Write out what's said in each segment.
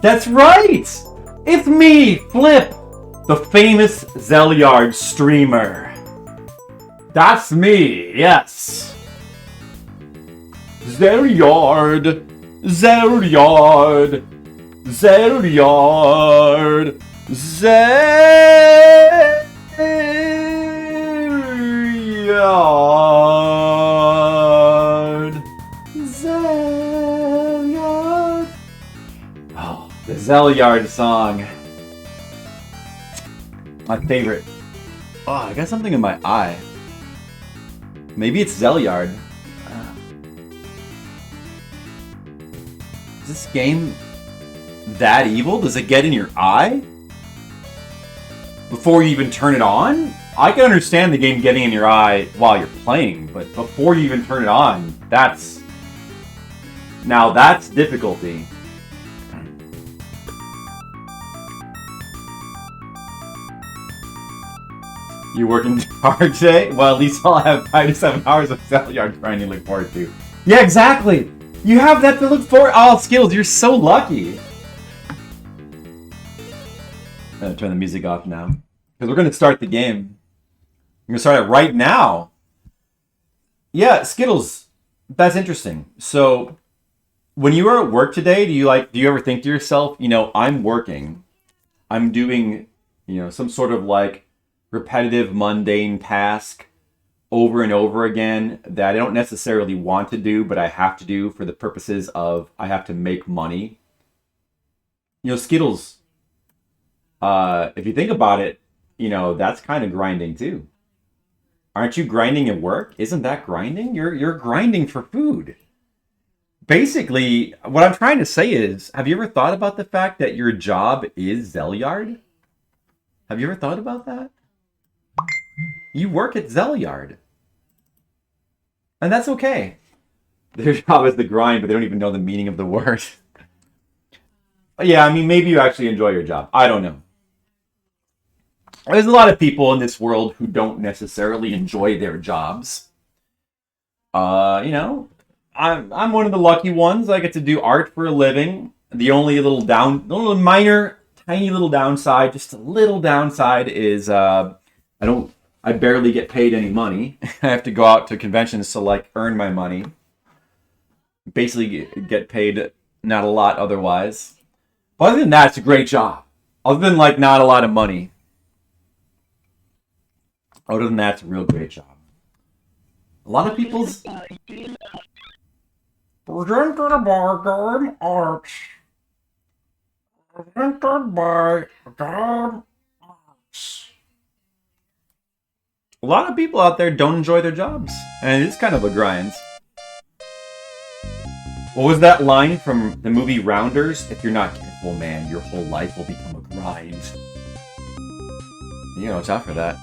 That's right! It's me, Flip, the famous Zeliard streamer. That's me, yes. Zeliard, Zeliard, Zeliard, Zeliard. Zeliard. Oh, the Zeliard song. My favorite. Oh, I got something in my eye. Maybe it's Zeliard. Is this game that evil? Does it get in your eye? Before you even turn it on? I can understand the game getting in your eye while you're playing, but before you even turn it on, that's... Now that's difficulty. You working hard today? Well, at least I'll have 5 to 7 hours of Zeliard grinding to look forward to. Yeah, exactly! You have that to look forward. Oh, Skills, you're so lucky. I'm gonna turn the music off now because we're gonna start the game. I'm gonna start it right now. Yeah, Skittles, that's interesting. So, when you are at work today, do you ever think to yourself, you know, I'm working, I'm doing, you know, some sort of like repetitive, mundane task over and over again that I don't necessarily want to do, but I have to do for the purposes of I have to make money. You know, Skittles, if you think about it, you know, that's kind of grinding too. Aren't you grinding at work? Isn't that grinding? You're grinding for food. Basically, what I'm trying to say is, have you ever thought about the fact that your job is Zeliard? Have you ever thought about that? You work at Zeliard. And that's okay. Their job is the grind, but they don't even know the meaning of the word. Yeah, I mean, maybe you actually enjoy your job. I don't know. There's a lot of people in this world who don't necessarily enjoy their jobs. You know, I'm one of the lucky ones. I get to do art for a living. The only little minor, tiny little downside, just a little downside is I barely get paid any money. I have to go out to conventions to like earn my money. Basically get paid not a lot otherwise. But other than that, it's a great job. Other than like not a lot of money. Other than that, it's a real great job. A lot of people's... Presented by Game Arts. Presented by Game Arts. A lot of people out there don't enjoy their jobs. And it's kind of a grind. What was that line from the movie Rounders? If you're not careful, man, your whole life will become a grind. You gotta watch out for that.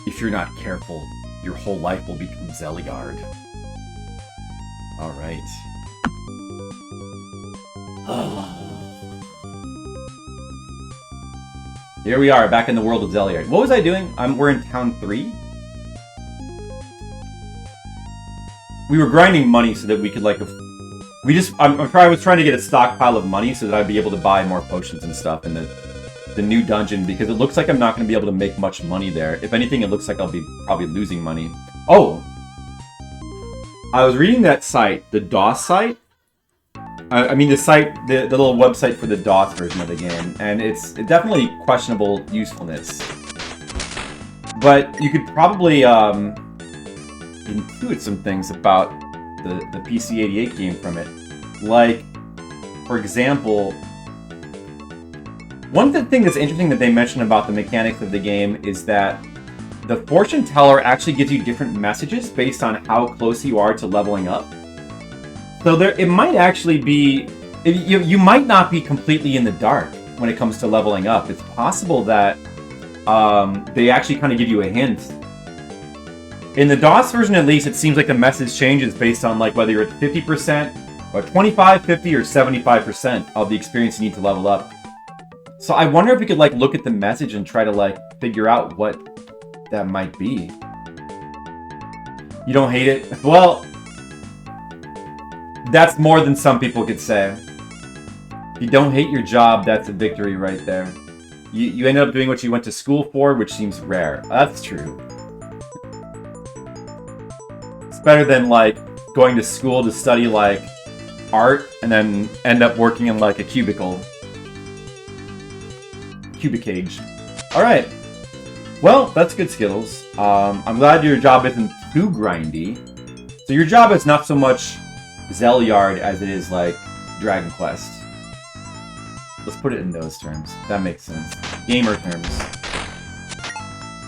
If you're not careful, your whole life will become Zeliard. Alright. Here we are, back in the world of Zeliard. What was I doing? We're in Town 3? We were grinding money so that we could, like... I was trying to get a stockpile of money so that I'd be able to buy more potions and stuff in the new dungeon, because it looks like I'm not going to be able to make much money there. If anything, it looks like I'll be probably losing money. Oh! I was reading that site, the DOS site. I mean the site, the little website for the DOS version of the game, and it's definitely questionable usefulness. But you could probably include some things about the PC-88 game from it. Like, for example, one thing that's interesting that they mention about the mechanics of the game is that the fortune teller actually gives you different messages based on how close you are to leveling up. So it might actually be... You might not be completely in the dark when it comes to leveling up. It's possible that they actually kind of give you a hint. In the DOS version, at least, it seems like the message changes based on like whether you're at 50%, or 25, 50, or 75% of the experience you need to level up. So I wonder if we could like look at the message and try to like figure out what that might be. You don't hate it? Well, that's more than some people could say. If you don't hate your job, that's a victory right there. You ended up doing what you went to school for, which seems rare. That's true. It's better than, like, going to school to study, like, art and then end up working in, like, a cubicle. Cubic cage. Alright. Well, that's good, Skittles. I'm glad your job isn't too grindy. So your job is not so much Zeliard as it is, like, Dragon Quest. Let's put it in those terms. That makes sense. Gamer terms.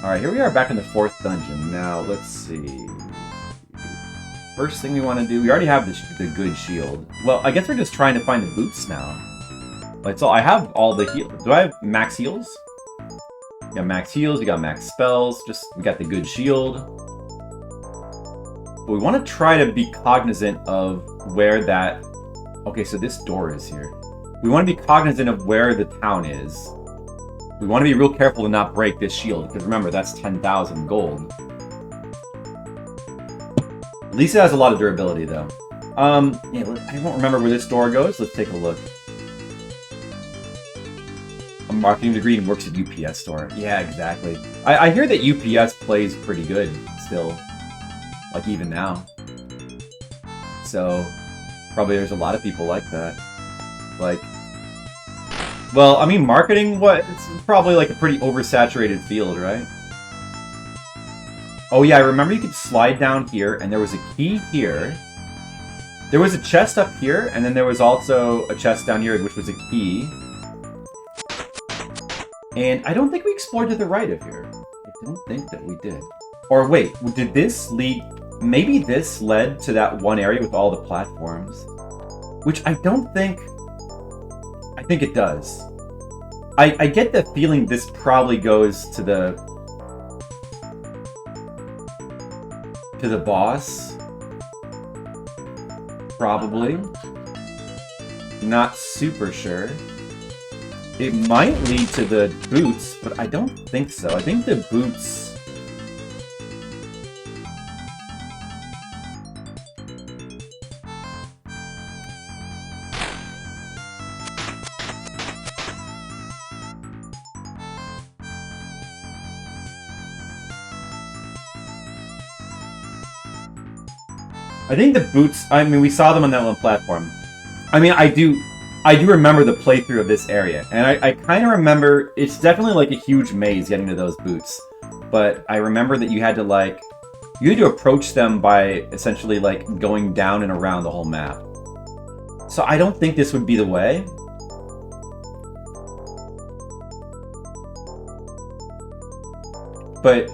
Alright, here we are back in the 4th dungeon. Now, let's see. First thing we want to do... We already have the good shield. Well, I guess we're just trying to find the boots now. Like, so I have all the heal... Do I have max heals? You got max heals, you got max spells. We got the good shield. But we want to try to be cognizant of where that... Okay, so this door is here. We want to be cognizant of where the town is. We want to be real careful to not break this shield, because remember, that's 10,000 gold. At least it has a lot of durability, though. Yeah, I don't remember where this door goes. Let's take a look. A marketing degree and works at UPS store. Yeah, exactly. I hear that UPS plays pretty good still. Like, even now. So, probably there's a lot of people like that. Like, well, I mean, marketing, it's probably like a pretty oversaturated field, right? Oh yeah, I remember you could slide down here, and there was a key here. There was a chest up here, and then there was also a chest down here, which was a key. And I don't think we explored to the right of here. I don't think that we did. Or wait, did this lead... Maybe this led to that one area with all the platforms. Which I don't think... I think it does. I get the feeling this probably goes to the boss. Probably. Not super sure. It might lead to the boots, but I don't think so. I think the boots... I think the boots, I mean, we saw them on that one platform. I mean, I do remember the playthrough of this area, and I kind of remember, it's definitely like a huge maze getting to those boots, but I remember that you had to approach them by essentially like going down and around the whole map. So I don't think this would be the way. But,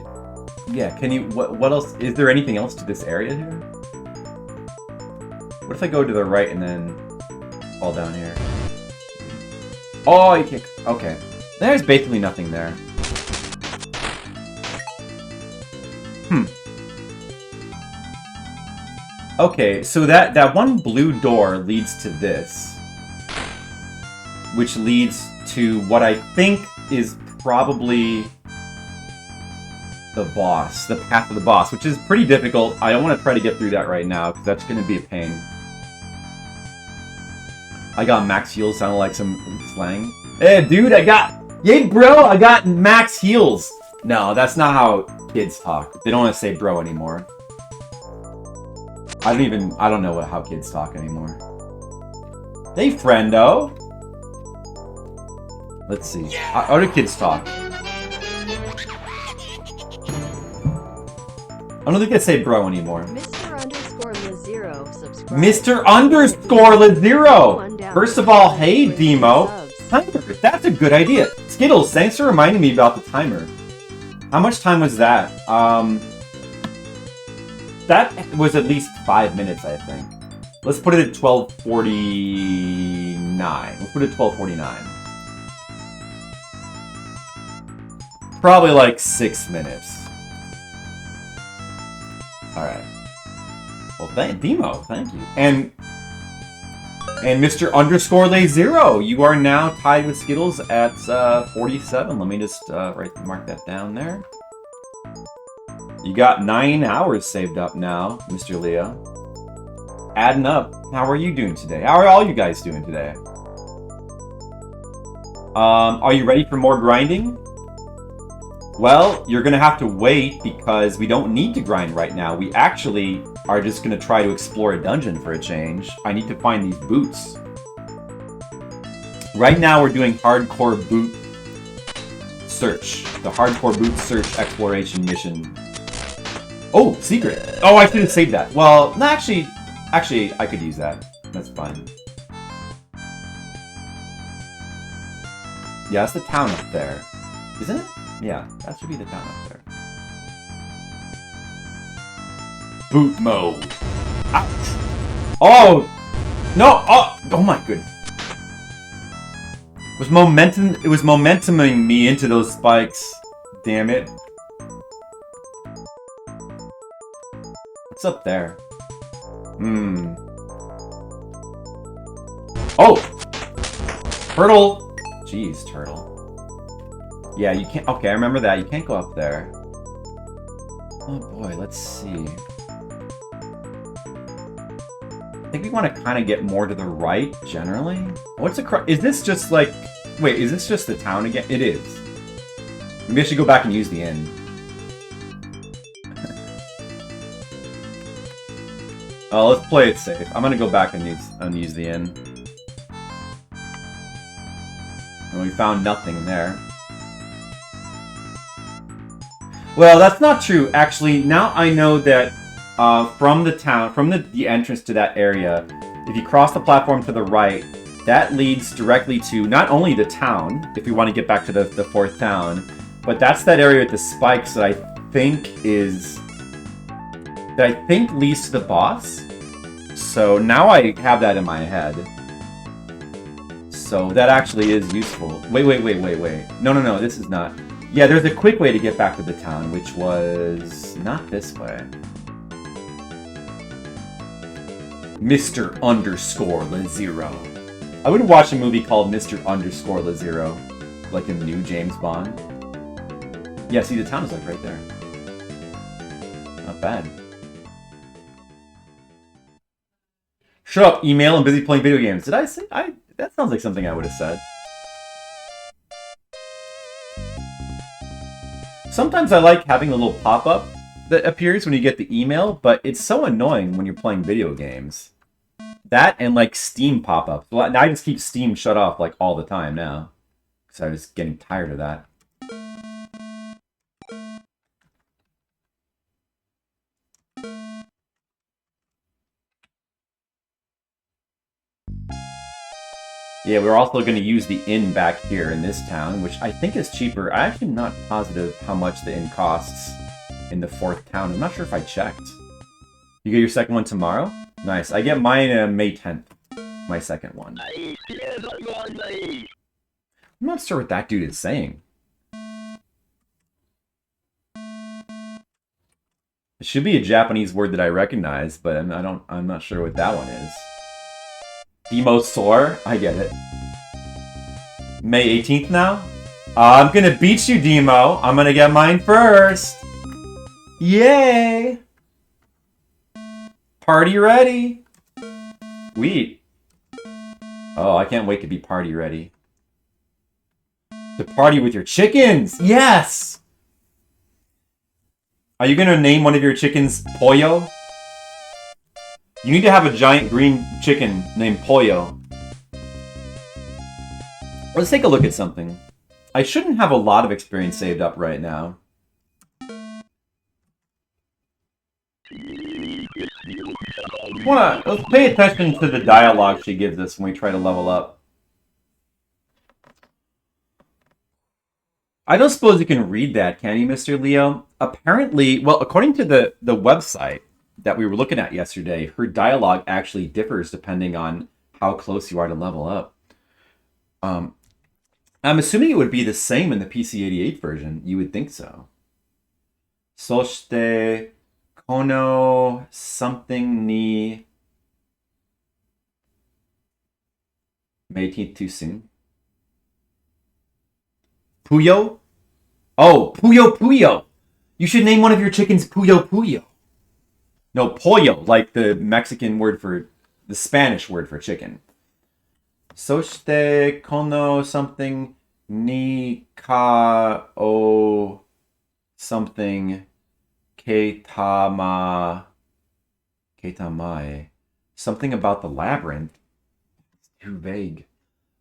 yeah, can you, what else, is there anything else to this area here? What if I go to the right and then fall down here? Oh, you kick. Okay. There's basically nothing there. Okay, so that one blue door leads to this. Which leads to what I think is probably the boss. The path of the boss, which is pretty difficult. I don't want to try to get through that right now, because that's going to be a pain. I got max heals, sounded like some slang. Hey, dude, yay, bro, I got max heals. No, that's not how kids talk. They don't want to say bro anymore. I don't know how kids talk anymore. Hey, friendo. Let's see. How do kids talk? I don't think they say bro anymore. Mr. Lazero! First of all, hey, Demo. Timer, that's a good idea. Skittles, thanks for reminding me about the timer. How much time was that? That was at least 5 minutes, I think. Let's put it at 12:49. Let's put it at 12:49. Probably like 6 minutes. Alright. Well, Demo, thank you. And Mr. Lazero, you are now tied with Skittles at 47. Let me just mark that down there. You got 9 hours saved up now, Mr. Leo. Adding up. How are you doing today? How are all you guys doing today? Are you ready for more grinding? Well, you're gonna have to wait because we don't need to grind right now. We actually are just gonna try to explore a dungeon for a change. I need to find these boots. Right now we're doing hardcore boot search. The hardcore boot search exploration mission. Oh, secret. Oh, I should have saved that. Well, no, actually, I could use that. That's fine. Yeah, that's the town up there. Isn't it? Yeah, that should be the town up there. Boot mode. Ouch. Oh! No! Oh my goodness. It was momentuming me into those spikes. Damn it. What's up there? Oh! Turtle! Jeez, turtle. Yeah, you can't... Okay, I remember that. You can't go up there. Oh boy, let's see. I think we want to kind of get more to the right, generally. What's across... Is this just like... Wait, is this just the town again? It is. Maybe I should go back and use the inn. Oh, let's play it safe. I'm gonna go back and use the inn. And we found nothing there. Well, that's not true. Actually, now I know that from the town, from the entrance to that area, if you cross the platform to the right, that leads directly to not only the town, if we want to get back to the fourth town, but that's that area with the spikes that I think leads to the boss. So now I have that in my head. So that actually is useful. Wait. No, this is not. Yeah, there's a quick way to get back to the town, which was not this way. Mr. Lazero. I would watch a movie called Mr. Lazero, like in the new James Bond. Yeah, see, the town is like right there. Not bad. Shut up, email. I'm busy playing video games. Did I say? That sounds like something I would have said. Sometimes I like having a little pop-up that appears when you get the email, but it's so annoying when you're playing video games. That and like Steam pop-ups. Well, I just keep Steam shut off like all the time now. Because I was getting tired of that. Yeah, we're also going to use the inn back here in this town, which I think is cheaper. I'm actually not positive how much the inn costs in the fourth town. I'm not sure if I checked. You get your second one tomorrow? Nice. I get mine May 10th. My second one. I'm not sure what that dude is saying. It should be a Japanese word that I recognize, but I'm not sure what that one is. Demo sore? I get it. May 18th now? I'm gonna beat you, Demo. I'm gonna get mine first. Yay! Party ready. Sweet. Oh, I can't wait to be party ready. To party with your chickens! Yes! Are you gonna name one of your chickens Pollo? You need to have a giant green chicken named Pollo. Let's take a look at something. I shouldn't have a lot of experience saved up right now. Let's pay attention to the dialogue she gives us when we try to level up. I don't suppose you can read that, can you, Mr. Leo? Apparently, well, according to the website that we were looking at yesterday, her dialogue actually differs depending on how close you are to level up. I'm assuming it would be the same in the PC-88 version. You would think so. Soshite kono something ni... May 18th too soon. Puyo? Oh, Puyo Puyo! You should name one of your chickens Puyo Puyo. No, pollo, like the Mexican word for... the Spanish word for chicken. Soshite kono something Ni ka o something ketamae. Something about the labyrinth. It's too vague.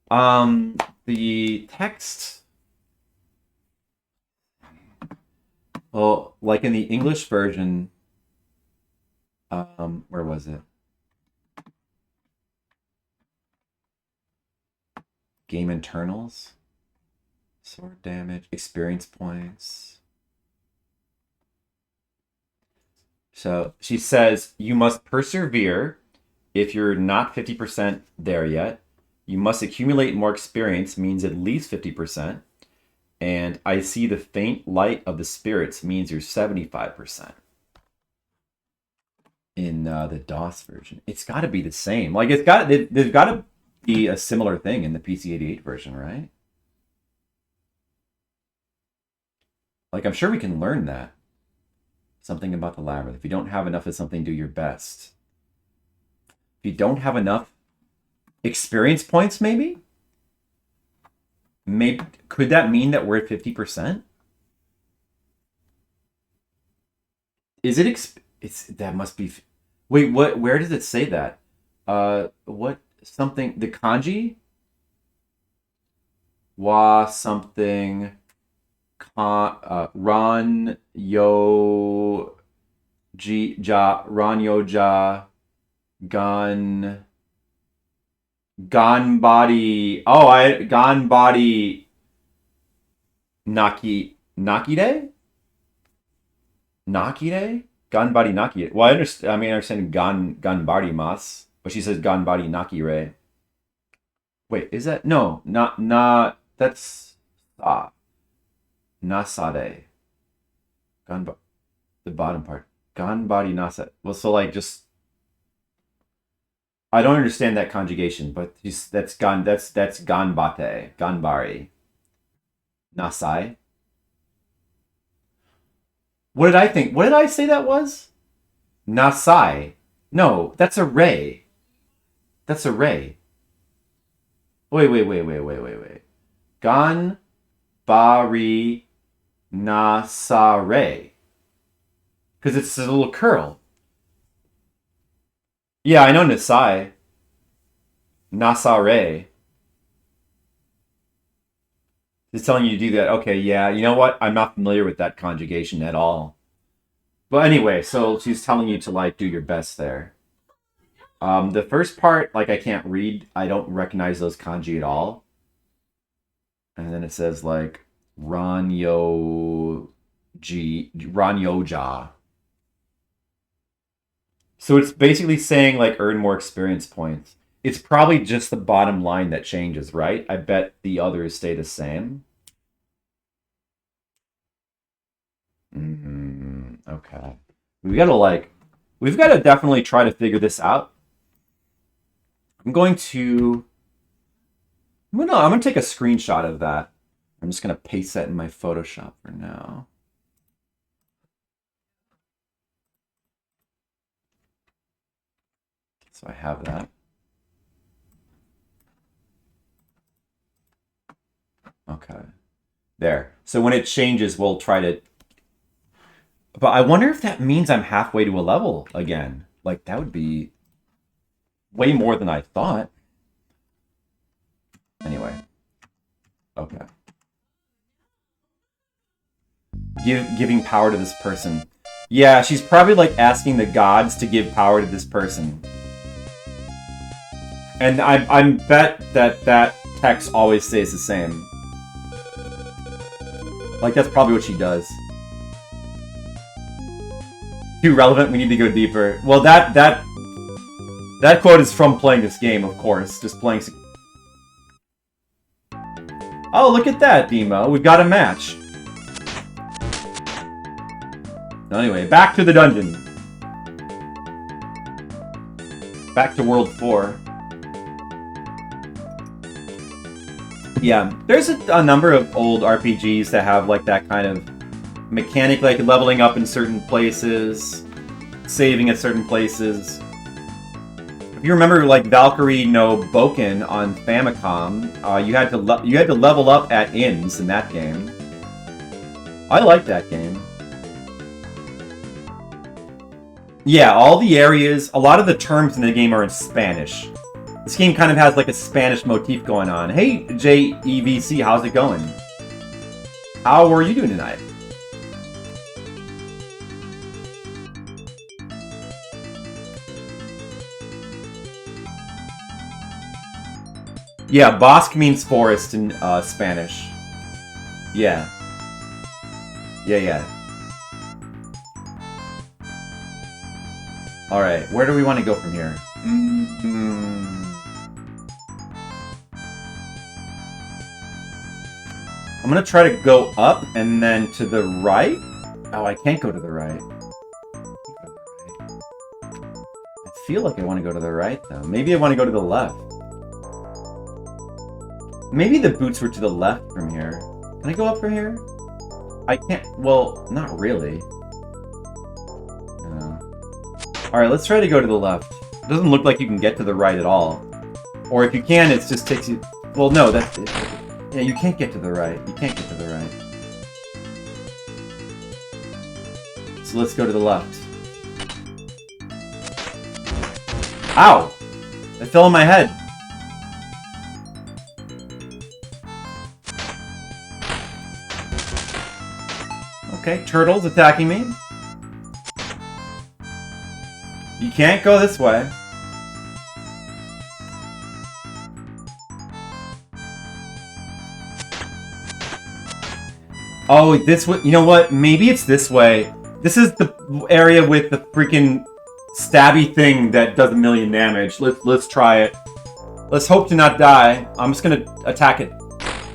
The text. Well, like in the English version, where was it? Game internals. Sword damage, experience points. So she says you must persevere if you're not 50% there yet. You must accumulate more experience, means at least 50%. And I see the faint light of the spirits means you're 75%. In the DOS version. It's got to be the same. Like, there's got to be a similar thing in the PC-88 version, right? Like, I'm sure we can learn that. Something about the labyrinth. If you don't have enough of something, do your best. If you don't have enough experience points, maybe? Maybe could that mean that we're at 50%? Is it it's that must be wait, what where does it say that? What something the kanji? Wa something ran yo ji ja ran yo ja gan body. Oh, gan body nakide gan body nakide. Well, I understand. I understand gan body mas, but she says gan body nakire. Wait, is that no? Not that's nasade. The bottom part. Gan body nasa. Well, so like just. I don't understand that conjugation, but that's ganbate, ganbari. Nasai. What did I think? What did I say that was? Nasai. No, that's a ray. That's a ray. Wait. Ganbari nasare. Because it's a little curl. Yeah, I know Nasai. Nasare. It's telling you to do that. Okay, yeah. You know what? I'm not familiar with that conjugation at all. But anyway, so she's telling you to, like, do your best there. The first part, like, I can't read. I don't recognize those kanji at all. And then it says, like, Ranyoja. So it's basically saying, like, earn more experience points. It's probably just the bottom line that changes, right? I bet the others stay the same. Okay. We've got to definitely try to figure this out. I'm going to take a screenshot of that. I'm just going to paste that in my Photoshop for now. So I have that. Okay. There. So when it changes, we'll try to... But I wonder if that means I'm halfway to a level again. Like, that would be way more than I thought. Anyway. Okay. Giving power to this person. Yeah, she's probably, like, asking the gods to give power to this person. And I'm bet that text always stays the same. Like, that's probably what she does. Too relevant, we need to go deeper. Well, that quote is from playing this game, of course. Just playing... Oh, look at that, Demo. We've got a match. Anyway, back to the dungeon. Back to World 4. Yeah, there's a number of old RPGs that have, like, that kind of mechanic, like leveling up in certain places, saving at certain places. you remember, like Valkyrie no Boken on Famicom, you had to level up at inns in that game. I like that game. Yeah, all the areas, a lot of the terms in the game are in Spanish. This game kind of has like a Spanish motif going on. Hey, JEVC, how's it going? How are you doing tonight? Yeah, bosque means forest in Spanish. Yeah. Yeah. Alright, where do we want to go from here? I'm gonna try to go up and then to the right. Oh, I can't go to the right. I feel like I want to go to the right, though. Maybe I want to go to the left. Maybe the boots were to the left from here. Can I go up from here? I can't. Well, not really. No. Alright, let's try to go to the left. It doesn't look like you can get to the right at all. Or if you can, it just takes you... Well, no, that's... Yeah, you can't get to the right. You can't get to the right. So let's go to the left. Ow! It fell on my head. Okay, turtles attacking me. You can't go this way. Oh, this way. You know what? Maybe it's this way. This is the area with the freaking stabby thing that does a million damage. Let's try it. Let's hope to not die. I'm just gonna attack it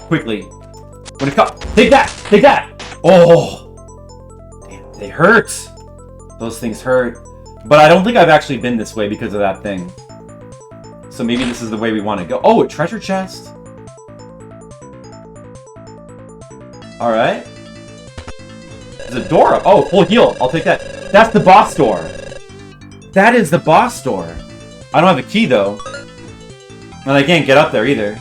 quickly. When it comes, take that! Take that! Oh, damn, they hurt. Those things hurt. But I don't think I've actually been this way because of that thing. So maybe this is the way we want to go. Oh, a treasure chest. Alright. There's a door up. Oh, full heal. I'll take that. That's the boss door. That is the boss door. I don't have a key, though. And I can't get up there, either.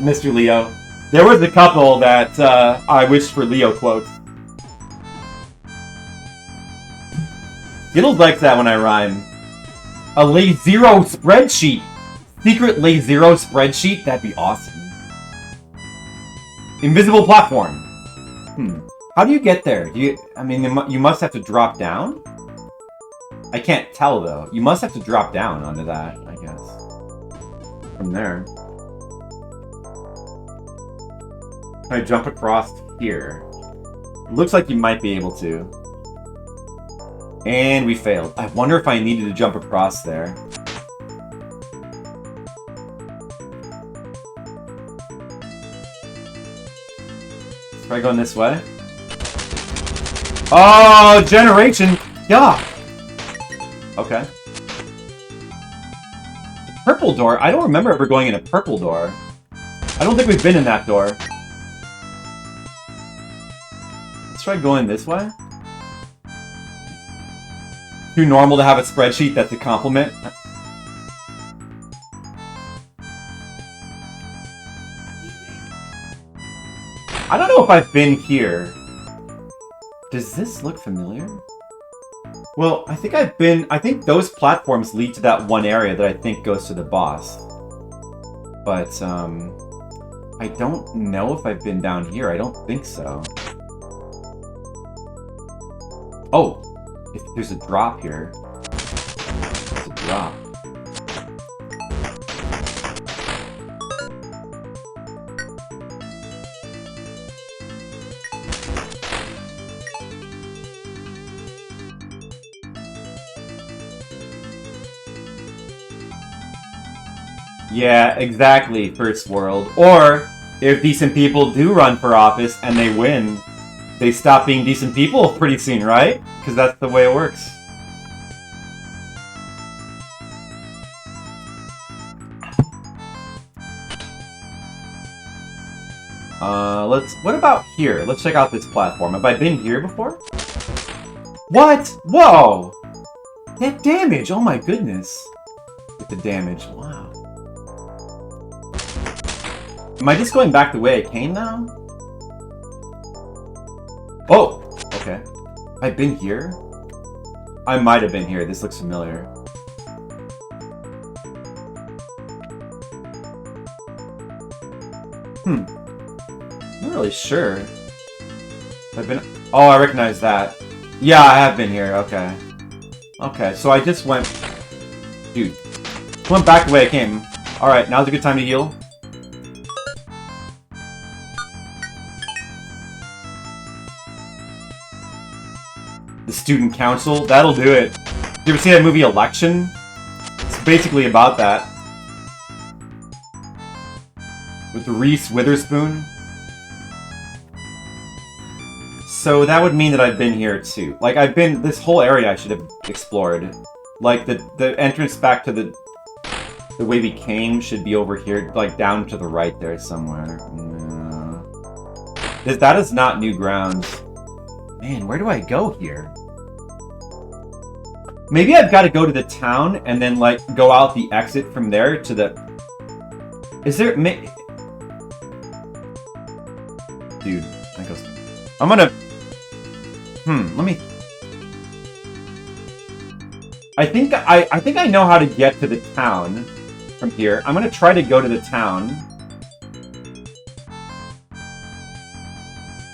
Mr. Leo. There was a couple that I wished for Leo quotes. Skittles likes that when I rhyme. A Lay Zero spreadsheet. Secret Lay Zero spreadsheet? That'd be awesome. Invisible platform. How do you get there? Do you? I mean, you must have to drop down? I can't tell, though. You must have to drop down onto that, I guess. From there. Can I jump across here? It looks like you might be able to. And we failed. I wonder if I needed to jump across there. Try going this way. Oh, generation! Yeah! Okay. The purple door? I don't remember ever going in a purple door. I don't think we've been in that door. Let's try going this way. Too normal to have a spreadsheet that's a compliment. I don't know if I've been here. Does this look familiar? Well, I think those platforms lead to that one area that I think goes to the boss. But, I don't know if I've been down here. I don't think so. Oh! If there's a drop here. There's a drop. Yeah, exactly, First World. Or, if decent people do run for office and they win, they stop being decent people pretty soon, right? Because that's the way it works. What about here? Let's check out this platform. Have I been here before? What? Whoa! That damage! Oh my goodness. With the damage, wow. Am I just going back the way I came now? Oh! Okay. I've been here? I might have been here. This looks familiar. I'm not really sure. I've been... Oh, I recognize that. Yeah, I have been here. Okay. Okay, so I just went... Dude. Went back the way I came. Alright, now's a good time to heal. The student council, that'll do it. You ever see that movie Election? It's basically about that. With Reese Witherspoon. So that would mean that I've been here too. Like, I've been... This whole area I should have explored. Like, the entrance back to the way we came should be over here. Like, down to the right there somewhere. No. That is not new ground. Man, where do I go here? Maybe I've got to go to the town and then, like, go out the exit from there to the... Is there... Dude, that goes... I'm gonna... let me... I think I know how to get to the town from here. I'm gonna try to go to the town.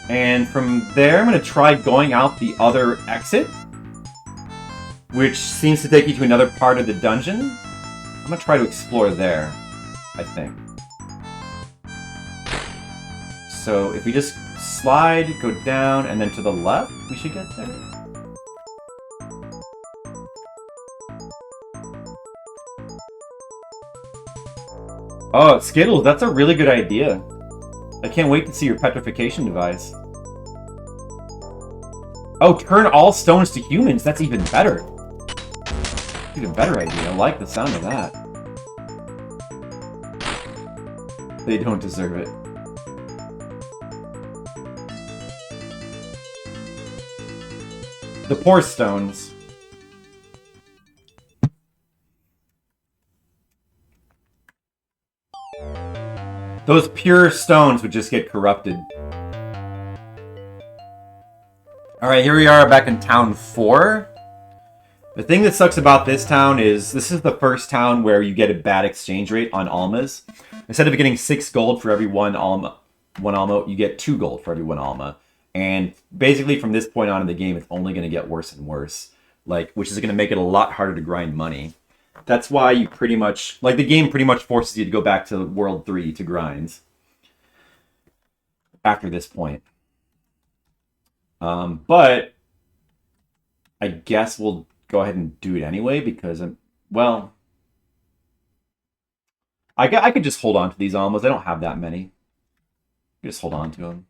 And from there, I'm gonna try going out the other exit, which seems to take you to another part of the dungeon. I'm gonna try to explore there, I think. So if we just slide, go down, and then to the left, we should get there. Oh, Skittles, that's a really good idea. I can't wait to see your petrification device. Oh, turn all stones to humans. That's even better. Even better idea. I like the sound of that. They don't deserve it. The poor stones. Those pure stones would just get corrupted. Alright, here we are back in town 4. The thing that sucks about this town is this is the first town where you get a bad exchange rate on almas. Instead of getting 6 gold for every one alma, you get 2 gold for every 1 alma. And basically from this point on in the game, it's only going to get worse and worse. Like, which is going to make it a lot harder to grind money. That's why you pretty much... Like, the game pretty much forces you to go back to World 3 to grind. After this point. But... I guess we'll go ahead and do it anyway, because... well... I could just hold on to these almas. I don't have that many. Just hold on to them.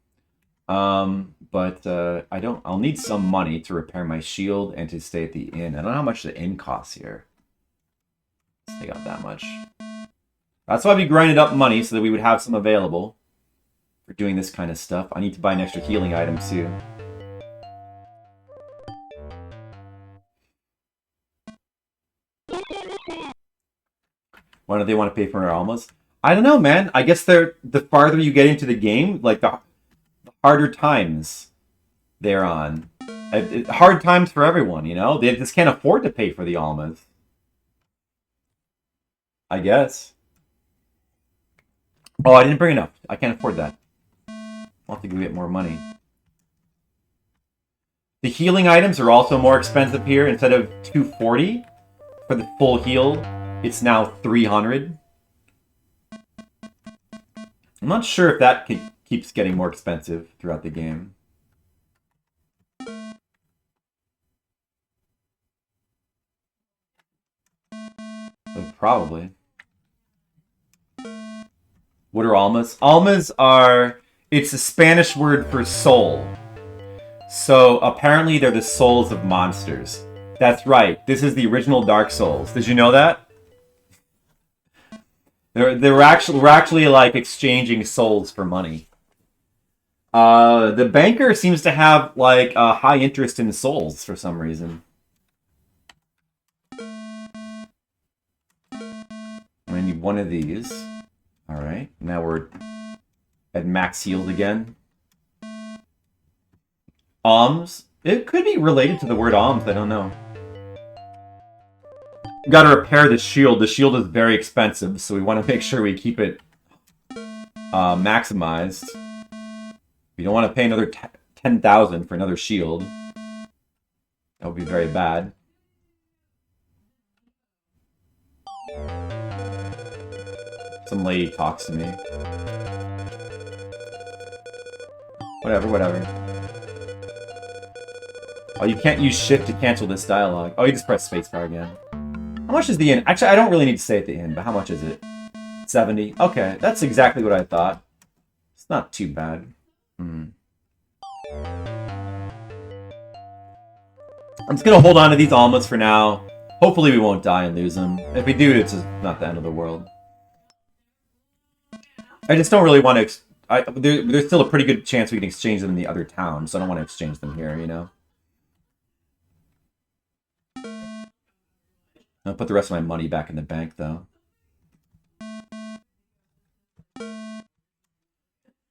But I'll need some money to repair my shield and to stay at the inn. I don't know how much the inn costs here. Let's take out that much. That's why we grinded up money, so that we would have some available for doing this kind of stuff. I need to buy an extra healing item too. Why don't they want to pay for our almas? I don't know, man. I guess the farther you get into the game, like the harder times they're on. Hard times for everyone, you know? They just can't afford to pay for the almas. I guess. Oh, I didn't bring enough. I can't afford that. I'll have to go get more money. The healing items are also more expensive here. Instead of 240 for the full heal, it's now 300. I'm not sure if that keeps getting more expensive throughout the game. But probably. What are almas? Almas are... It's a Spanish word for soul. So apparently they're the souls of monsters. That's right. This is the original Dark Souls. Did you know that? We're actually like exchanging souls for money. The banker seems to have like a high interest in souls for some reason. one of these. Alright, now we're at max healed again. Alms. It could be related to the word alms, I don't know. We gotta repair the shield. The shield is very expensive, so we want to make sure we keep it maximized. We don't want to pay another 10,000 for another shield. That would be very bad. Some lady talks to me. Whatever, whatever. Oh, you can't use shift to cancel this dialogue. Oh, you just press spacebar again. How much is the inn? Actually, I don't really need to say at the inn, but how much is it? 70. Okay, that's exactly what I thought. It's not too bad. I'm just gonna hold on to these almas for now. Hopefully we won't die and lose them. If we do, it's just not the end of the world. I just don't really want to... there's still a pretty good chance we can exchange them in the other town, so I don't want to exchange them here, you know? I'll put the rest of my money back in the bank, though.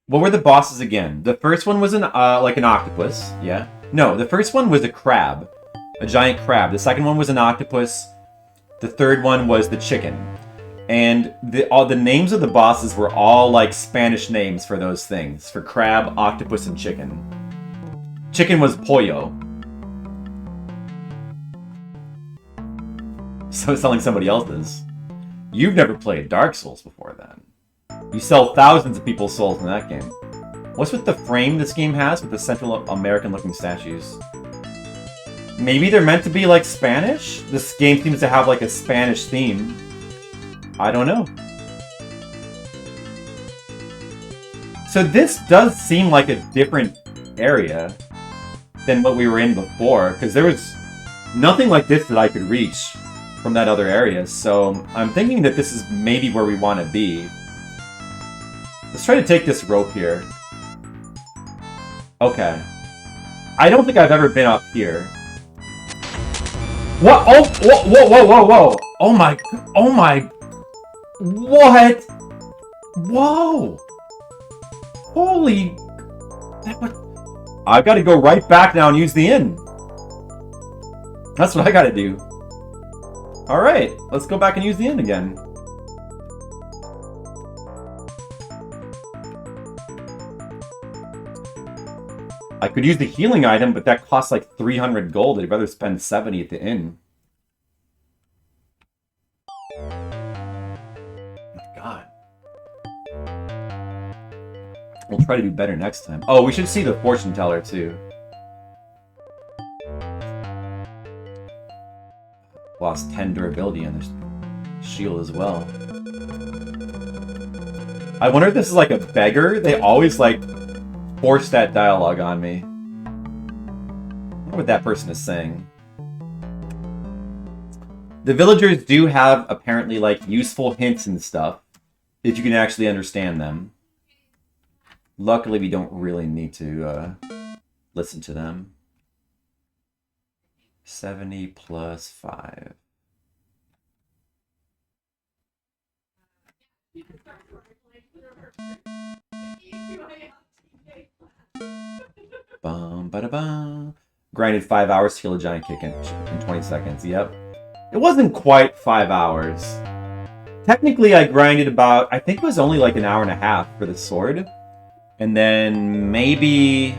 What were the bosses again? The first one was like an octopus, yeah? No, the first one was a crab. A giant crab. The second one was an octopus. The third one was the chicken. And all the names of the bosses were all like Spanish names for those things. For crab, octopus, and chicken. Chicken was pollo. So it's selling somebody else's. You've never played Dark Souls before then. You sell thousands of people's souls in that game. What's with the frame this game has with the Central American looking statues? Maybe they're meant to be like Spanish? This game seems to have like a Spanish theme. I don't know. So this does seem like a different area than what we were in before, because there was nothing like this that I could reach from that other area, so I'm thinking that this is maybe where we want to be. Let's try to take this rope here. Okay. I don't think I've ever been up here. What? Oh, whoa, whoa, whoa, whoa, whoa! Oh my, what? Whoa! Holy... I've got to go right back now and use the inn. That's what I got to do. Alright, let's go back and use the inn again. I could use the healing item, but that costs like 300 gold. I'd rather spend 70 at the inn. God. We'll try to do better next time. Oh, we should see the fortune teller too. Lost 10 durability on this shield as well. I wonder if this is like a beggar. They always like force that dialogue on me. I wonder what that person is saying. The villagers do have apparently like useful hints and stuff if you can actually understand them. Luckily, we don't really need to listen to them. 70 plus 5. Bum, ba da bum. Grinded 5 hours to kill a giant kick in 20 seconds. Yep. It wasn't quite 5 hours. Technically, I grinded about, I think it was only like an hour and a half for the sword. And then maybe...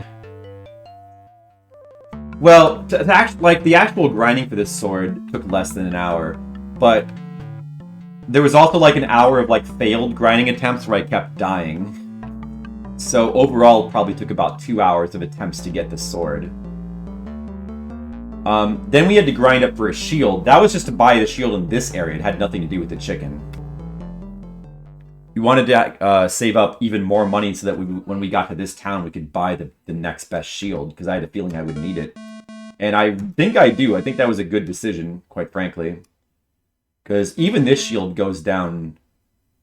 Well, like the actual grinding for this sword took less than an hour, but there was also like an hour of like failed grinding attempts where I kept dying. So overall, it probably took about 2 hours of attempts to get the sword. Then we had to grind up for a shield. That was just to buy the shield in this area. It had nothing to do with the chicken. We wanted to save up even more money so that when we got to this town, we could buy the next best shield, because I had a feeling I would need it. And I think I do. I think that was a good decision, quite frankly. Because even this shield goes down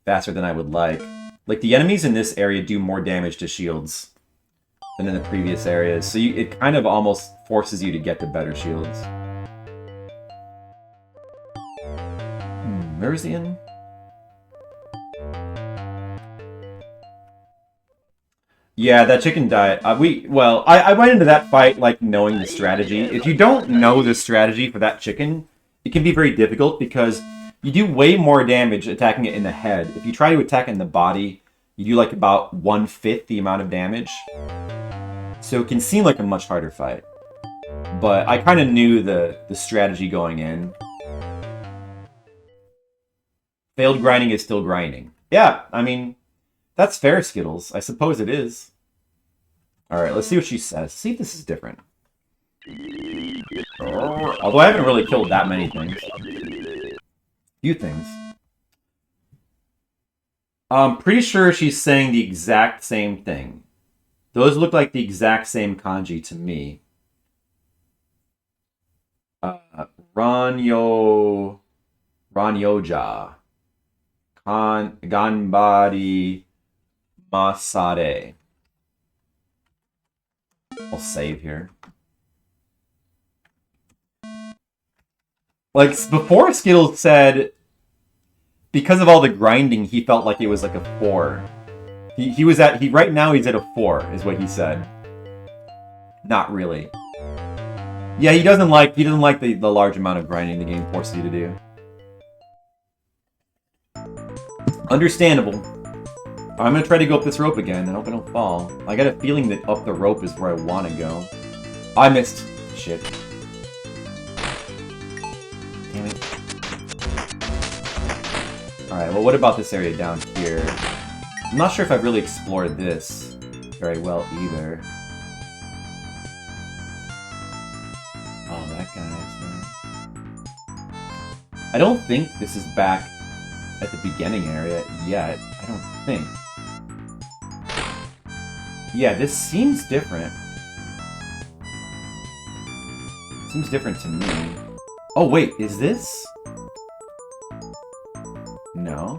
faster than I would like. Like, the enemies in this area do more damage to shields than in the previous areas. So it kind of almost forces you to get the better shields. Where is the inn? Yeah, that chicken died. I went into that fight like knowing the strategy. If you don't know the strategy for that chicken, it can be very difficult because you do way more damage attacking it in the head. If you try to attack it in the body, you do like about 1/5 the amount of damage. So it can seem like a much harder fight. But I kind of knew the strategy going in. Failed grinding is still grinding. Yeah, I mean, that's fair, Skittles. I suppose it is. Alright, let's see what she says. See if this is different. Although I haven't really killed that many things. Few things. I'm pretty sure she's saying the exact same thing. Those look like the exact same kanji to me. Ranyoja. Ganbari Masare. I'll save here. Like, before Skittles said, because of all the grinding, he felt like it was like a 4. Right now he's at a 4, is what he said. Not really. Yeah, he doesn't like the large amount of grinding the game forces you to do. Understandable. I'm gonna try to go up this rope again and hope I don't fall. I got a feeling that up the rope is where I want to go. I missed. Shit. Damn it. Alright, well what about this area down here? I'm not sure if I've really explored this very well either. Oh, that guy. I don't think this is back at the beginning area yet. I don't think. Yeah, this seems different. Seems different to me. Oh, wait, is this? No.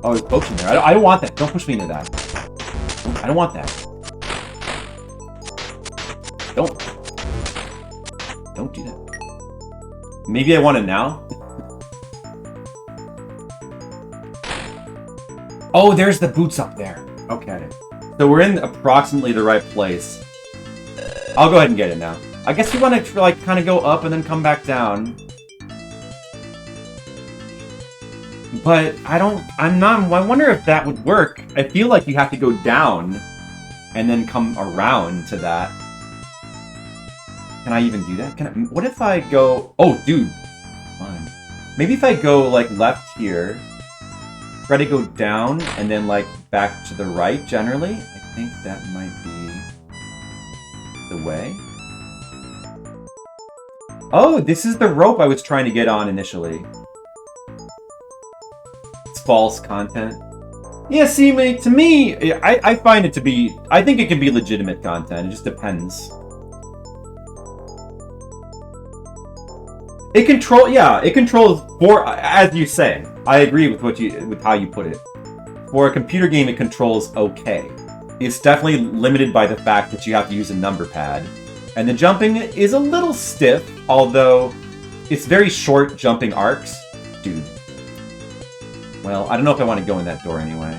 Oh, there's potion there. I don't want that. Don't push me into that. I don't want that. Don't do that. Maybe I want it now? Oh, there's the boots up there. Okay. So we're in approximately the right place. I'll go ahead and get it now. I guess we want to, like, kind of go up and then come back down. But I wonder if that would work. I feel like you have to go down and then come around to that. Can I even do that? What if I go... Oh, dude. Fine. Maybe if I go, like, left here, try to go down, and then, like, back to the right, generally, I think that might be the way. Oh, this is the rope I was trying to get on initially. It's false content. Yeah, see, to me, I find it to be... I think it can be legitimate content. It just depends. It controls for, as you say. I agree with how you put it. For a computer game, it controls okay. It's definitely limited by the fact that you have to use a number pad. And the jumping is a little stiff, although it's very short jumping arcs. Dude. Well, I don't know if I want to go in that door anyway.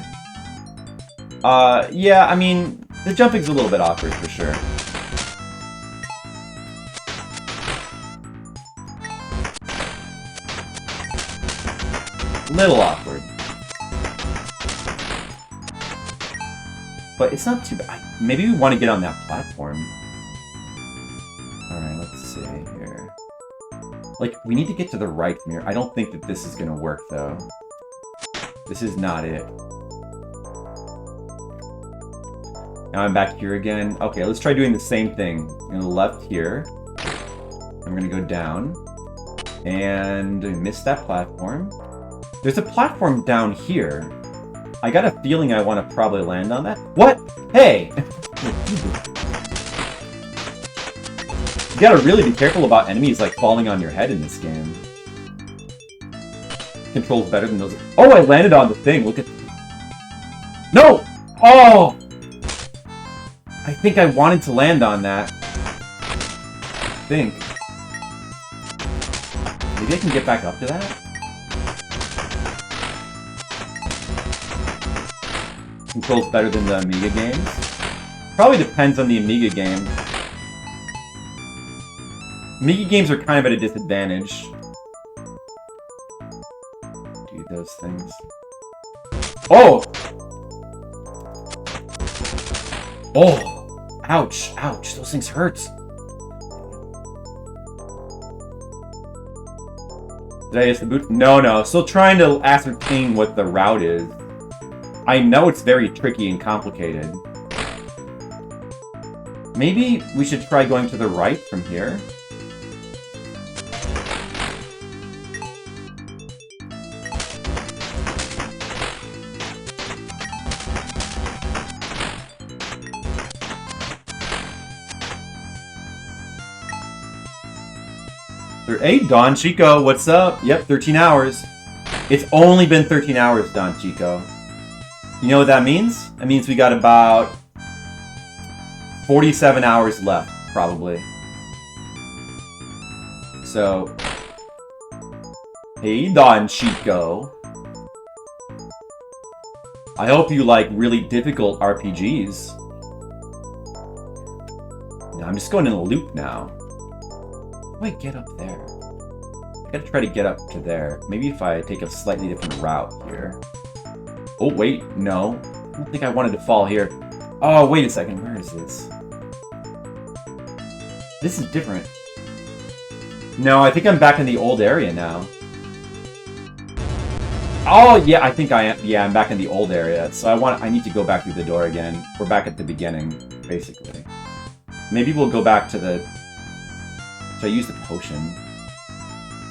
Yeah, I mean, the jumping's a little bit awkward for sure. Little awkward. But it's not too bad. Maybe we want to get on that platform. Alright, let's see here. Like, we need to get to the right from here. I don't think that this is gonna work, though. This is not it. Now I'm back here again. Okay, let's try doing the same thing. On the left here. I'm gonna go down. And I missed that platform. There's a platform down here. I got a feeling I want to probably land on that. What? Hey! You gotta really be careful about enemies, like, falling on your head in this game. Controls better than those. Oh, I landed on the thing. Look at... No! Oh! I think I wanted to land on that. I think. Maybe I can get back up to that? controls better than the Amiga games. Probably depends on the Amiga game. Amiga games are kind of at a disadvantage. Do those things. Oh! Oh! Ouch! Ouch! Those things hurt! Did I miss the boot? No, no. Still trying to ascertain what the route is. I know it's very tricky and complicated. Maybe we should try going to the right from here. Hey, Don Chico, what's up? Yep, 13 hours. It's only been 13 hours, Don Chico. You know what that means? That means we got about 47 hours left, probably. So, hey, Don Chico. I hope you like really difficult RPGs. No, I'm just going in a loop now. How do I get up there? I gotta try to get up to there. Maybe if I take a slightly different route here. Oh, wait, no. I don't think I wanted to fall here. Oh, wait a second. Where is this? This is different. No, I think I'm back in the old area now. Oh, yeah, I think I am. Yeah, I'm back in the old area. So I need to go back through the door again. We're back at the beginning, basically. Maybe we'll go back to the... Should I use the potion?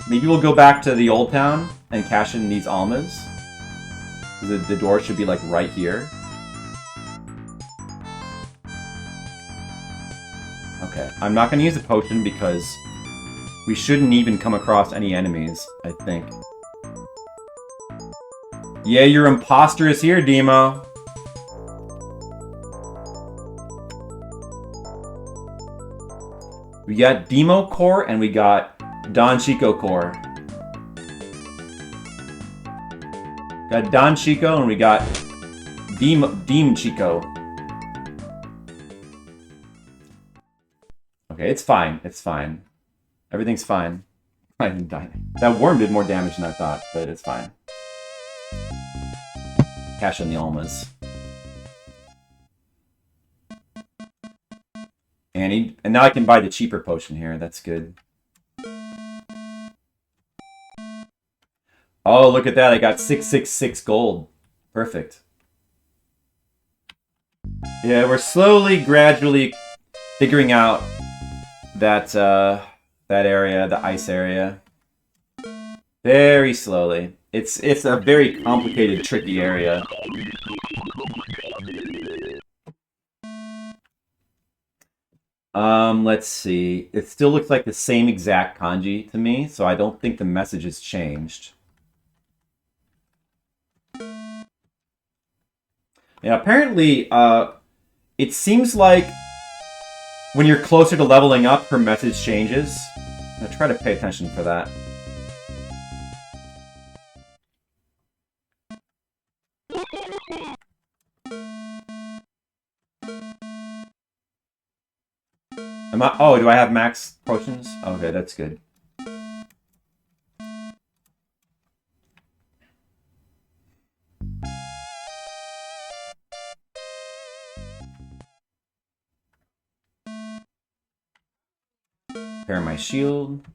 Maybe we'll go back to the old town and cash in these almas. The door should be like right here. Okay, I'm not gonna use the potion because we shouldn't even come across any enemies, I think. Yeah, your imposter is here, Demo. We got Demo Core and we got Don Chico Core. Got Don Chico and we got Deem Chico. Okay, it's fine. It's fine. Everything's fine. I didn't die. That worm did more damage than I thought, but it's fine. Cash in the almas. And now I can buy the cheaper potion here. That's good. Oh, look at that. I got 666 gold. Perfect. Yeah, we're slowly, gradually figuring out that that area, the ice area. Very slowly. It's a very complicated, tricky area. Let's see. It still looks like the same exact kanji to me, so I don't think the message has changed. Yeah, apparently, it seems like when you're closer to leveling up, her message changes. I'm gonna try to pay attention for that. Oh, do I have max potions? Okay, that's good. Repair my shield.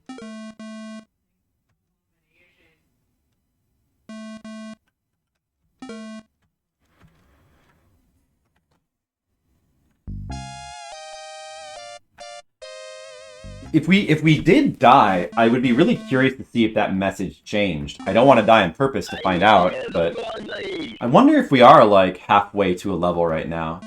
If we did die, I would be really curious to see if that message changed. I don't want to die on purpose to find out, but I wonder if we are like halfway to a level right now.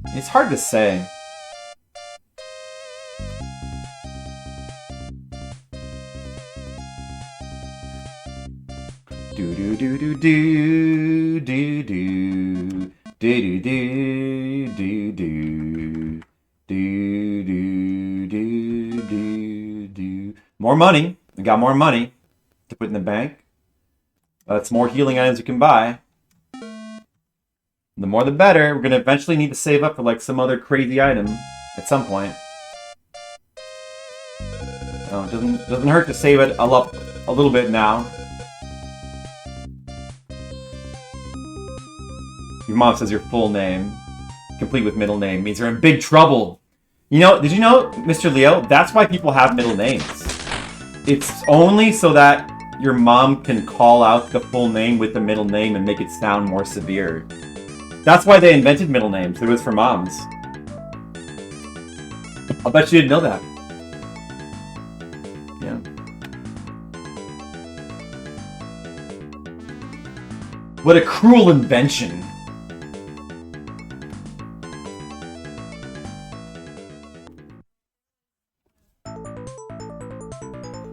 It's hard to say. Do do do do do do do do do do do do do do do do. More money. We got more money to put in the bank. That's more healing items you can buy. The more the better. We're going to eventually need to save up for like some other crazy item at some point. No, it doesn't hurt to save it a little bit now. Your mom says your full name, complete with middle name, means you're in big trouble. You know, did you know, Mr. Leo, that's why people have middle names. It's only so that your mom can call out the full name with the middle name and make it sound more severe. That's why they invented middle names. It was for moms. I'll bet you didn't know that. Yeah. What a cruel invention.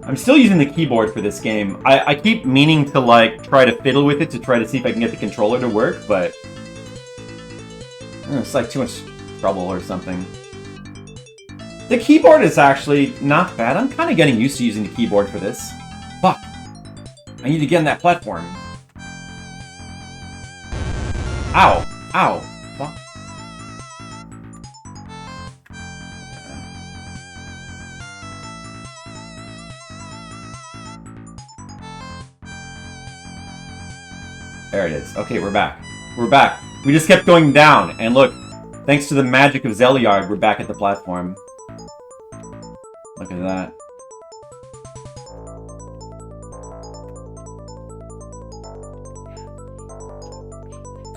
I'm still using the keyboard for this game. I keep meaning to like try to fiddle with it to try to see if I can get the controller to work, but it's like too much trouble or something. The keyboard is actually not bad. I'm kind of getting used to using the keyboard for this. Fuck. I need to get on that platform. Ow. Ow. Fuck. There it is. Okay, we're back. We're back. We just kept going down, and look, thanks to the magic of Zeliard, we're back at the platform. Look at that.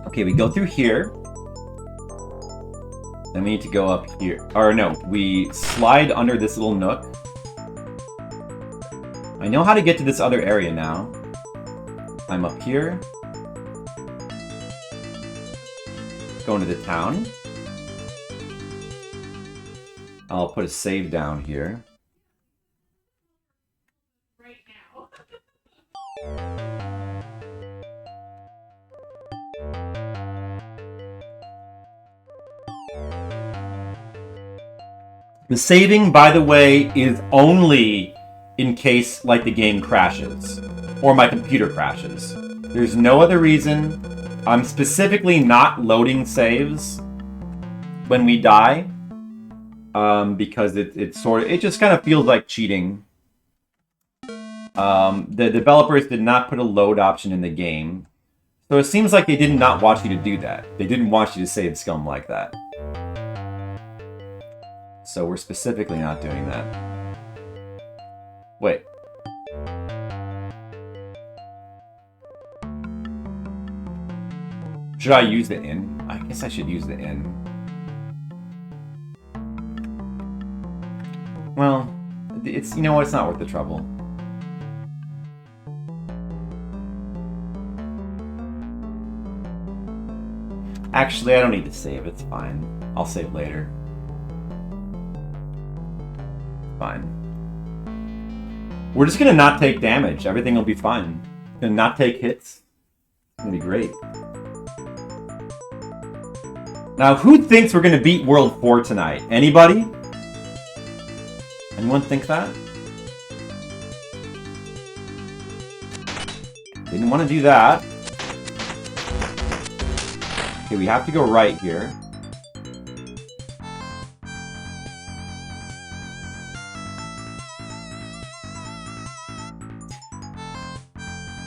Okay, we go through here. Then we need to go up here. Or no, we slide under this little nook. I know how to get to this other area now. I'm up here. Go into the town. I'll put a save down here. Right now. The saving, by the way, is only in case, like, the game crashes. Or my computer crashes. There's no other reason. I'm specifically not loading saves when we die. Because it just kind of feels like cheating. The developers did not put a load option in the game. So it seems like they did not want you to do that. They didn't want you to save scum like that. So we're specifically not doing that. Wait. Should I use the inn? I guess I should use the inn. Well, it's, you know what, it's not worth the trouble. Actually, I don't need to save, it's fine. I'll save later. Fine. We're just gonna not take damage. Everything will be fine. Gonna not take hits. It's gonna be great. Now, who thinks we're gonna beat World 4 tonight? Anybody? Anyone think that? Didn't want to do that. Okay, we have to go right here.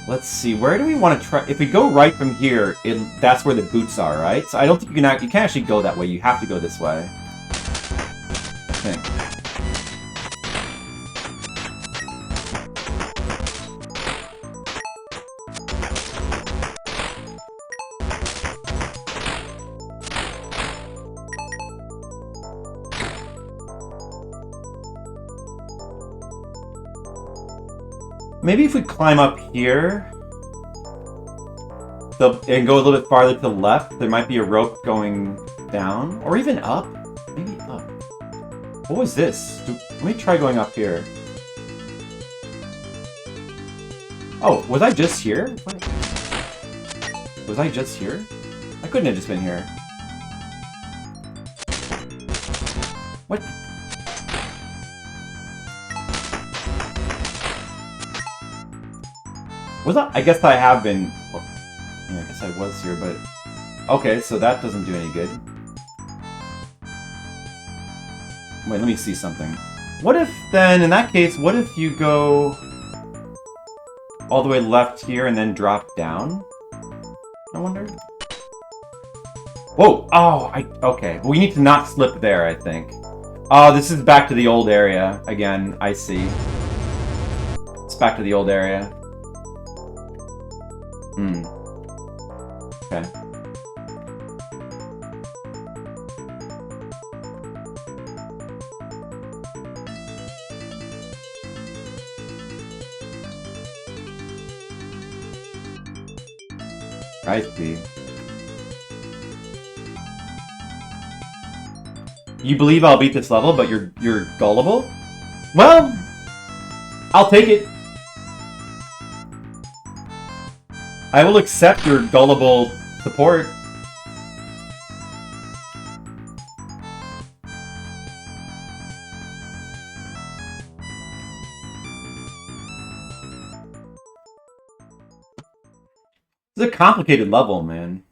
Let's see, where do we want to try? If we go right from here, that's where the boots are, right? So I don't think you can't actually go that way. You have to go this way. I think. Maybe if we climb up here and go a little bit farther to the left, there might be a rope going down. Or even up. Maybe up. What was this? Let me try going up here. Oh, was I just here? What? Was I just here? I couldn't have just been here. What? Was I guess I have been... Well, yeah, I guess I was here, but... Okay, so that doesn't do any good. Wait, let me see something. What if, then, in that case, what if you go... all the way left here and then drop down? I wonder? Whoa! Oh, okay. We need to not slip there, I think. Oh, this is back to the old area. Again, I see. It's back to the old area. Okay. I see. You believe I'll beat this level, but you're gullible? Well, I'll take it. I will accept your gullible support. It's a complicated level, man.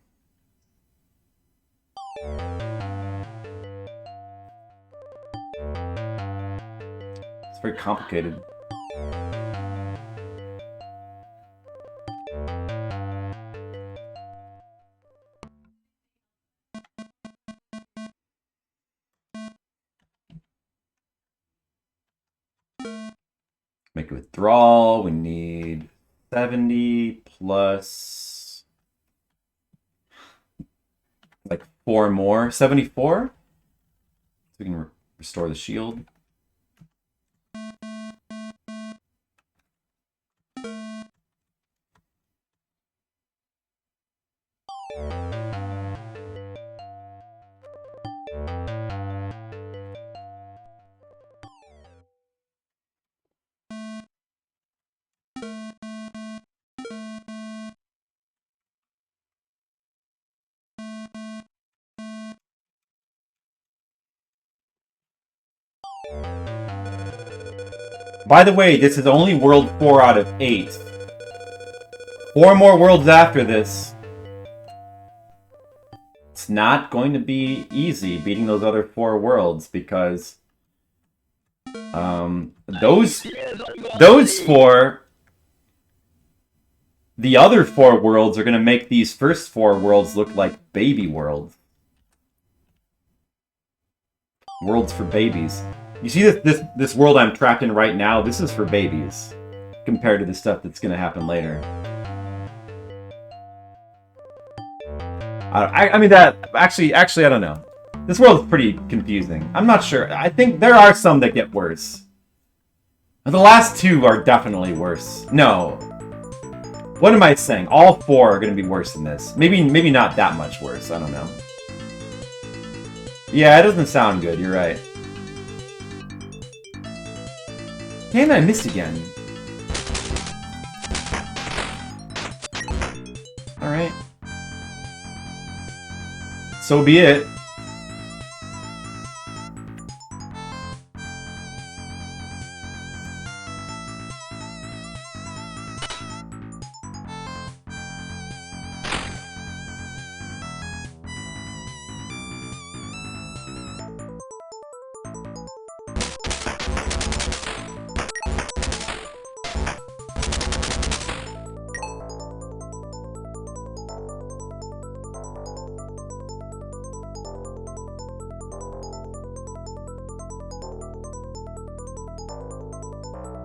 It's very complicated. Make a withdrawal. We need 70 plus like 4 more. 74? So we can restore the shield. By the way, this is only world 4 out of 8. 4 more worlds after this. It's not going to be easy beating those other 4 worlds because those 4, the other 4 worlds are going to make these first 4 worlds look like baby worlds. Worlds for babies. You see this world I'm trapped in right now? This is for babies compared to the stuff that's going to happen later. I mean that actually I don't know. This world is pretty confusing. I'm not sure. I think there are some that get worse. The last 2 are definitely worse. No. What am I saying? All 4 are going to be worse than this. Maybe not that much worse. I don't know. Yeah, it doesn't sound good. You're right. Damn it, I missed again. Alright. So be it.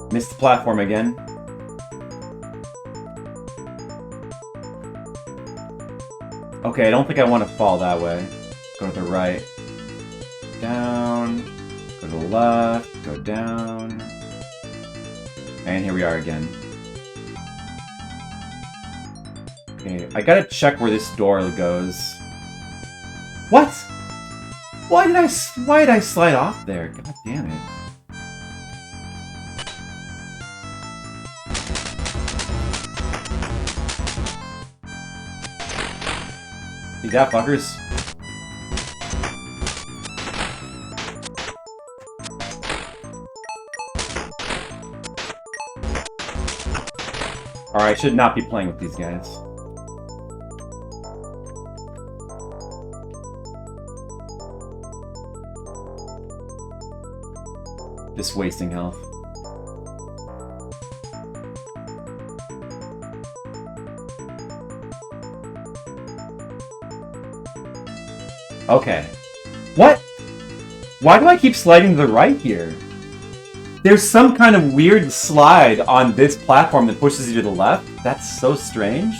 Missed the platform again. Okay, I don't think I want to fall that way. Go to the right. Down. Go to the left. Go down. And here we are again. Okay, I gotta check where this door goes. What? Why did I slide off there? God damn it. You got fuckers. Alright, I should not be playing with these guys. Just wasting health. Okay. What? Why do I keep sliding to the right here? There's some kind of weird slide on this platform that pushes you to the left? That's so strange.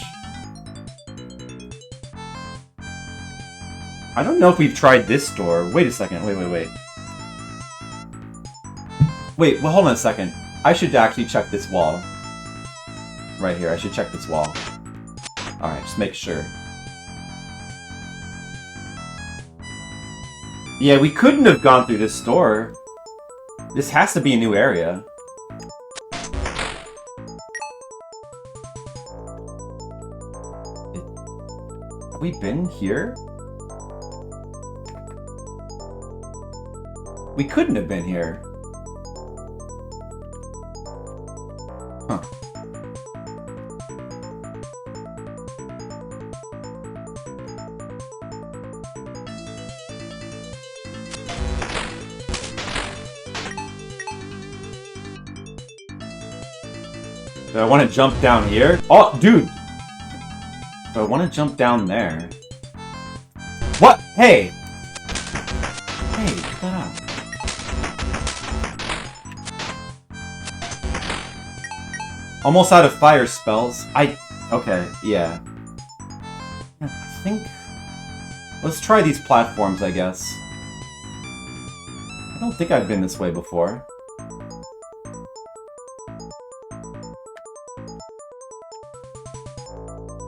I don't know if we've tried this door. Wait a second. Wait. Wait, well, hold on a second. I should actually check this wall. Right here, I should check this wall. Alright, just make sure. Yeah, we couldn't have gone through this door. This has to be a new area. Have we been here? We couldn't have been here. Huh. Do I want to jump down here? Oh, dude! Do I want to jump down there? What? Hey! Hey, cut that out. Almost out of fire spells. Okay, yeah. I think... Let's try these platforms, I guess. I don't think I've been this way before.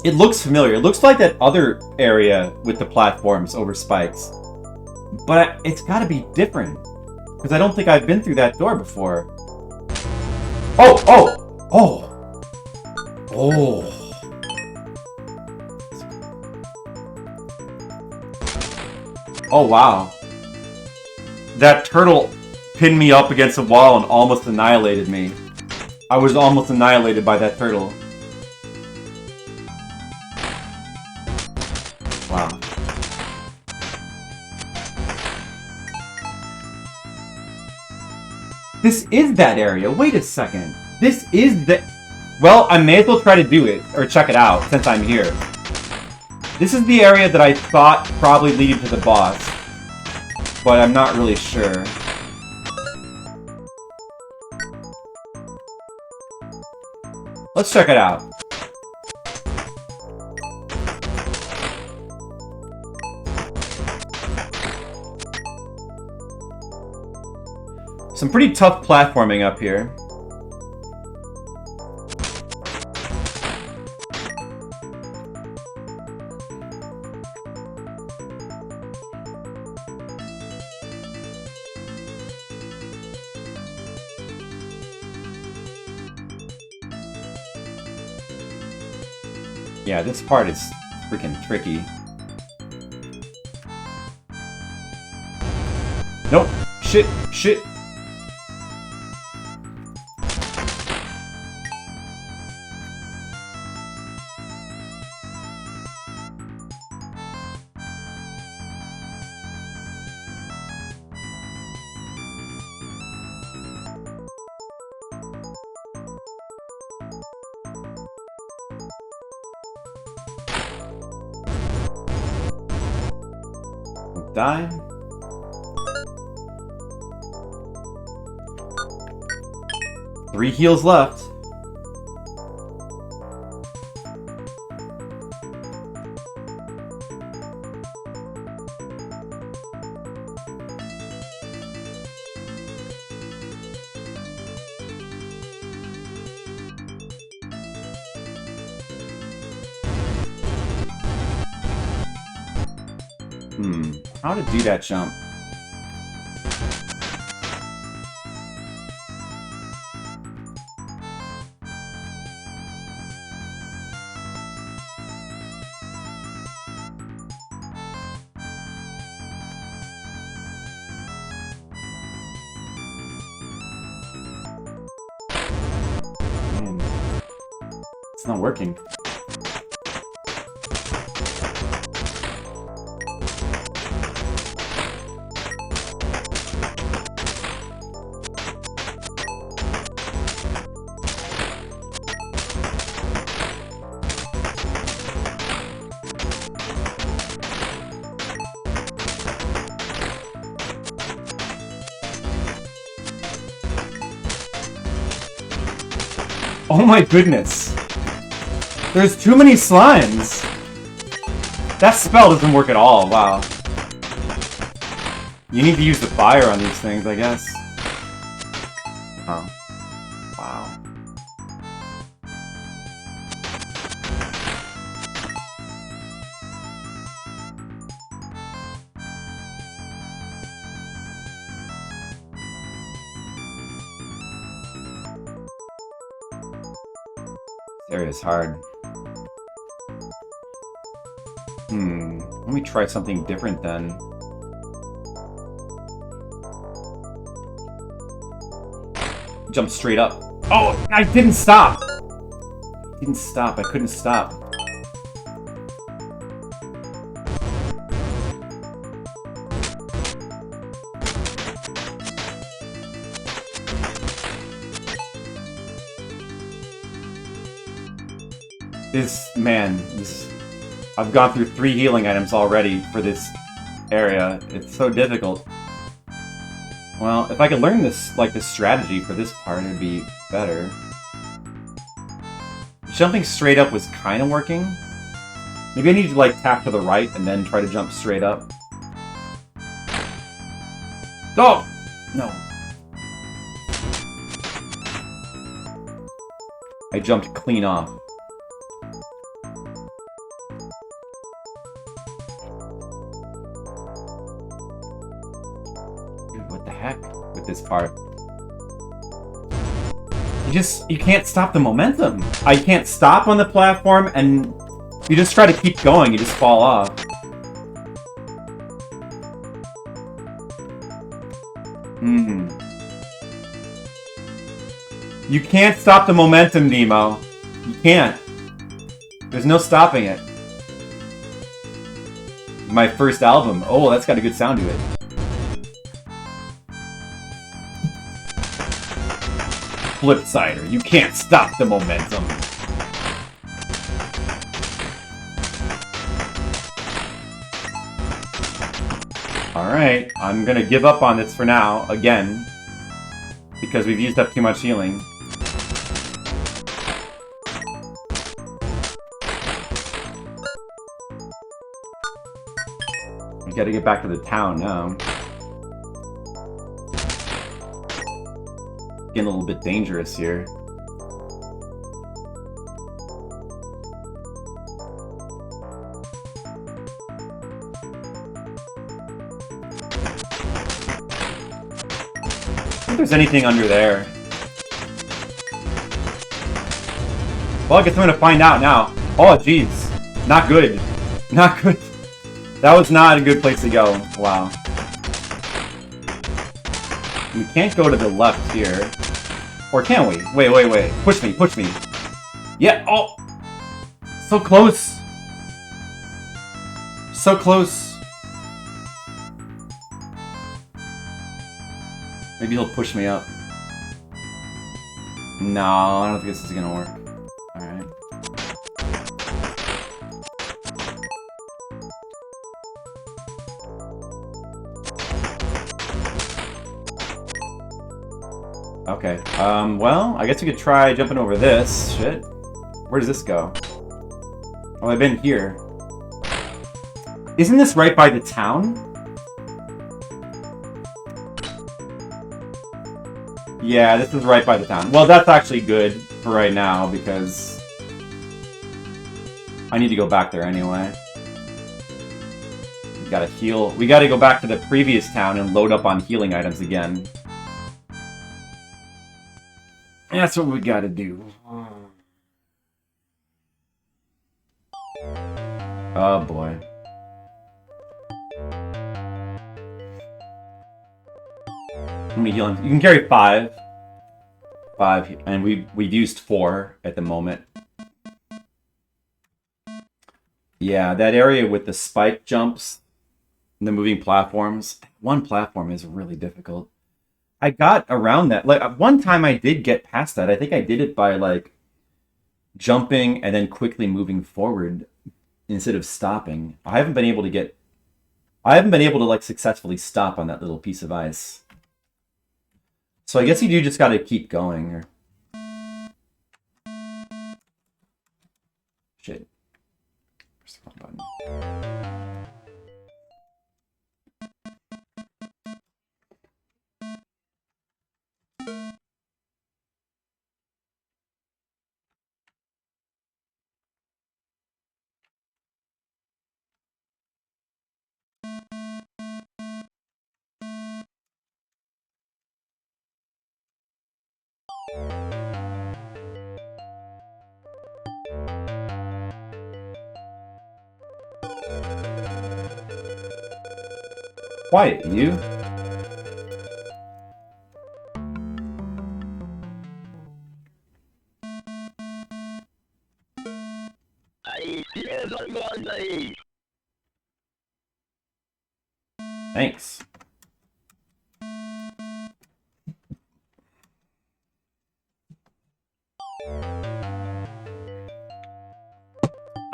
It looks familiar. It looks like that other area with the platforms over spikes. But it's gotta be different. Because I don't think I've been through that door before. Oh! Oh, wow. That turtle pinned me up against a wall and almost annihilated me. I was almost annihilated by that turtle. Wow. This is that area. Wait a second. This is the... Well, I may as well try to do it, or check it out, since I'm here. This is the area that I thought probably leading to the boss. But I'm not really sure. Let's check it out. Some pretty tough platforming up here. Yeah, this part is freaking tricky. Nope. Shit. Die. Three heals left. How to do that jump? not working. Oh my goodness. There's too many slimes. That spell doesn't work at all. Wow. You need to use the fire on these things, I guess. Oh. Wow. This area is hard. Let me try something different then. Jump straight up. Oh, I didn't stop! Didn't stop, I couldn't stop. I've gone through 3 healing items already for this area. It's so difficult. Well, if I could learn this, like, this strategy for this part, it'd be better. Jumping straight up was kind of working. Maybe I need to, like, tap to the right and then try to jump straight up. Oh! No. I jumped clean off. With this part. You can't stop the momentum. I can't stop on the platform, and you just try to keep going, you just fall off. You can't stop the momentum, Nemo. You can't. There's no stopping it. My first album. Oh, that's got a good sound to it. Flipsider, you can't stop the momentum. Alright, I'm gonna give up on this for now, again. Because we've used up too much healing. We gotta get back to the town now. Getting a little bit dangerous here. I think there's anything under there. Well, I guess I'm gonna find out now. Oh, jeez. Not good. Not good. That was not a good place to go. Wow. We can't go to the left here. Or can we? Wait. Push me. Yeah, oh! So close! So close. Maybe he'll push me up. No, I don't think this is gonna work. Alright. Okay, well, I guess we could try jumping over this. Shit. Where does this go? Oh, I've been here. Isn't this right by the town? Yeah, this is right by the town. Well, that's actually good for right now, because I need to go back there anyway. We gotta heal. We gotta go back to the previous town and load up on healing items again. That's what we gotta do. Oh boy. How many healing? You can carry 5. 5, and we've used 4 at the moment. Yeah, that area with the spike jumps and the moving platforms. One platform is really difficult. I got around that. Like one time I did get past that. I think I did it by like jumping and then quickly moving forward instead of stopping. I haven't been able to like successfully stop on that little piece of ice. So I guess you do just got to keep going. Or shit. Where's the wrong button? Quiet, you. Thanks.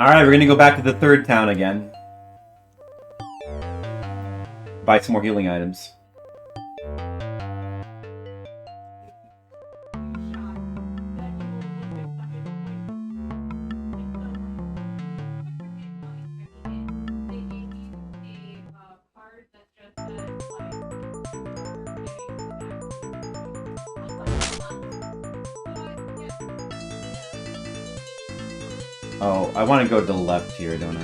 Alright, we're gonna go back to the third town again. Buy some more healing items. Oh, I want to go to the left here, don't I?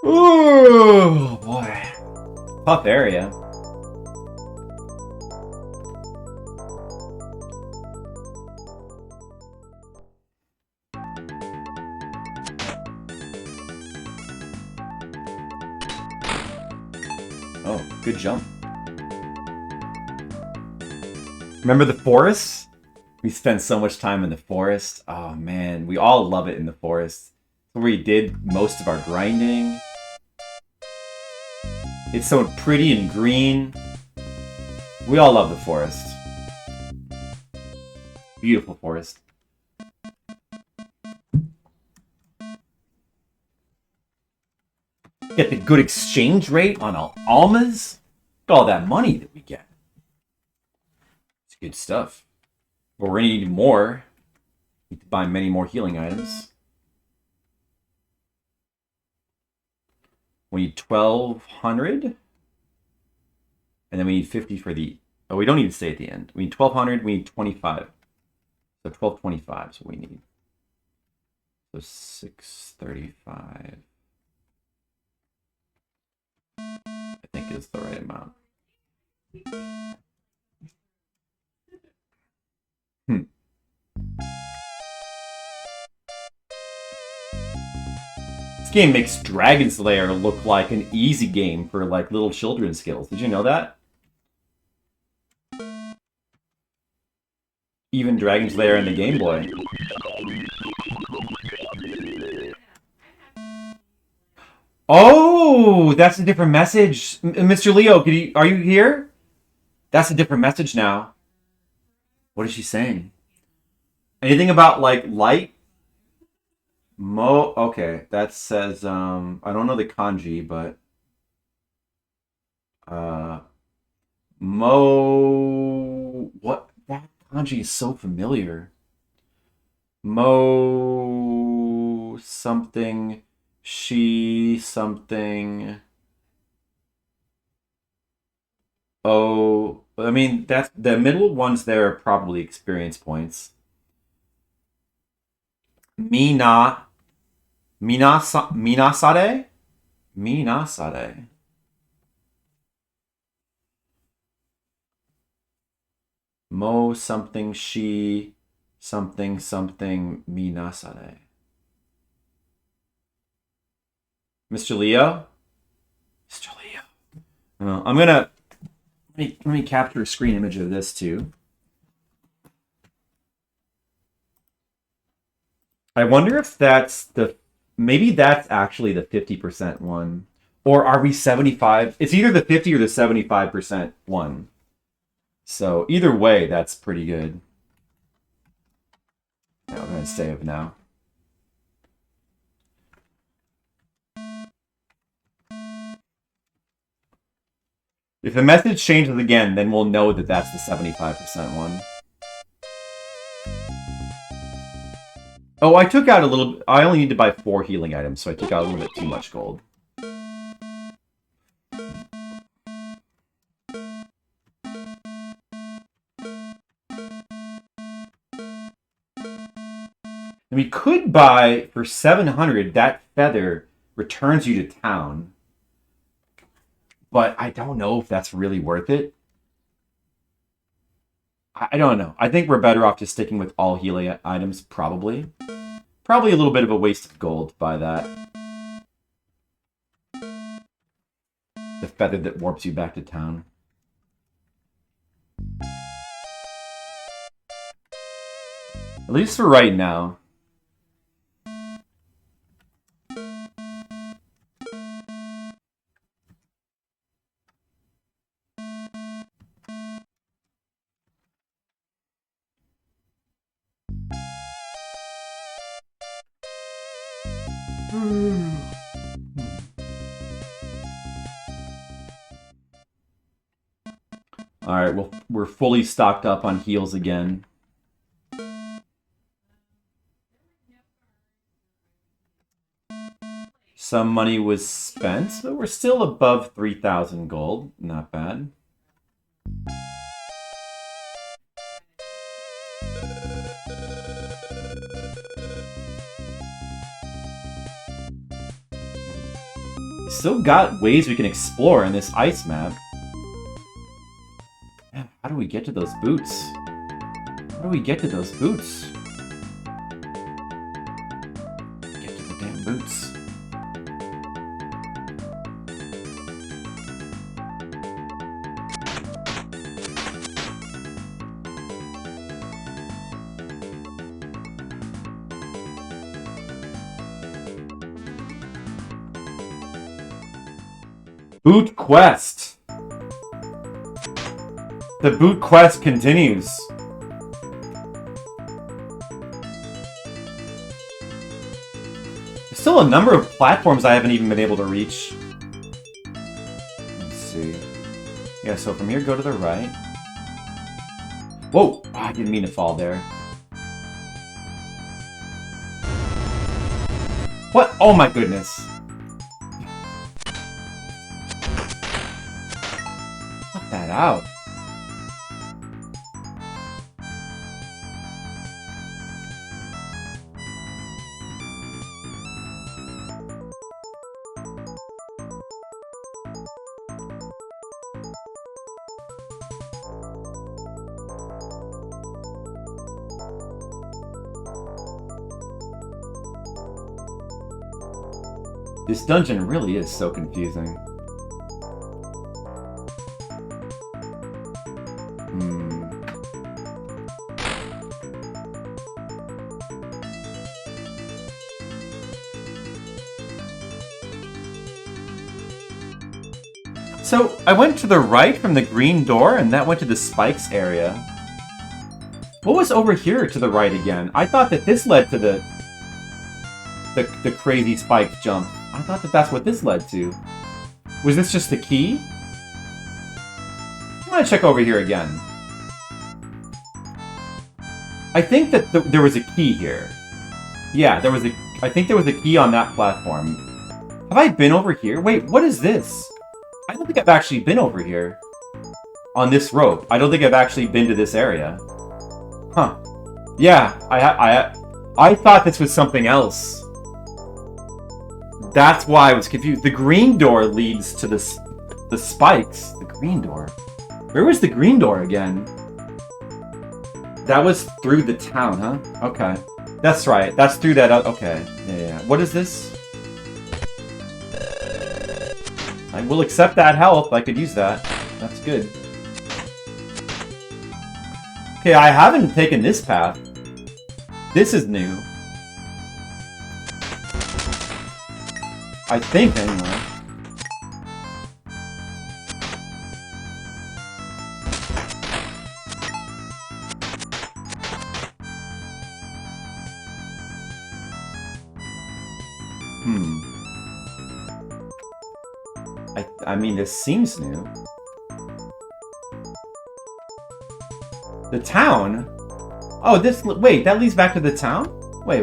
Ooh, boy. Tough area. Oh, good jump. Remember the forest? We spent so much time in the forest. Oh man, we all love it in the forest. Where we did most of our grinding. It's so pretty and green. We all love the forest. Beautiful forest. Get the good exchange rate on almas. Look at all that money that we get. It's good stuff. But we're gonna need more. Need to buy many more healing items. We need 1,200. And then we need 50 for the... Oh, we don't need to stay at the end. We need 1,200, we need 25. So 1,225 is what we need. So 635. I think is the right amount. This game makes Dragon's Lair look like an easy game for like little children's skills. Did you know that? Even Dragon's Lair in the Game Boy. Oh, that's a different message. Mr. Leo, are you here? That's a different message now. What is she saying? Anything about like light? Okay, that says I don't know the kanji, but what, that kanji is so familiar. Something, she something. Oh, I mean that's the middle ones there are probably experience points. Mina. Minasade? Minasade. Mo something she something something Minasade. Mr. Leo? Mr. Leo. I'm gonna let me capture a screen image of this too. I wonder if that's maybe that's actually the 50% one. Or are we 75? It's either the 50 or the 75% one. So either way, that's pretty good. Now I'm going to save now. If the message changes again, then we'll know that that's the 75% one. Oh, I took out a little... I only need to buy 4 healing items, so I took out a little bit too much gold. And we could buy, for 700, that feather returns you to town. But I don't know if that's really worth it. I don't know. I think we're better off just sticking with all healing items, probably. Probably a little bit of a waste of gold by that. The feather that warps you back to town. At least for right now. Alright, well, we're fully stocked up on heals again. Some money was spent, but we're still above 3,000 gold. Not bad. Still got ways we can explore in this ice map. Man, how do we get to those boots? How do we get to those boots? Get to the damn boots. Boot quest. The boot quest continues. There's still a number of platforms I haven't even been able to reach. Let's see. Yeah, so from here, go to the right. Whoa! Oh, I didn't mean to fall there. What? Oh my goodness. Cut that out. This dungeon really is so confusing. So, I went to the right from the green door, and that went to the spikes area. What was over here to the right again? I thought that this led to the crazy spike jump. I thought that that's what this led to. Was this just the key? I'm gonna check over here again. I think that there was a key here. Yeah, I think there was a key on that platform. Have I been over here? Wait, what is this? I don't think I've actually been over here. On this rope. I don't think I've actually been to this area. Huh. Yeah, I thought this was something else. That's why I was confused. The green door leads to the spikes. The green door. Where was the green door again? That was through the town, huh? Okay. That's right. That's through that... Okay. Yeah. What is this? I will accept that health. I could use that. That's good. Okay, I haven't taken this path. This is new. I think, anyway. I mean, this seems new. The town? Oh, this... Wait, that leads back to the town? Wait.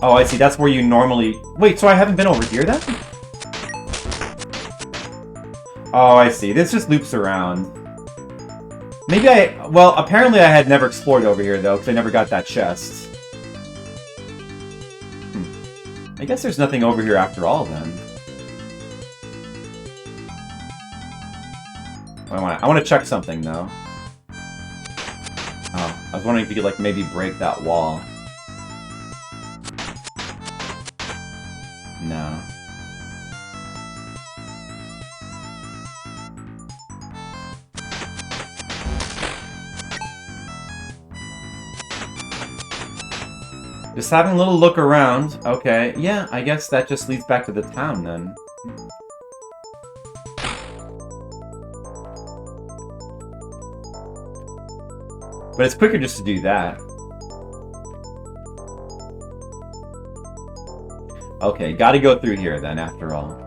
Oh, I see. That's where you normally... Wait, so I haven't been over here then? Oh, I see. This just loops around. Maybe I... Well, apparently I had never explored over here, though, because I never got that chest. I guess there's nothing over here after all, then. I want to check something, though. Oh, I was wondering if you could, like, maybe break that wall. No. Just having a little look around. Okay, yeah, I guess that just leads back to the town, then. But it's quicker just to do that. Okay, gotta go through here, then, after all.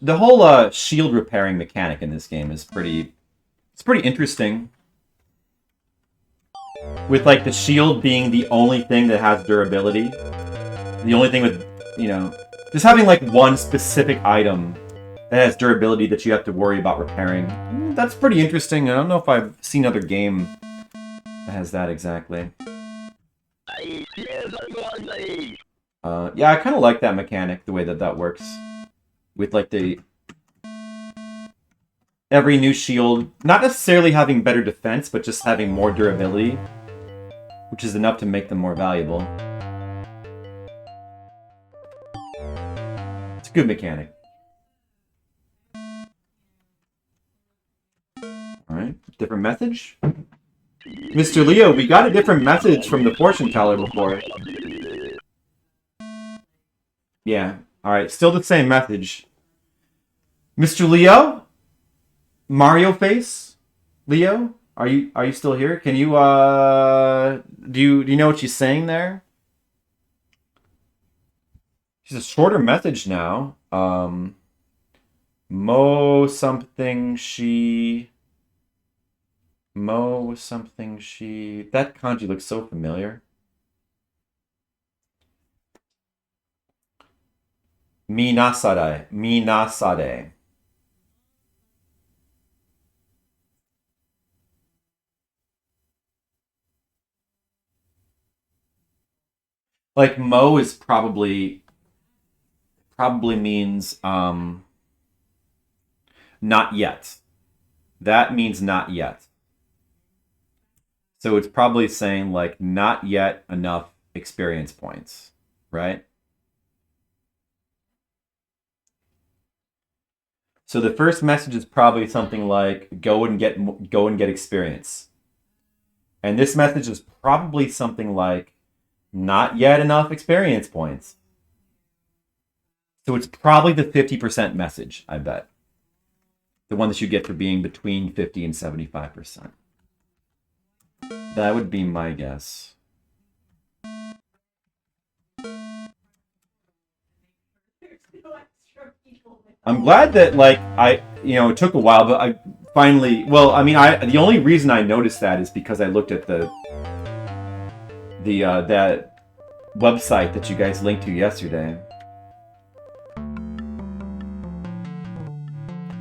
The whole shield repairing mechanic in this game is pretty interesting. With like the shield being the only thing that has durability. The only thing with, you know, just having like one specific item that has durability that you have to worry about repairing. That's pretty interesting. I don't know if I've seen another game that has that exactly. Yeah, I kind of like that mechanic, the way that works. With like every new shield, not necessarily having better defense, but just having more durability, which is enough to make them more valuable. It's a good mechanic. Alright, different message? Mr. Leo, we got a different message from the fortune teller before. Yeah, alright, still the same message. Mr. Leo? Mario face? Leo? Are you still here? Can you do you know what she's saying there? She's a shorter message now. Mo something she that kanji looks so familiar. Minasade. Like Mo is probably means not yet. That means not yet. So it's probably saying like not yet enough experience points, right? So the first message is probably something like go and get experience. And this message is probably something like not yet enough experience points. So it's probably the 50% message, I bet. The one that you get for being between 50 and 75%. That would be my guess. I'm glad that, like, it took a while, but I finally, the only reason I noticed that is because I looked at that website that you guys linked to yesterday.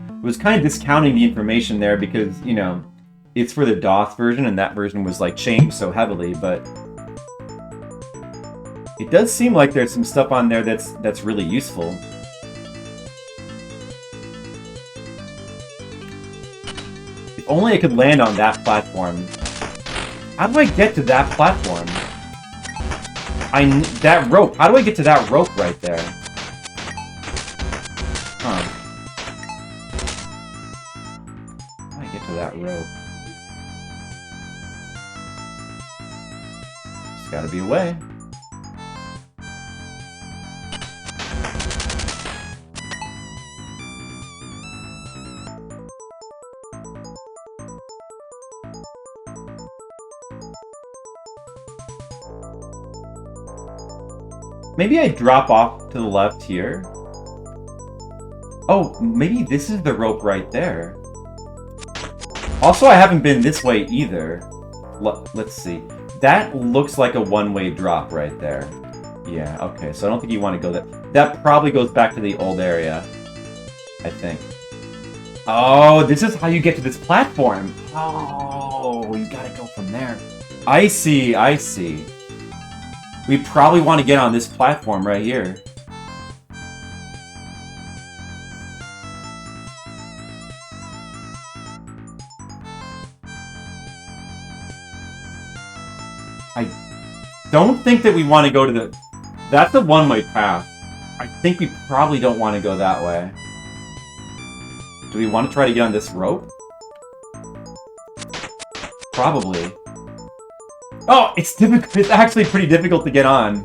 It was kind of discounting the information there because, it's for the DOS version and that version was, like, changed so heavily, but it does seem like there's some stuff on there that's really useful. If only I could land on that platform. How do I get to that platform? That rope. How do I get to that rope right there? Huh. How do I get to that rope? There's gotta be a way. Maybe I drop off to the left here. Oh, maybe this is the rope right there. Also, I haven't been this way either. Let's see. That looks like a one-way drop right there. Yeah, okay, so I don't think you want to go there. That probably goes back to the old area, I think. Oh, this is how you get to this platform. Oh, you gotta go from there. I see, I see. We probably want to get on this platform right here. I don't think that we want to go to the... That's a one-way path. I think we probably don't want to go that way. Do we want to try to get on this rope? Probably. Oh, it's difficult. It's actually pretty difficult to get on.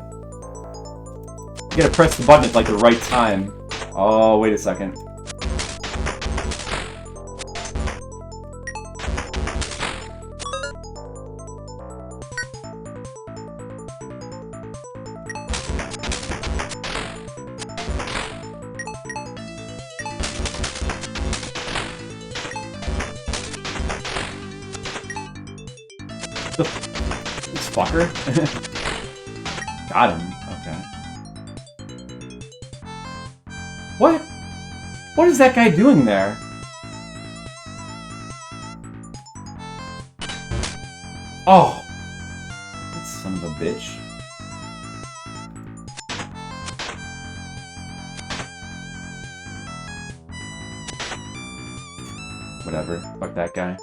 You gotta press the button at like the right time. Oh, wait a second. This fucker? Got him. Okay. What? What is that guy doing there? Oh! That son of a bitch. Whatever. Fuck that guy.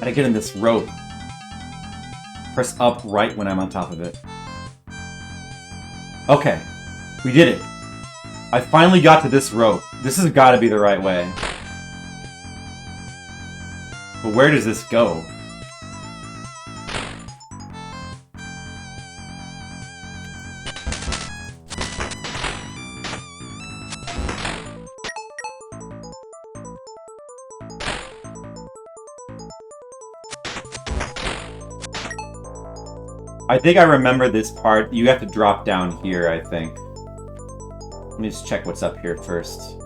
How to get in this rope? Press up right when I'm on top of it. Okay. We did it. I finally got to this rope. This has got to be the right way. But where does this go? I think I remember this part. You have to drop down here, I think. Let me just check what's up here first.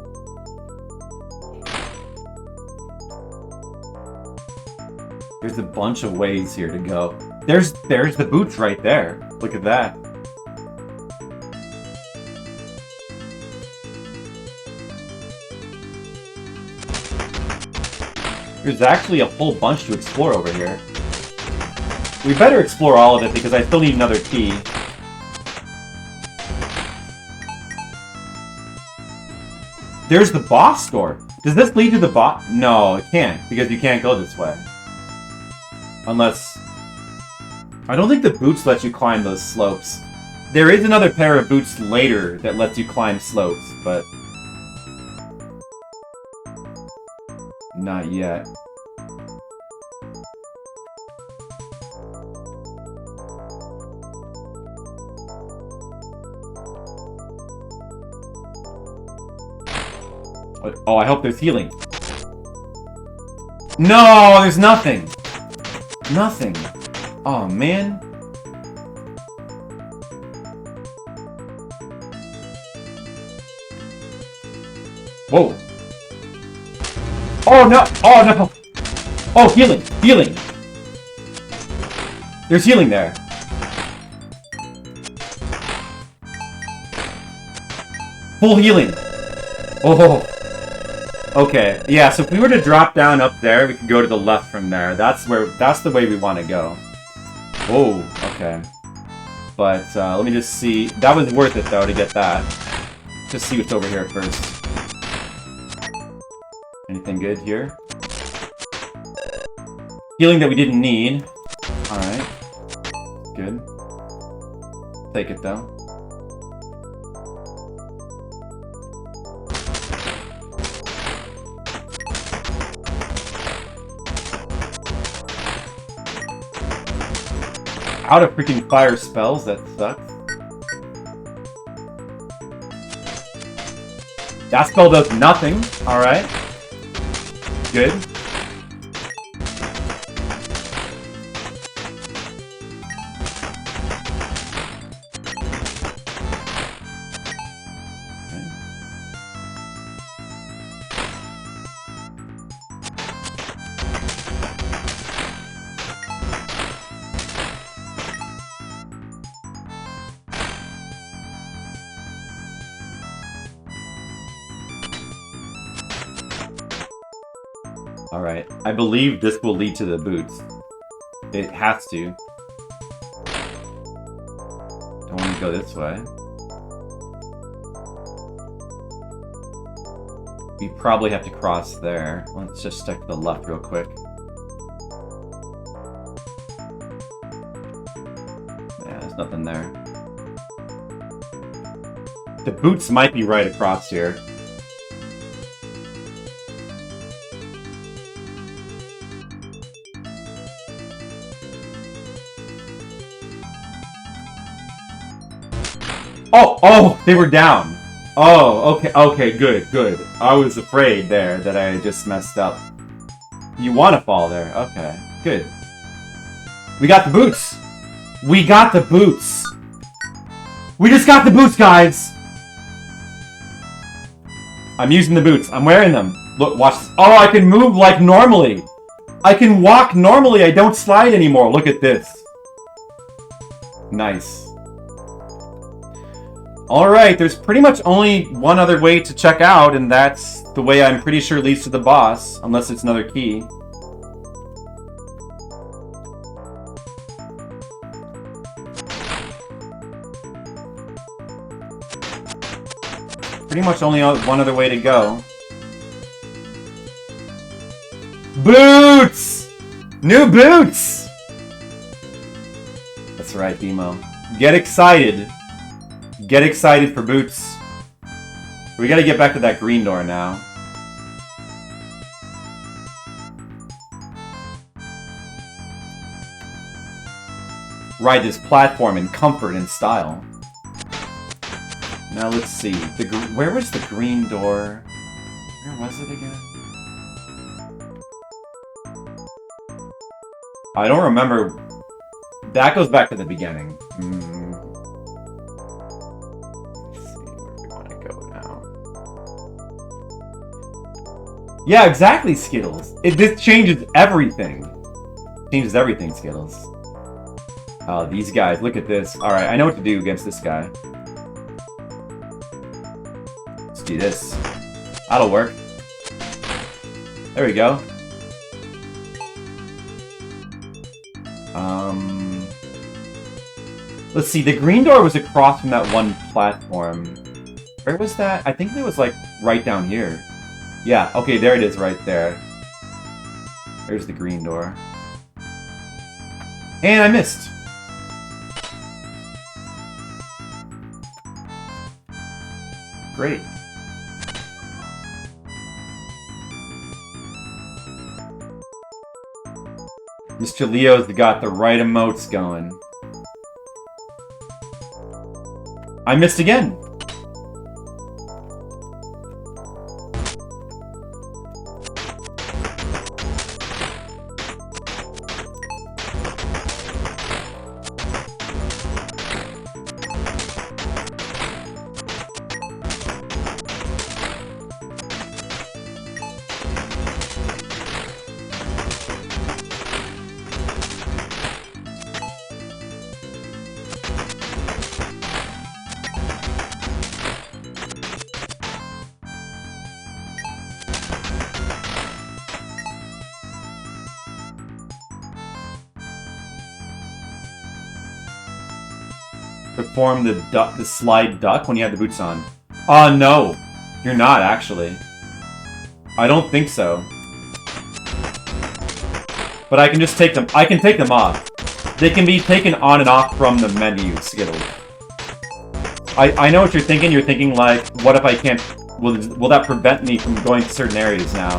There's a bunch of ways here to go. There's the boots right there. Look at that. There's actually a whole bunch to explore over here. We better explore all of it because I still need another key. There's the boss door. Does this lead to the boss? No, it can't, because you can't go this way. Unless... I don't think the boots let you climb those slopes. There is another pair of boots later that lets you climb slopes, but... not yet. Oh, I hope there's healing. No, there's nothing. Nothing. Oh, man. Whoa. Oh, no. Oh, no. Oh, healing. Healing. There's healing there. Full healing. Oh. Okay, yeah, so if we were to drop down up there, we could go to the left from there. That's the way we want to go. Oh, okay. But, let me just see. That was worth it, though, to get that. Just see what's over here first. Anything good here? Healing that we didn't need. Alright. Good. Take it, though. Out of freaking fire spells, that sucks. That spell does nothing. Alright. Good. Alright, I believe this will lead to the boots. It has to. Don't want to go this way. We probably have to cross there. Let's just stick to the left real quick. Yeah, there's nothing there. The boots might be right across here. Oh, they were down. Oh, okay, good. I was afraid there that I just messed up. You want to fall there. Okay, good. We got the boots. We got the boots. We just got the boots, guys. I'm using the boots. I'm wearing them. Look, watch this. Oh, I can move like normally. I can walk normally. I don't slide anymore. Look at this. Nice. Alright, there's pretty much only one other way to check out, and that's the way I'm pretty sure leads to the boss, unless it's another key. Pretty much only one other way to go. Boots! New boots! That's right, Demo. Get excited. Get excited for boots. We gotta get back to that green door now. Ride this platform in comfort and style. Now let's see. Where was the green door? Where was it again? I don't remember. That goes back to the beginning. Let's see where we want to go Yeah, exactly, Skittles. This changes everything. Changes everything, Skittles. Oh, these guys, look at this. Alright, I know what to do against this guy. Let's do this. That'll work. There we go. Let's see, the green door was across from that one platform. Where was that? I think it was, like, right down here. Yeah, okay, there it is right there. There's the green door. And I missed. Great. Mr. Leo's got the right emotes going. I missed again. Perform the slide duck when you have the boots on. No. You're not, actually. I don't think so. But I can just take them. I can take them off. They can be taken on and off from the menu, Skittles. I know what you're thinking. You're thinking, like, what if I can't... Will that prevent me from going to certain areas now?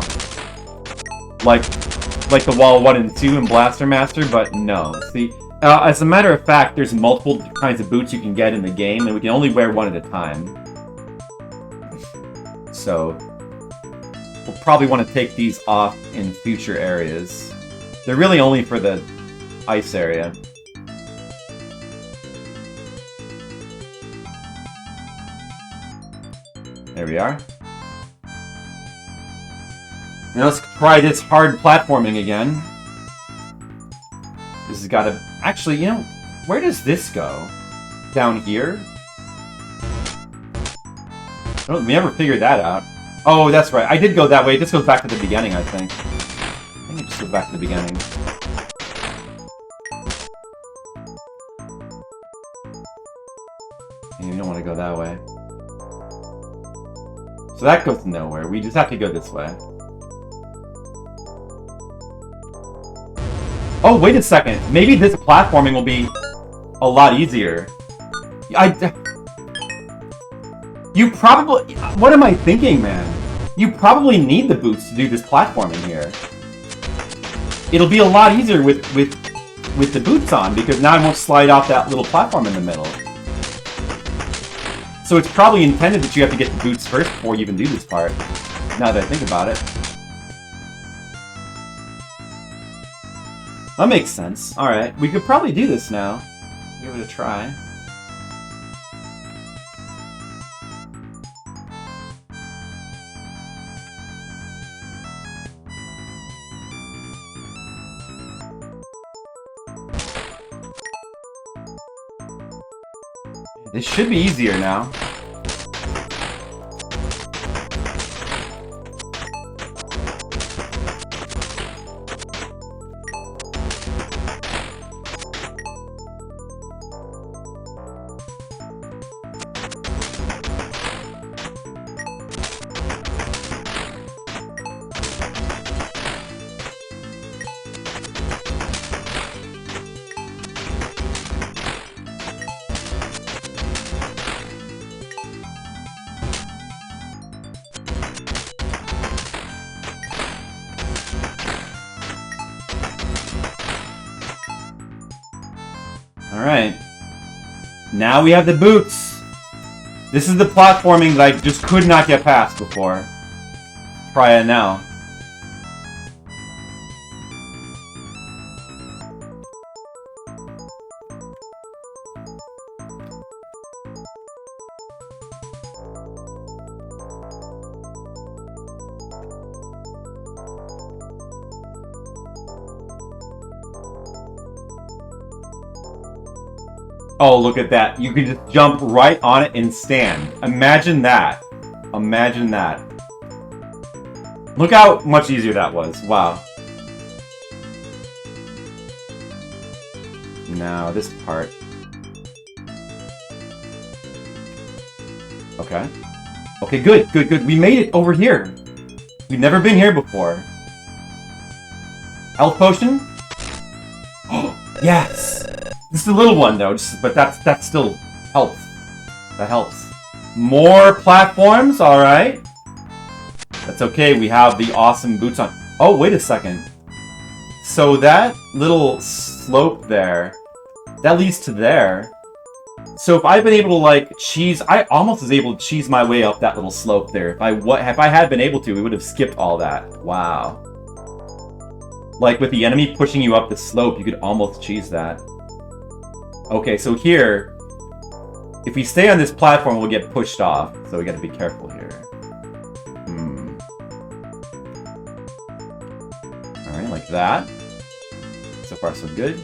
Like the wall 1 and 2 in Blaster Master, but no. See... as a matter of fact, there's multiple kinds of boots you can get in the game, and we can only wear one at a time. So, we'll probably want to take these off in future areas. They're really only for the ice area. There we are. Now let's try this hard platforming again. This has got to... Actually, you know, where does this go? Down here? Oh, we never figured that out. Oh, that's right. I did go that way. This goes back to the beginning, I think. I think it just goes back to the beginning. And you don't want to go that way. So that goes nowhere. We just have to go this way. Oh, wait a second. Maybe this platforming will be a lot easier. You probably... What am I thinking, man? You probably need the boots to do this platforming here. It'll be a lot easier with the boots on, because now I won't slide off that little platform in the middle. So it's probably intended that you have to get the boots first before you even do this part, now that I think about it. That makes sense. Alright, we could probably do this now. Give it a try. This should be easier now. Alright. Now we have the boots. This is the platforming that I just could not get past before. Try it now. Oh, look at that. You can just jump right on it and stand. Imagine that. Imagine that. Look how much easier that was. Wow. Now, this part. Okay. Okay, good, good, good. We made it over here. We've never been here before. Health potion? Oh, yes! This is a little one, though, but that still helps. That helps. More platforms, alright. That's okay, we have the awesome boots on. Oh, wait a second. So that little slope there, that leads to there. So if I've been able to, like, cheese... I almost was able to cheese my way up that little slope there. If I had been able to, we would have skipped all that. Wow. Like, with the enemy pushing you up the slope, you could almost cheese that. Okay, so here... If we stay on this platform, we'll get pushed off. So we gotta be careful here. Alright, like that. So far, so good.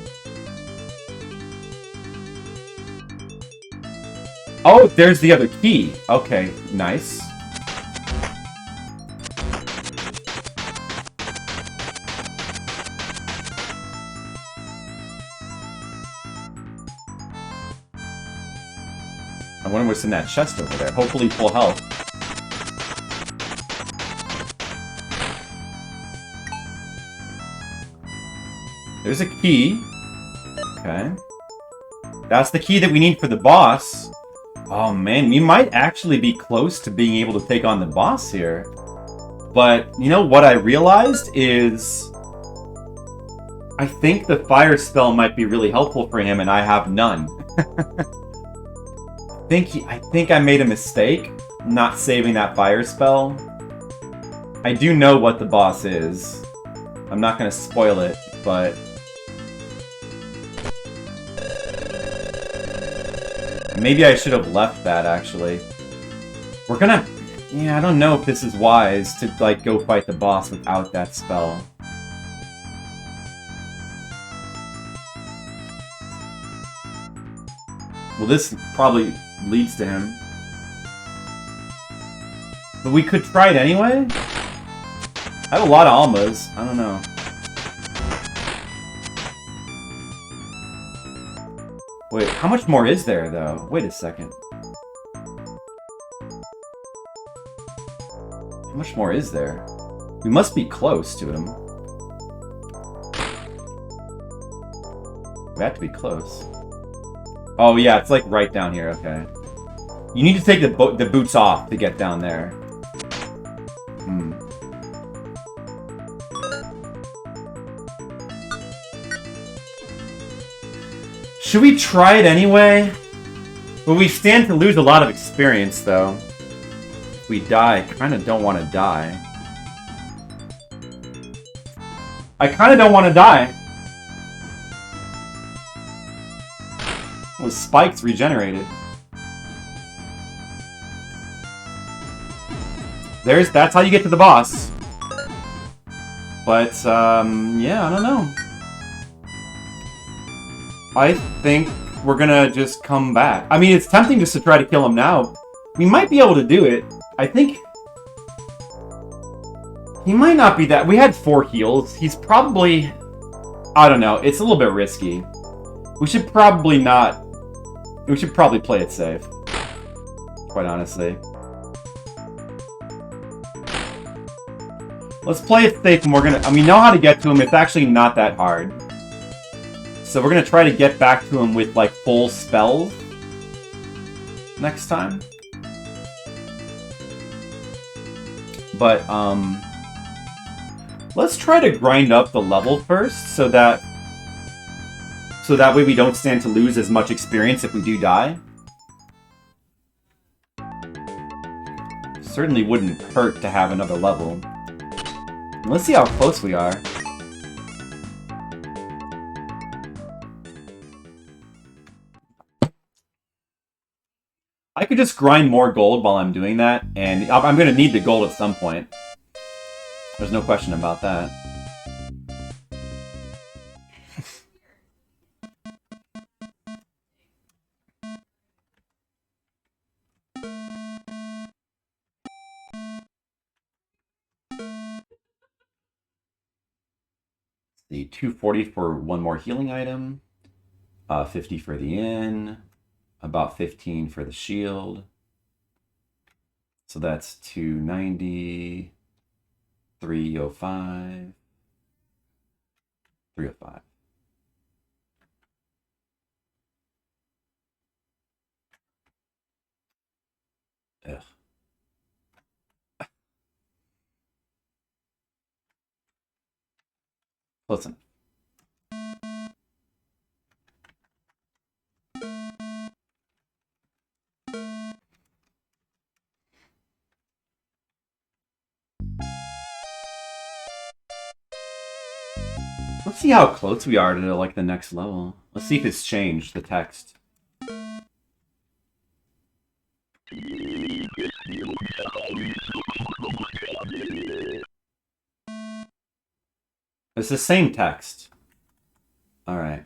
Oh, there's the other key. Okay, nice. I wonder what's in that chest over there. Hopefully full health. There's a key. Okay. That's the key that we need for the boss. Oh man, we might actually be close to being able to take on the boss here. But, you know, what I realized is... I think the fire spell might be really helpful for him, and I have none. I think I made a mistake not saving that fire spell. I do know what the boss is. I'm not going to spoil it, but... Maybe I should have left that, actually. We're gonna... Yeah, I don't know if this is wise to, like, go fight the boss without that spell. Well, this probably leads to him. But we could try it anyway? I have a lot of almas. I don't know. Wait, how much more is there, though? Wait a second. How much more is there? We must be close to him. We have to be close. Oh, yeah, it's like right down here, okay. You need to take the boots off to get down there. Should we try it anyway? Well, we stand to lose a lot of experience, though. If we die, I kind of don't want to die. I kind of don't want to die. With spikes regenerated. That's how you get to the boss. But, yeah, I don't know. I think we're gonna just come back. I mean, it's tempting just to try to kill him now. We might be able to do it. I think... He might not be that... We had 4 heals. He's probably... I don't know. It's a little bit risky. We should probably not... We should probably play it safe. Quite honestly. Let's play it safe and we're gonna... we know how to get to him. It's actually not that hard. So we're gonna try to get back to him with, like, full spells next time. But, let's try to grind up the level first, so that way we don't stand to lose as much experience if we do die. Certainly wouldn't hurt to have another level. Let's see how close we are. I could just grind more gold while I'm doing that, and I'm going to need the gold at some point. There's no question about that. The 240 for one more healing item, 50 for the inn, about 15 for the shield. So that's 290, 305, 305. Ugh. Listen. Let's see how close we are to like the next level. Let's see if it's changed, the text. It's the same text. All right.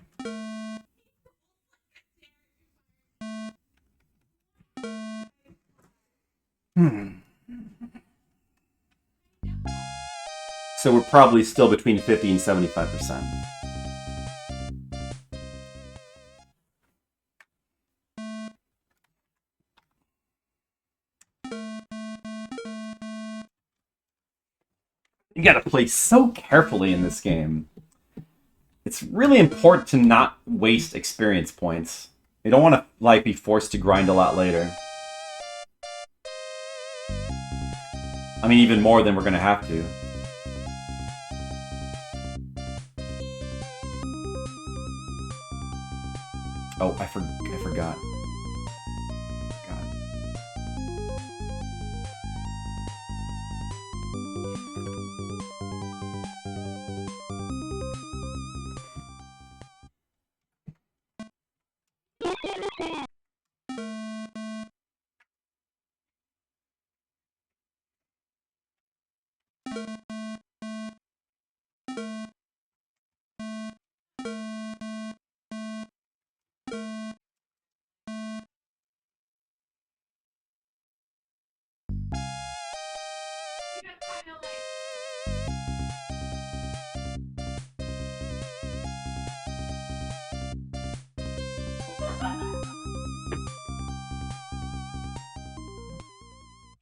So we're probably still between 50 and 75%. You gotta play so carefully in this game. It's really important to not waste experience points. You don't want to like be forced to grind a lot later. I mean, even more than we're gonna have to. Oh, I forgot.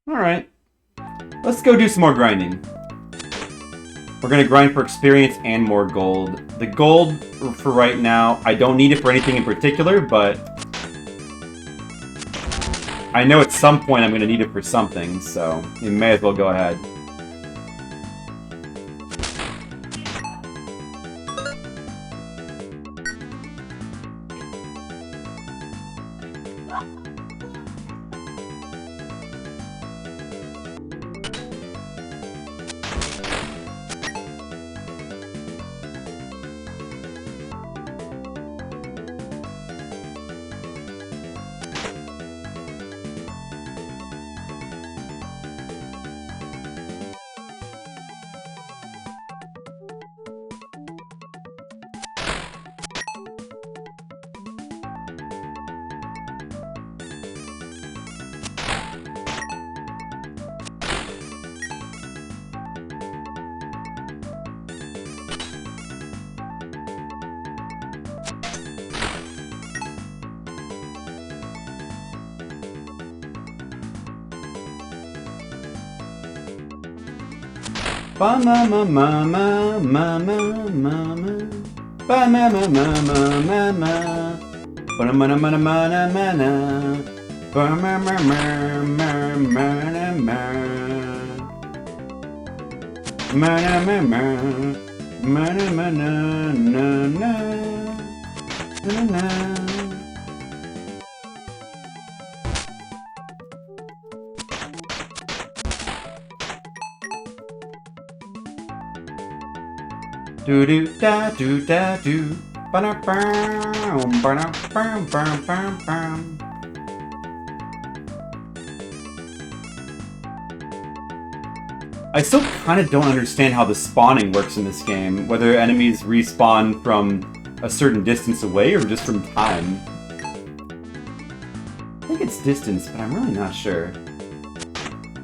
Alright. Let's go do some more grinding. We're gonna grind for experience and more gold. The gold, for right now, I don't need it for anything in particular, but I know at some point I'm gonna need it for something, so you may as well go ahead. Ba ma ma ma ma ma ma ma ma. Ba ma ma ma ma ma ma. Ba na ma na ma na ma na ma na. Ba ma ma ma ma ma na ma. Ma na ma ma. Ma na ma na na na. Na na. Do do da do da do. Ba na bam ba na bam bam bam bam. I still kind of don't understand how the spawning works in this game. Whether enemies respawn from a certain distance away or just from time. I think it's distance, but I'm really not sure.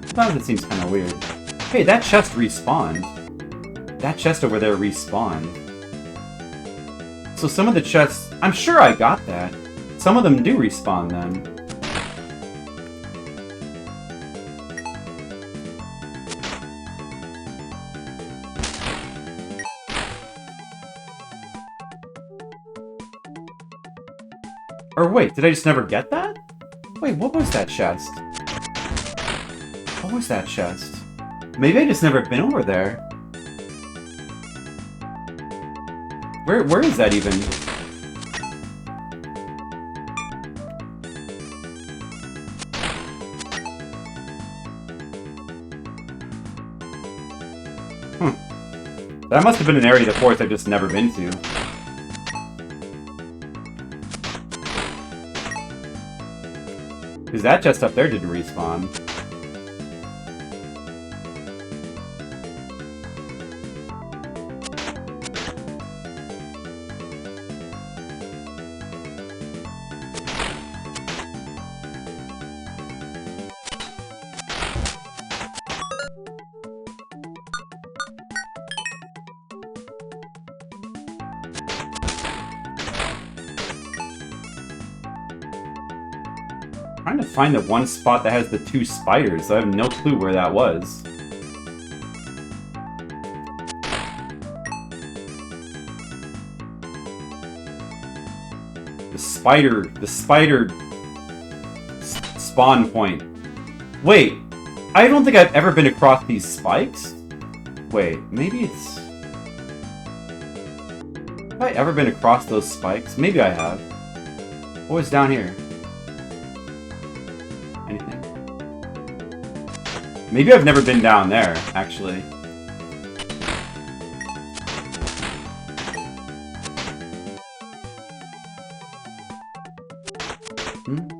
Sometimes it seems kind of weird. Hey, that chest respawned. That chest over there respawned. So some of the chests... I'm sure I got that. Some of them do respawn then. Or wait, did I just never get that? Wait, what was that chest? What was that chest? Maybe I just never been over there. Where is that even? That must have been an area of the forest I've just never been to. Because that chest up there didn't respawn. Trying to find the one spot that has the 2 spiders, so I have no clue where that was. The spider spawn point. Wait, I don't think I've ever been across these spikes. Wait, maybe it's... Have I ever been across those spikes? Maybe I have. What was down here? Anything? Maybe I've never been down there, actually.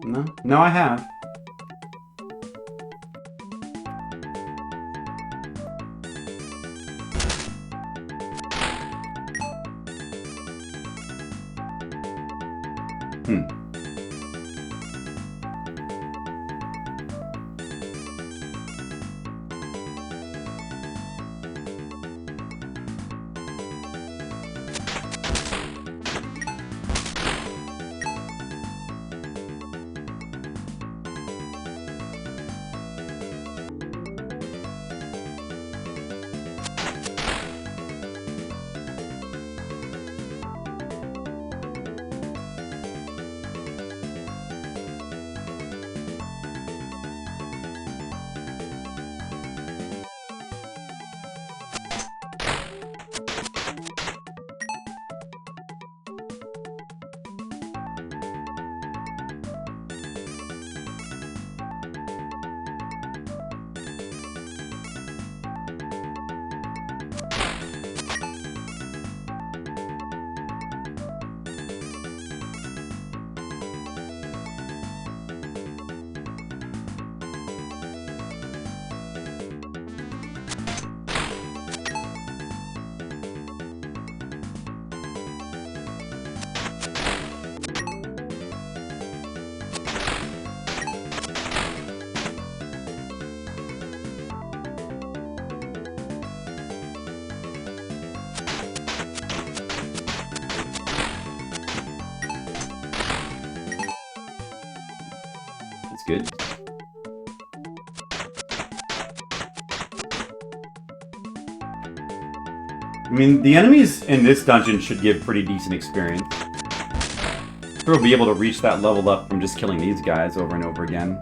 No. No, I have. Good. I mean, the enemies in this dungeon should give pretty decent experience. We'll be able to reach that level up from just killing these guys over and over again.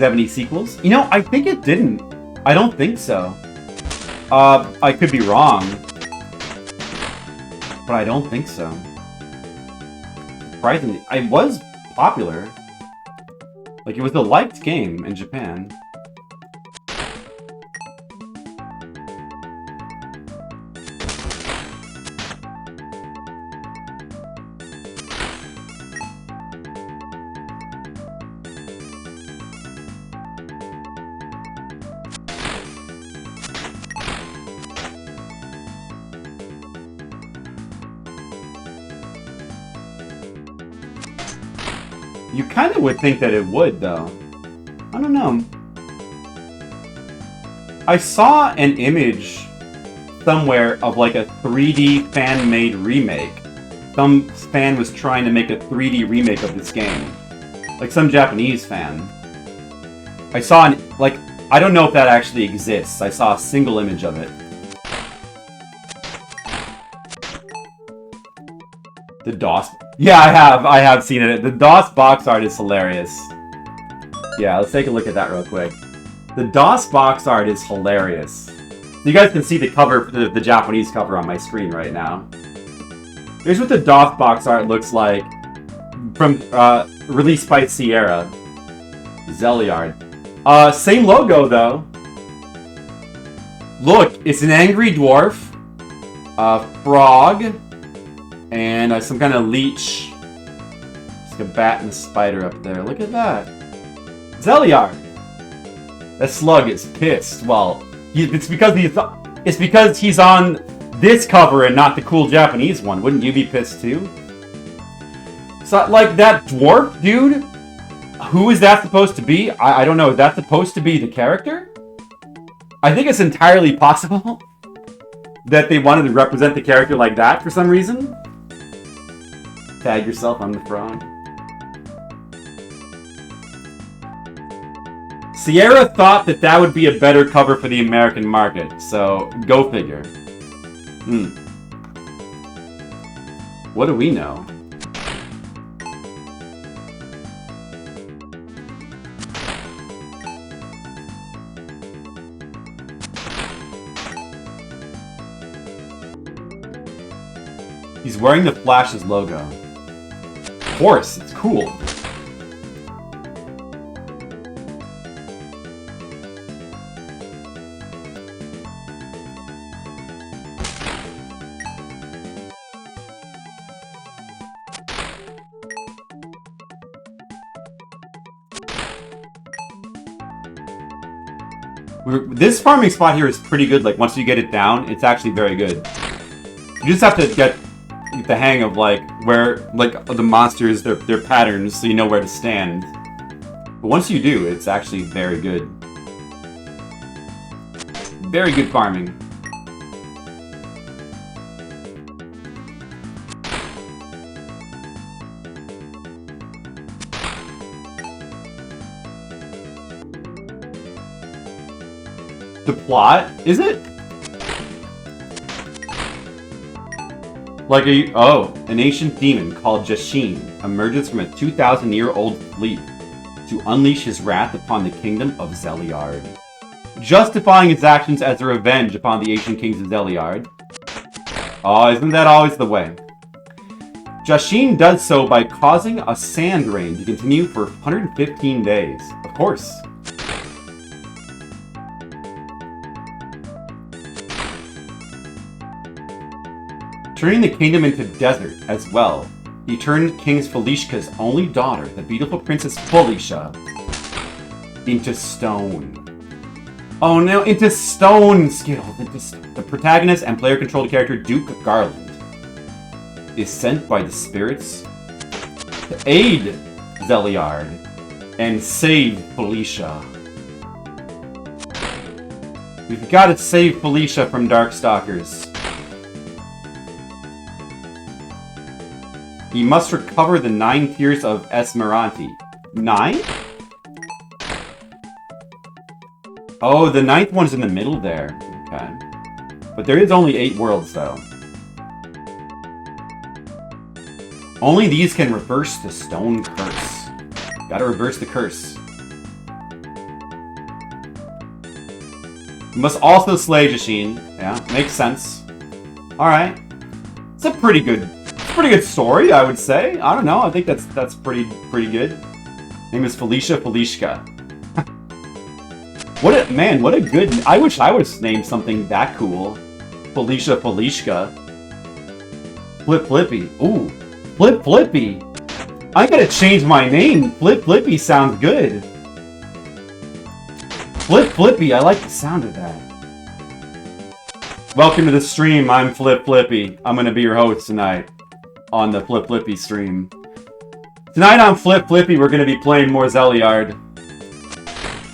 Does it have any sequels? You know, I think it didn't. I don't think so. I could be wrong. But I don't think so. Surprisingly, it was popular. Like, it was a liked game in Japan. You kind of would think that it would, though. I don't know. I saw an image somewhere of like a 3D fan-made remake. Some fan was trying to make a 3D remake of this game. Like some Japanese fan. I saw I don't know if that actually exists. I saw a single image of it. The DOS... Yeah, I have seen it. The DOS box art is hilarious. Yeah, let's take a look at that real quick. The DOS box art is hilarious. You guys can see the cover, the Japanese cover on my screen right now. Here's what the DOS box art looks like from released by Sierra. Zeliard. Same logo though. Look, it's an angry dwarf, a frog, and some kind of leech. It's like a bat and a spider up there. Look at that. Zeliard. That slug is pissed. Well, it's because he's on this cover and not the cool Japanese one. Wouldn't you be pissed too? So, like, that dwarf dude, who is that supposed to be? I don't know. Is that supposed to be the character? I think it's entirely possible that they wanted to represent the character like that for some reason. Tag yourself on the frog. Sierra thought that that would be a better cover for the American market, so go figure. What do we know? He's wearing the Flash's logo. Of course, it's cool. This farming spot here is pretty good. Like, once you get it down, it's actually very good. You just have to get the hang of, like, where, like, the monsters, their patterns, so you know where to stand. But once you do, it's actually very good. Very good farming. The plot? Is it? Like an ancient demon called Jashin emerges from a 2,000-year-old fleet to unleash his wrath upon the kingdom of Zeliard, justifying its actions as a revenge upon the ancient kings of Zeliard. Oh, isn't that always the way? Jashin does so by causing a sand rain to continue for 115 days. Of course. Turning the kingdom into desert as well, he turned King Felishka's only daughter, the beautiful Princess Felicia, into stone. Oh no, into stone, Skittles! The protagonist and player-controlled character Duke Garland is sent by the spirits to aid Zeliard and save Felicia. We've got to save Felicia from Darkstalkers. He must recover the 9 tears of Esmeralda. 9? Oh, the 9th one's in the middle there. Okay. But there is only 8 worlds, though. Only these can reverse the stone curse. Gotta reverse the curse. Must also slay Jashin. Yeah, makes sense. Alright. It's a pretty good story, I would say. I don't know. I think that's pretty good. Name is Felicia Felishka. What a good... I wish I was named something that cool. Felicia Felishka. Flip Flippy. Ooh. Flip Flippy. I gotta change my name. Flip Flippy sounds good. Flip Flippy. I like the sound of that. Welcome to the stream. I'm Flip Flippy. I'm gonna be your host tonight on the Flip Flippy stream. Tonight on Flip Flippy, we're gonna be playing more Zeliard.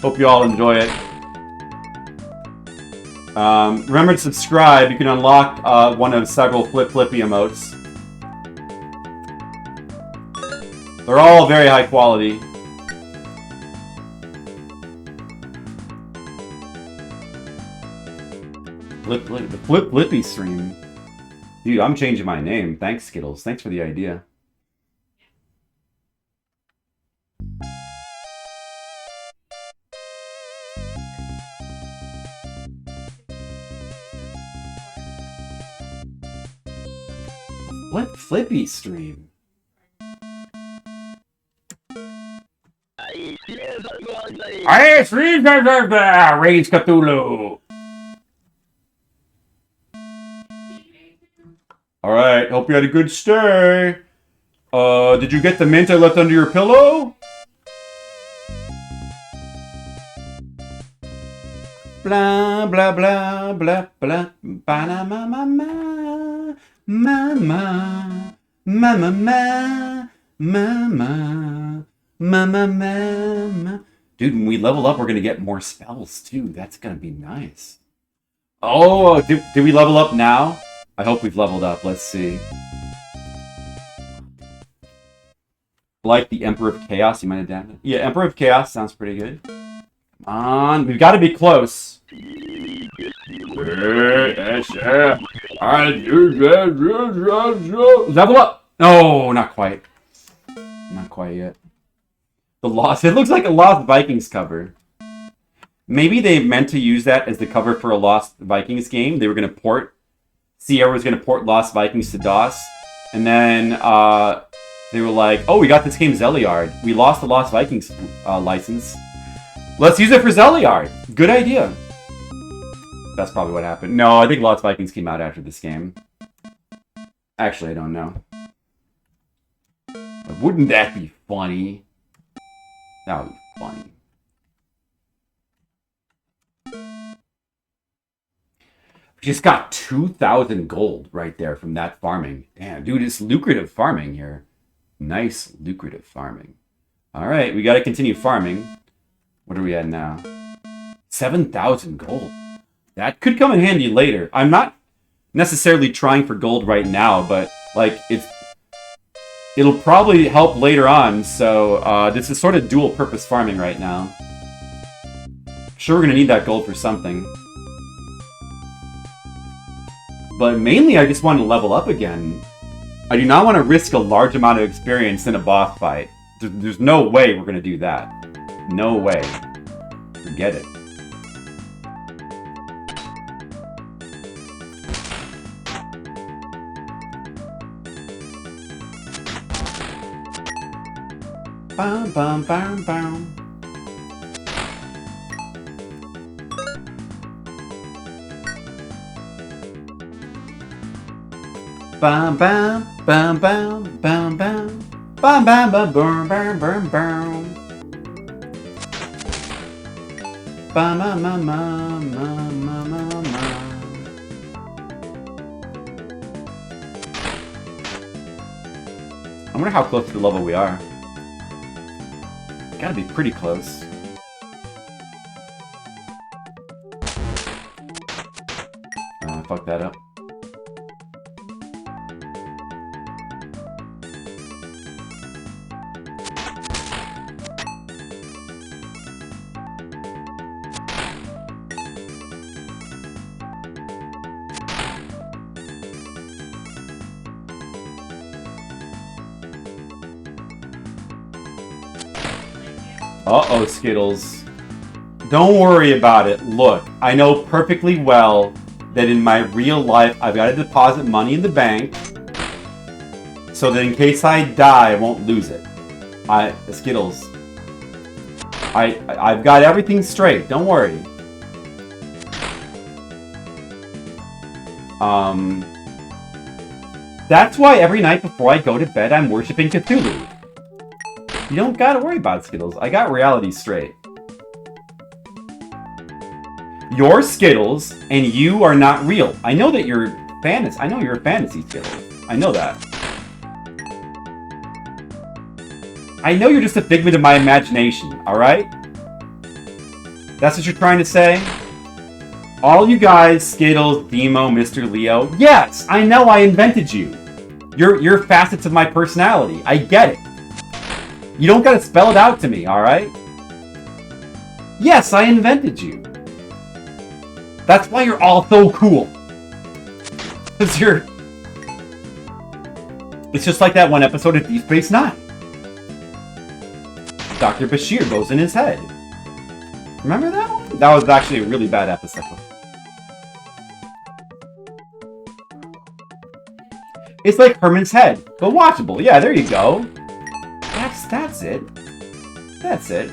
Hope you all enjoy it. Remember to subscribe. You can unlock one of several Flip Flippy emotes. They're all very high quality. The Flip Flippy stream. Dude, I'm changing my name. Thanks, Skittles. Thanks for the idea. Flip Flippy stream. I stream Rage Cthulhu. Alright, hope you had a good stay. Did you get the mint I left under your pillow? Blah, blah, blah, blah, blah, ba-na-ma-ma-ma, mama, mama, mama, mama, mama. Dude, when we level up, we're gonna get more spells, too. That's gonna be nice. Oh, did we level up now? I hope we've leveled up. Let's see. Like the Emperor of Chaos, you might have damned it. Yeah, Emperor of Chaos sounds pretty good. Come on, we've got to be close. Level up! No, not quite. Not quite yet. The Lost. It looks like a Lost Vikings cover. Maybe they meant to use that as the cover for a Lost Vikings game. They were going to port. Sierra was going to port Lost Vikings to DOS. And then they were like, oh, we got this game Zeliard. We lost the Lost Vikings license. Let's use it for Zeliard. Good idea. That's probably what happened. No, I think Lost Vikings came out after this game. Actually, I don't know. But wouldn't that be funny? That would be funny. Just got 2,000 gold right there from that farming. Damn, dude, it's lucrative farming here. Nice, lucrative farming. All right, we got to continue farming. What are we at now? 7,000 gold. That could come in handy later. I'm not necessarily trying for gold right now, but like it'll probably help later on. So this is sort of dual purpose farming right now. Sure, we're gonna need that gold for something. But mainly, I just want to level up again. I do not want to risk a large amount of experience in a boss fight. There's no way we're going to do that. No way. Forget it. Bam, bam, bam, bam. Bam bam bam bam bam bam bam bam bam bam bam bam bam bam bam bam bam bam bam. I wonder how close to the level we are. Gotta be pretty close. I fucked that up. Uh-oh, Skittles. Don't worry about it. Look, I know perfectly well that in my real life, I've got to deposit money in the bank so that in case I die, I won't lose it. Skittles. I've got everything straight. Don't worry. That's why every night before I go to bed, I'm worshiping Cthulhu. You don't gotta worry about it, Skittles. I got reality straight. You're Skittles, and you are not real. I know that you're fantasy. I know you're a fantasy, Skittles. I know that. I know you're just a figment of my imagination, alright? That's what you're trying to say? All you guys, Skittles, Demo, Mr. Leo, yes, I know I invented you. You're facets of my personality. I get it. You don't gotta spell it out to me, alright? Yes, I invented you. That's why you're all so cool. Because you're... It's just like that one episode of Deep Space Nine. Dr. Bashir goes in his head. Remember that one? That was actually a really bad episode. It's like Herman's Head, but watchable. Yeah, there you go. That's it. That's it.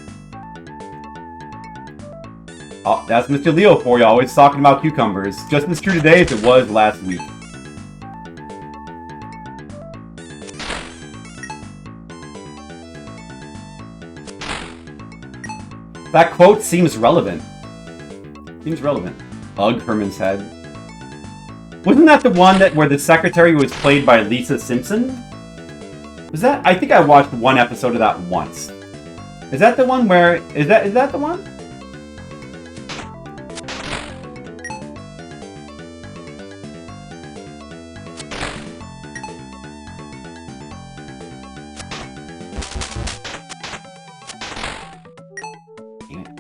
Oh, that's Mr. Leo for you, always talking about cucumbers. Just as true today as it was last week. That quote seems relevant. Seems relevant. Hug Herman's Head. Wasn't that the one where the secretary was played by Lisa Simpson? Was that? I think I watched one episode of that once. Is that the one where... Is that the one?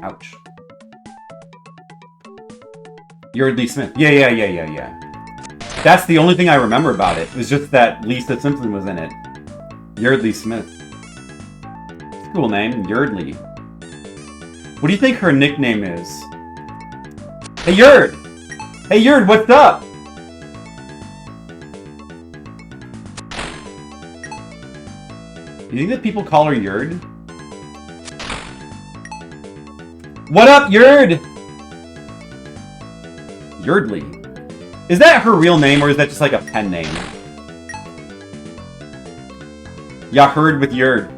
Ouch. Yeardley Smith. Yeah. That's the only thing I remember about it. It was just that Lisa Simpson was in it. Yeardley Smith. Cool name, Yeardley. What do you think her nickname is? Hey, Yerd! Hey, Yerd, what's up? You think that people call her Yerd? What up, Yerd? Yeardley. Is that her real name, or is that just like a pen name? Yeah, heard with Yerd.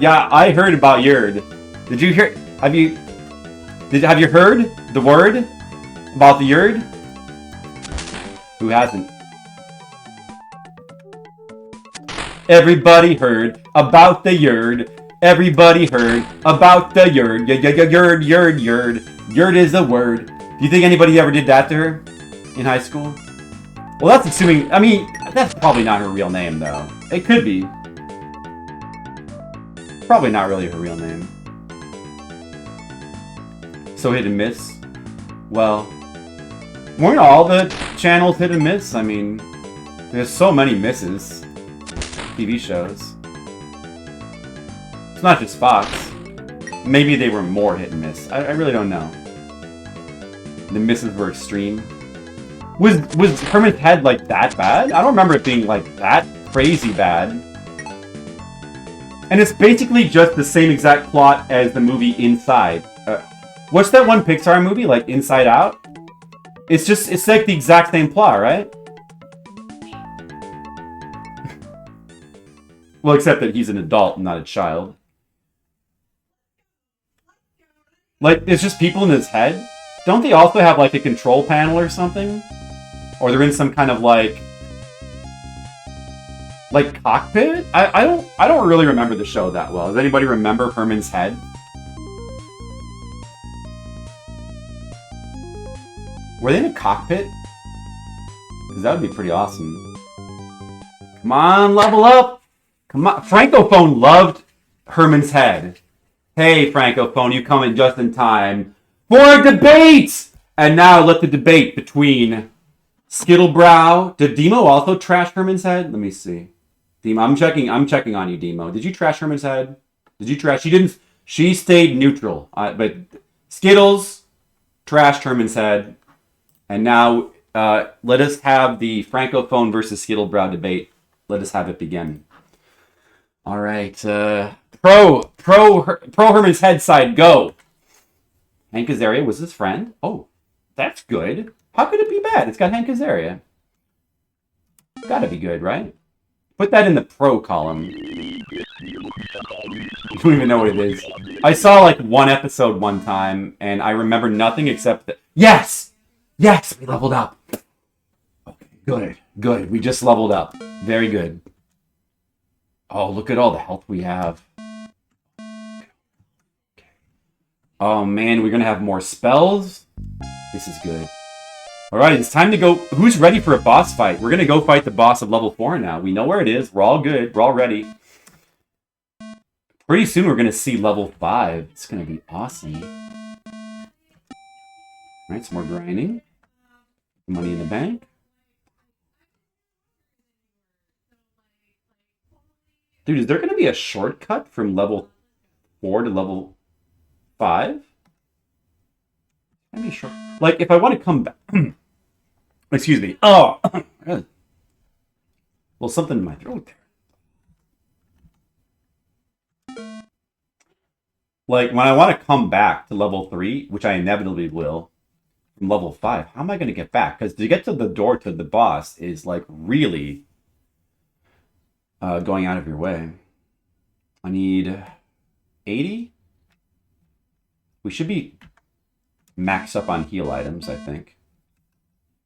Yeah, I heard about Yerd. Did you hear? Have you heard the word about the Yerd? Who hasn't? Everybody heard about the Yerd. Everybody heard about the Yerd. Yerd. Yerd is a word. Do you think anybody ever did that to her in high school? Well, that's assuming... I mean, that's probably not her real name, though. It could be. Probably not really her real name. So hit and miss? Well, weren't all the channels hit and miss? I mean, there's so many misses. TV shows. It's not just Fox. Maybe they were more hit and miss. I really don't know. The misses were extreme. Was Herman's Head like that bad? I don't remember it being like that crazy bad. And it's basically just the same exact plot as the movie Inside. What's that one Pixar movie, like Inside Out? It's like the exact same plot, right? Well, except that he's an adult and not a child. Like, it's just people in his head? Don't they also have, like, a control panel or something? Or they're in some kind of, like cockpit? I don't really remember the show that well. Does anybody remember Herman's Head? Were they in a cockpit? Because that would be pretty awesome. Come on, level up! Come on. Francophone loved Herman's Head. Hey, Francophone, you come in just in time for a debate! And now let the debate between Skittlebrow. Did Demo also trash Herman's Head? Let me see. Demo, I'm checking on you, Demo. Did you trash Herman's Head? Did you trash? She didn't. She stayed neutral. But Skittles trashed Herman's head. And now let us have the Francophone versus Skittlebrow debate. Let us have it begin. All right. Pro Herman's head side, go. Hank Azaria was his friend. Oh, that's good. How could it be bad? It's got Hank Azaria. Gotta be good, right? Put that in the pro column. You don't even know what it is. I saw like one episode one time, and I remember nothing except that. Yes! Yes! We leveled up. Okay, good. Good. We just leveled up. Very good. Oh, look at all the health we have. Oh man, we're gonna have more spells? This is good. Alright, it's time to go. Who's ready for a boss fight? We're gonna go fight the boss of level 4 now. We know where it is. We're all good. We're all ready. Pretty soon we're gonna see level 5. It's gonna be awesome. Alright, some more grinding. Money in the bank. Dude, is there gonna be a shortcut from level 4 to level 5? Maybe short. Like, if I want to come back... Excuse me. Oh! Well, something in my throat there. Like, when I want to come back to level 3, which I inevitably will, from level 5, how am I going to get back? Because to get to the door to the boss is, like, really going out of your way. I need 80? We should be max up on heal items, I think.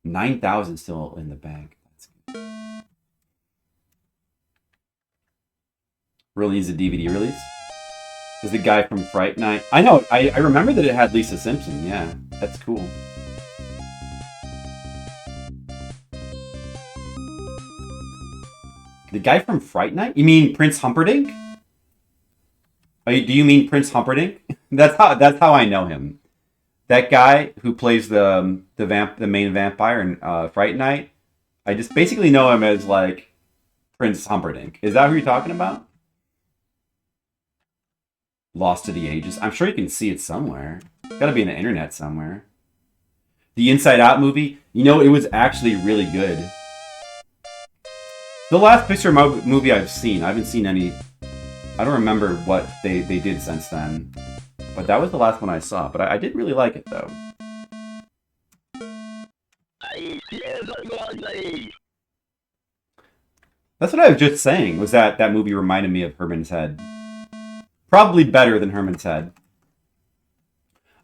9,000 still in the bank. That's good. Really needs a DVD release. Is the guy from Fright Night? I know. I remember that it had Lisa Simpson. Yeah, that's cool. The guy from Fright Night? You mean Prince Humperdinck? Do you mean Prince Humperdinck? That's how I know him. That guy who plays the main vampire in Fright Night, I just basically know him as like Prince Humperdinck. Is that who you're talking about? Lost to the Ages. I'm sure you can see it somewhere. It's got to be in the internet somewhere. The Inside Out movie, you know, it was actually really good. The last Pixar movie I've seen, I haven't seen any. I don't remember what they did since then. But that was the last one I saw. But I did really like it, though. That's what I was just saying, was that movie reminded me of Herman's Head. Probably better than Herman's Head.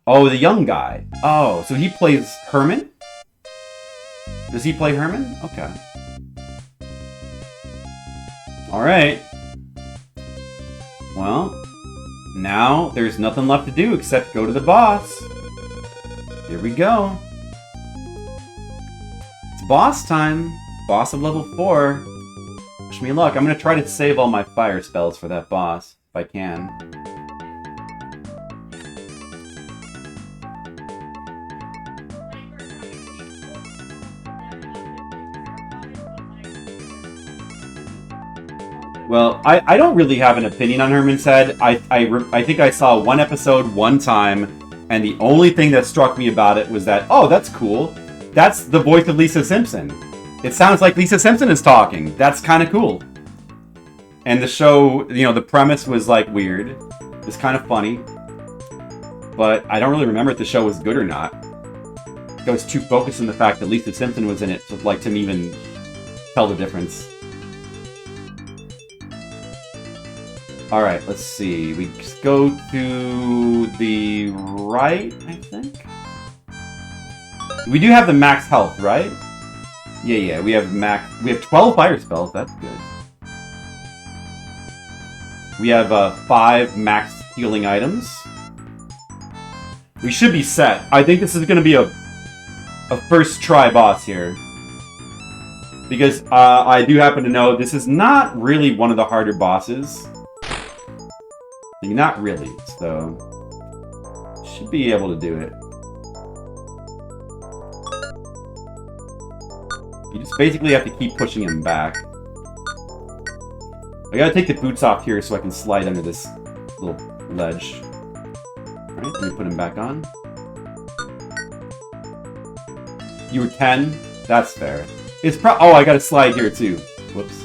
Oh, the young guy. Oh, so he plays Herman? Does he play Herman? Okay. Alright. Well, now there's nothing left to do except go to the boss. Here we go. It's boss time. Boss of level 4. Wish me luck. I'm going to try to save all my fire spells for that boss, if I can. Well, I don't really have an opinion on Herman's Head. I think I saw one episode one time, and the only thing that struck me about it was that, oh, that's cool. That's the voice of Lisa Simpson. It sounds like Lisa Simpson is talking. That's kind of cool. And the show, you know, the premise was like weird. It's kind of funny. But I don't really remember if the show was good or not. I was too focused on the fact that Lisa Simpson was in it to even tell the difference. Alright, let's see. We go to the right, I think? We do have the max health, right? Yeah, we have 12 fire spells, that's good. We have 5 max healing items. We should be set. I think this is going to be a first try boss here. Because I do happen to know this is not really one of the harder bosses. Not really, so should be able to do it. You just basically have to keep pushing him back. I gotta take the boots off here so I can slide under this little ledge. Alright, let me put him back on. You were 10? That's fair. It's oh, I got a slide here too. Whoops.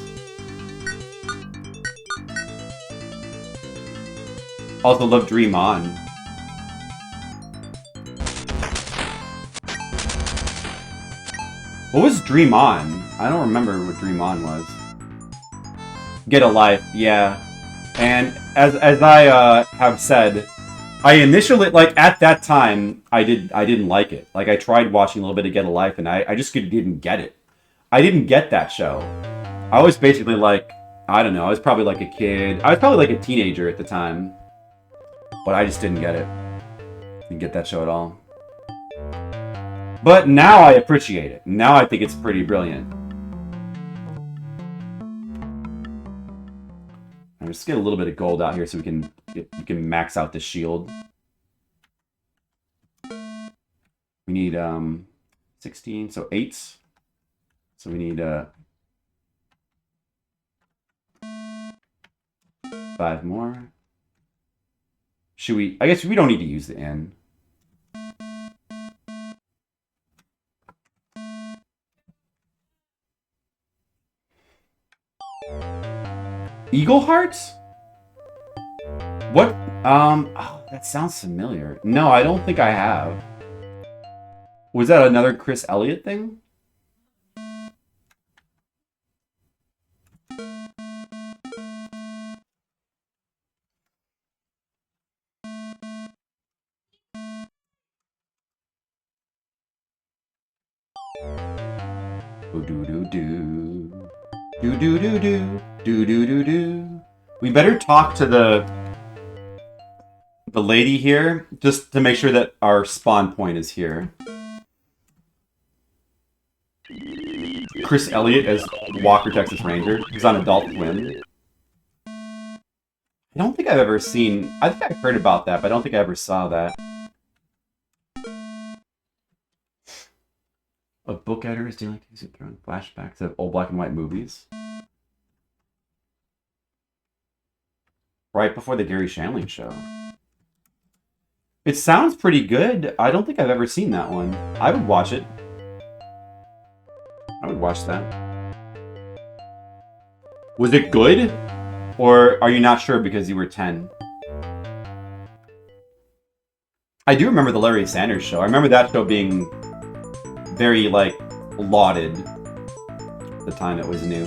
Also love Dream On. What was Dream On? I don't remember what Dream On was. Get a Life, yeah. And as I have said, I initially, like, at that time, I didn't like it. Like, I tried watching a little bit of Get a Life, and I just didn't get it. I didn't get that show. I was basically like, I don't know, I was probably like a kid. I was probably like a teenager at the time. But I just didn't get it. Didn't get that show at all. But now I appreciate it. Now I think it's pretty brilliant. I'm just get a little bit of gold out here so we can max out the shield. We need 16, so 8s. So we need 5 more. Should we? I guess we don't need to use the N. Eagle Hearts? What? Oh, that sounds familiar. No, I don't think I have. Was that another Chris Elliott thing? Do-do-do-do. Do-do-do-do. Do-do-do-do. We better talk to the lady here, just to make sure that our spawn point is here. Chris Elliott as Walker, Texas Ranger. He's on Adult Swim. I don't think I've ever seen... I think I've heard about that, but I don't think I ever saw that. A book editor is dealing with throwing flashbacks of old black and white movies. Right before the Gary Shandling show. It sounds pretty good. I don't think I've ever seen that one. I would watch it. I would watch that. Was it good? Or are you not sure because you were 10? I do remember the Larry Sanders Show. I remember that show being very, like, lauded the time it was new.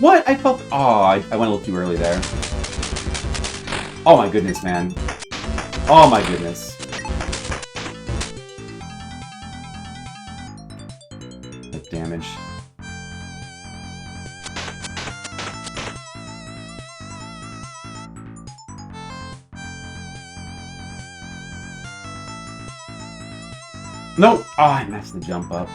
What? I felt... Oh, I went a little too early there. Oh my goodness, man. Oh my goodness. That damage. No! Oh, I messed the jump up.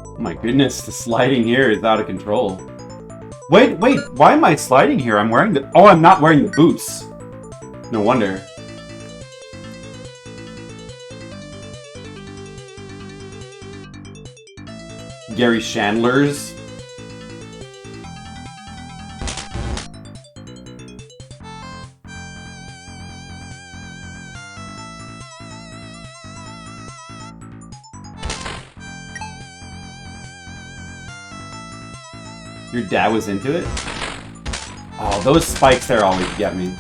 Oh my goodness, the sliding here is out of control. Wait, why am I sliding here? I'm wearing the... Oh, I'm not wearing the boots. No wonder. Gary Shandler's. Your dad was into it? Oh, those spikes there always get me.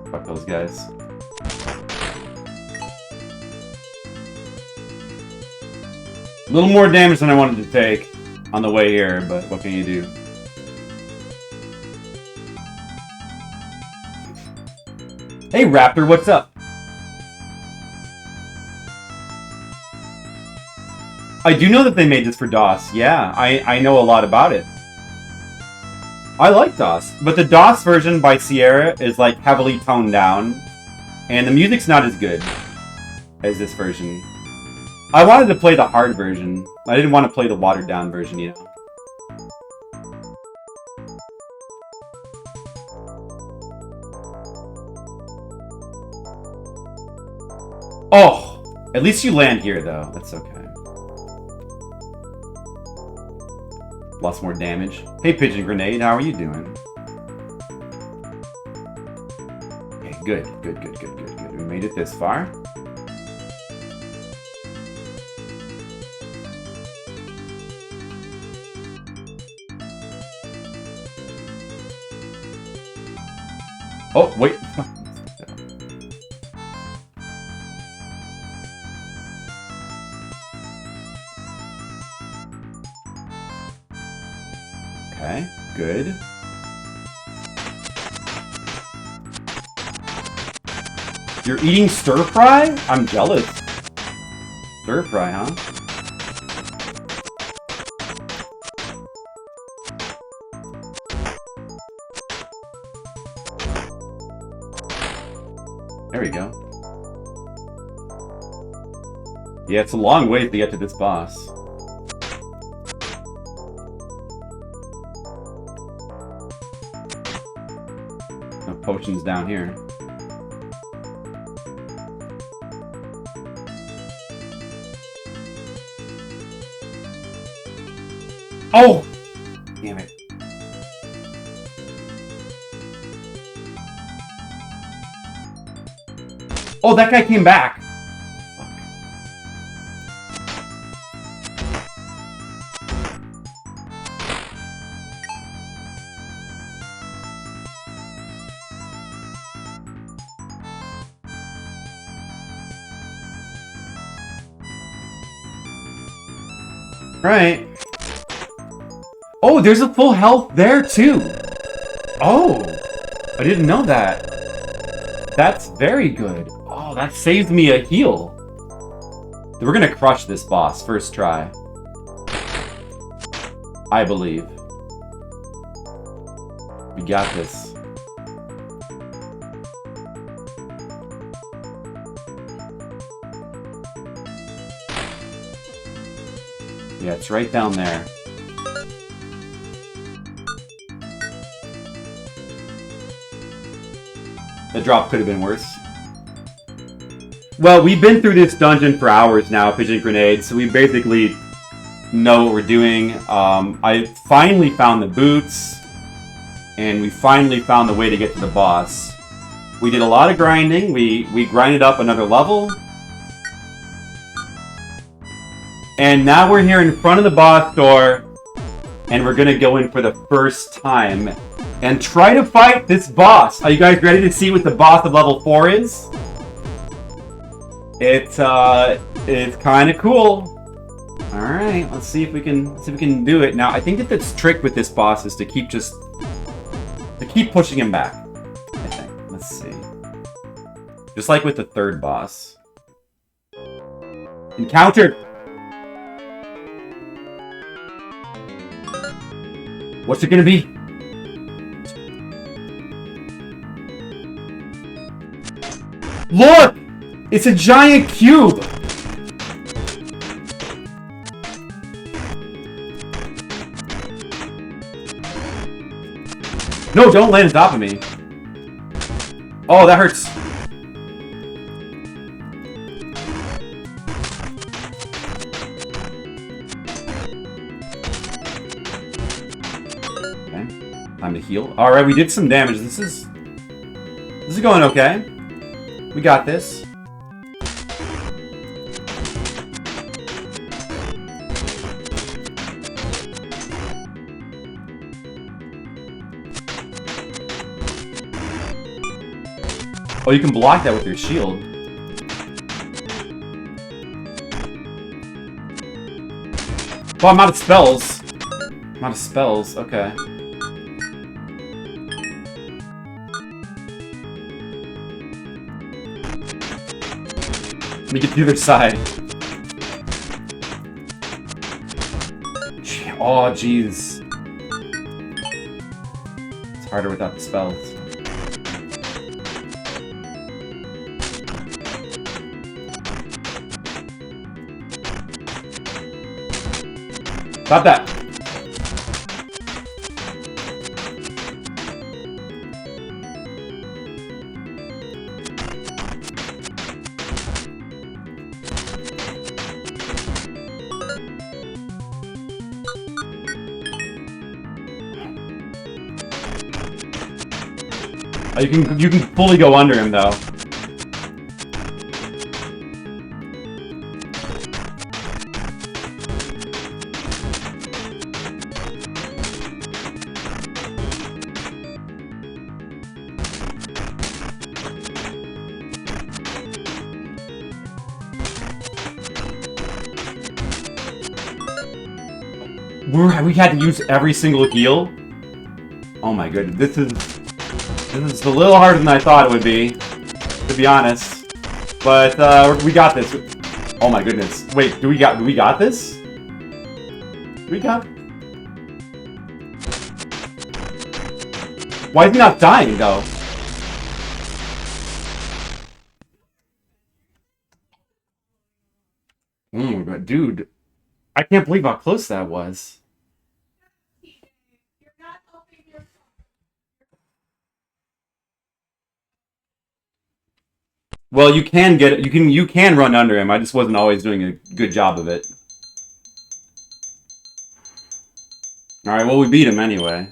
Fuck those guys. A little more damage than I wanted to take. on the way here, but what can you do? Hey Raptor, what's up? I do know that they made this for DOS. Yeah, I know a lot about it. I like DOS, but the DOS version by Sierra is like heavily toned down, and the music's not as good as this version. I wanted to play the hard version. I didn't want to play the watered down version, you know. Oh, at least you land here though. That's okay. Lots more damage. Hey, Pigeon Grenade, how are you doing? Okay, good. We made it this far. Oh, wait. Okay, good. You're eating stir fry? I'm jealous. Stir fry, huh? There we go. Yeah, it's a long way to get to this boss. No potions down here. Oh! Damn it. Oh, that guy came back. Right. Oh, there's a full health there too. Oh, I didn't know that. That's very good. Oh, that saved me a heal. We're gonna crush this boss first try. I believe. We got this. Yeah, it's right down there. The drop could have been worse. Well, we've been through this dungeon for hours now, Pigeon Grenade, so we basically know what we're doing. I finally found the boots, and we finally found the way to get to the boss. We did a lot of grinding. We grinded up another level. And now we're here in front of the boss door, and we're gonna go in for the first time and try to fight this boss. Are you guys ready to see what the boss of level 4 is? It's kind of cool. All right, let's see if we can do it. Now, I think that the trick with this boss is to keep pushing him back. I think. Let's see. Just like with the third boss. Encountered. What's it gonna be? Look! It's a giant cube! No, don't land on top of me. Oh, that hurts. Time to heal. Alright, we did some damage. This is going okay. We got this. Oh, you can block that with your shield. Well, I'm out of spells. I'm out of spells. Okay. Let me get to the other side. Oh, jeez. It's harder without the spells. Stop that! Oh, you can fully go under him though. We had to use every single heal? Oh my goodness, this is a little harder than I thought it would be, to be honest. But we got this. Oh my goodness. Wait, do we got this? We got. Why is he not dying though? Oh my god, dude. I can't believe how close that was. Well, you can get it. You can run under him. I just wasn't always doing a good job of it. All right. Well, we beat him anyway.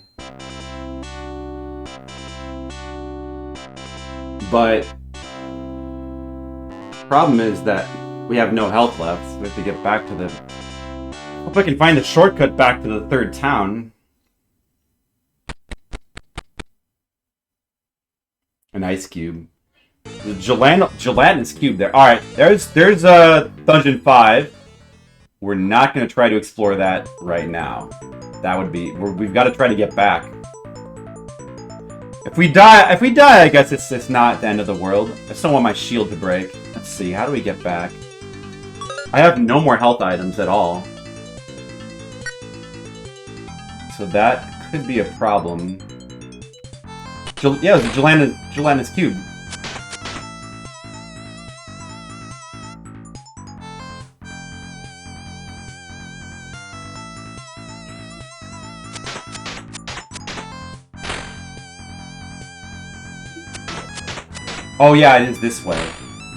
But problem is that we have no health left. So we have to get back to the. Hope I can find the shortcut back to the third town. An ice cube. The gelatinous cube there. Alright, there's Dungeon 5. We're not going to try to explore that right now. That would be... We've got to try to get back. If we die, I guess it's not the end of the world. I just don't want my shield to break. Let's see, how do we get back? I have no more health items at all. So that could be a problem. Yeah, it was a gelatinous cube. Oh yeah, it is this way.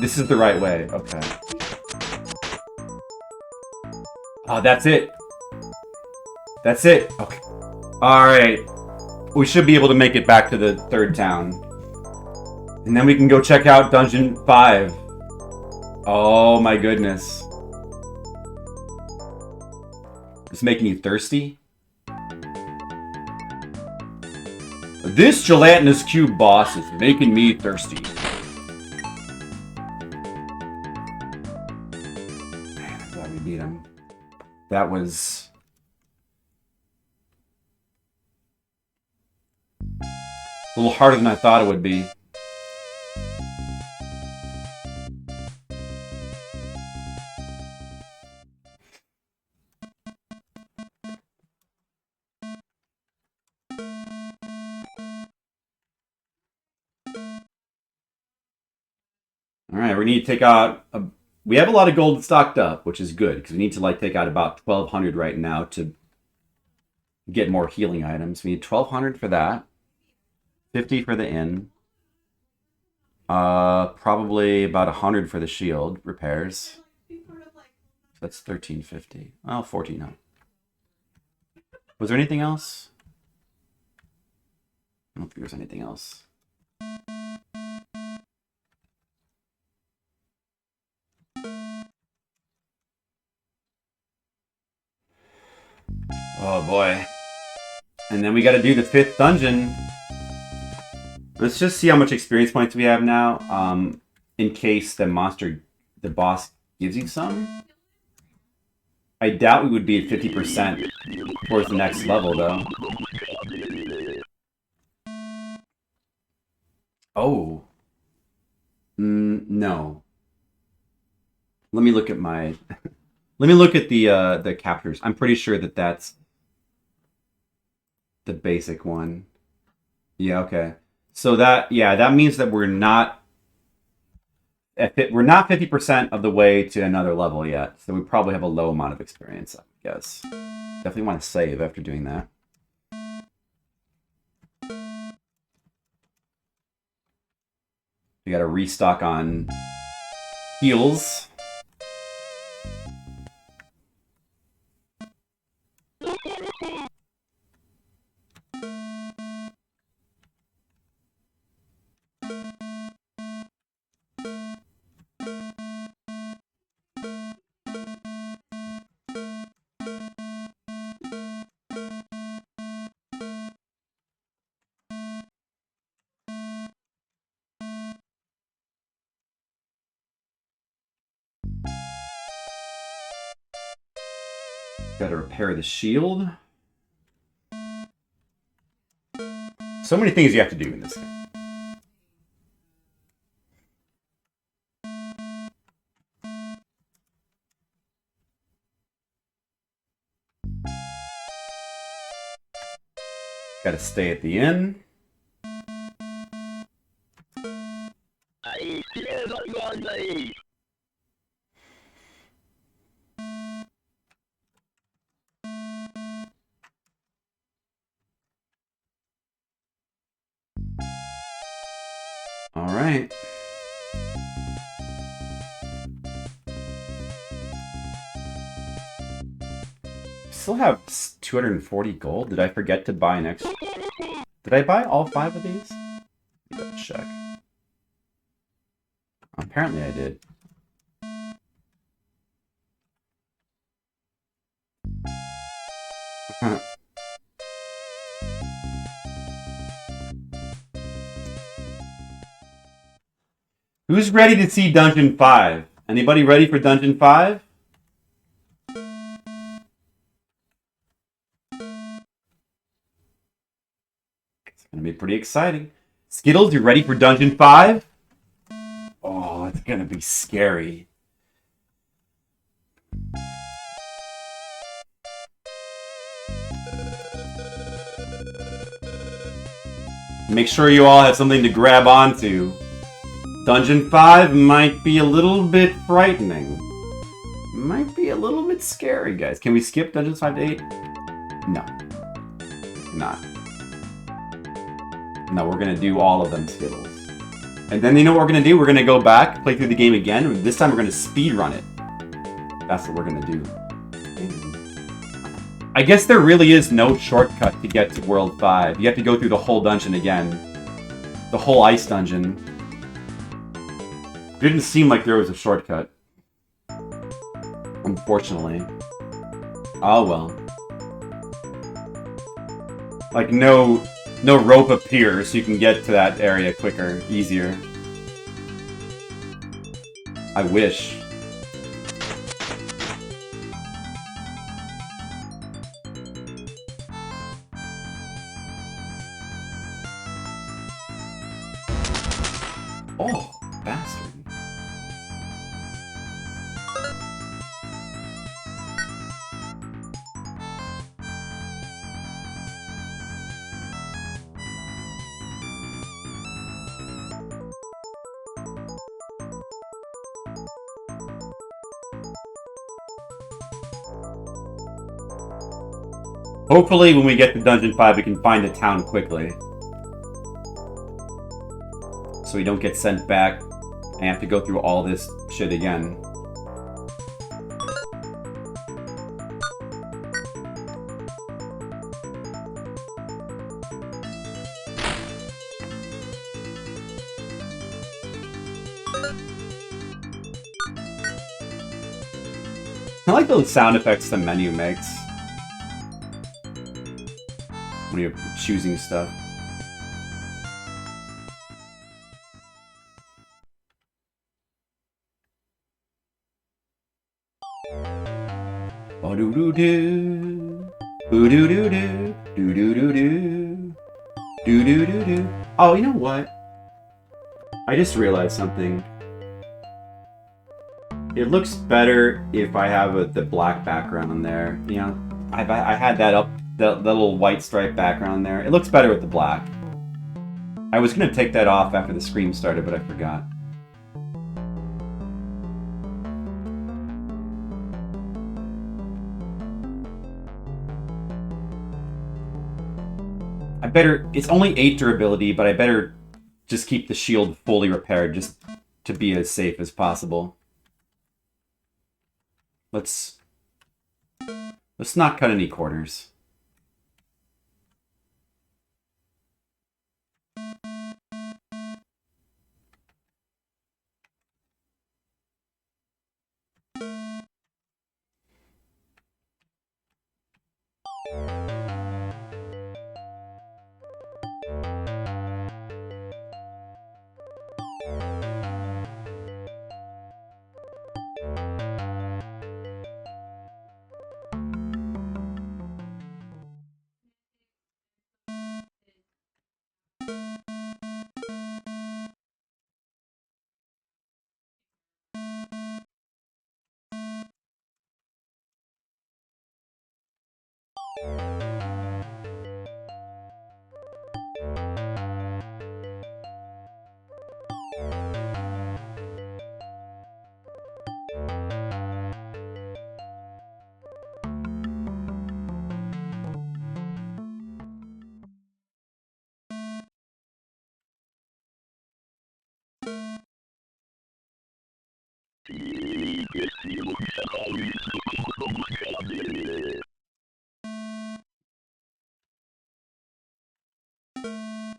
This is the right way. Okay. Oh, that's it. That's it. Okay. Alright. We should be able to make it back to the third town. And then we can go check out Dungeon 5. Oh my goodness. It's making you thirsty? This gelatinous cube boss is making me thirsty. Man, I'm glad we beat him. That was... a little harder than I thought it would be. Alright, we need to take out... we have a lot of gold stocked up, which is good, because we need to like take out about 1,200 right now to get more healing items. We need 1,200 for that. 50 for the inn. Probably about 100 for the shield repairs. So that's 1,350. Oh, 1,400. Was there anything else? I don't think there's anything else. Oh boy. And then we got to do the 5th dungeon. Let's just see how much experience points we have now, in case the boss gives you some. I doubt we would be at 50% towards the next level, though. Oh. No. Let me look at my... Let me look at the captures. I'm pretty sure that that's the basic one. Yeah, okay. So that means that we're not 50% of the way to another level yet. So we probably have a low amount of experience, I guess. Definitely want to save after doing that. We got to restock on heals. Got to repair the shield. So many things you have to do in this game. Got to stay at the inn. All right. Still have 240 gold. Did I forget to buy an extra? Did I buy all 5 of these? Let's check. Apparently I did. Who's ready to see Dungeon 5? Anybody ready for Dungeon 5? It's gonna be pretty exciting. Skittles, you ready for Dungeon 5? Oh, it's gonna be scary. Make sure you all have something to grab onto. Dungeon 5 might be a little bit frightening. Might be a little bit scary, guys. Can we skip Dungeons 5 to 8? No. Not. No, we're gonna do all of them Skittles. And then you know what we're gonna do? We're gonna go back, play through the game again. This time we're gonna speed run it. That's what we're gonna do. I guess there really is no shortcut to get to World 5. You have to go through the whole dungeon again. The whole ice dungeon. Didn't seem like there was a shortcut. Unfortunately. Oh well. Like no rope appears, so you can get to that area quicker, easier. I wish. Oh, bastard. Hopefully when we get to Dungeon 5 we can find the town quickly. So we don't get sent back and have to go through all this shit again. I like those sound effects the menu makes when you're choosing stuff. Oh doo doo doo. Boo doo doo doo. Doo doo doo doo. Doo doo doo doo. Oh, you know what? I just realized something. It looks better if I have the black background there. You know, I had that up, the little white stripe background there. It looks better with the black. I was gonna take that off after the scream started, but I forgot. It's only 8 durability, but I better just keep the shield fully repaired just to be as safe as possible. Let's not cut any corners.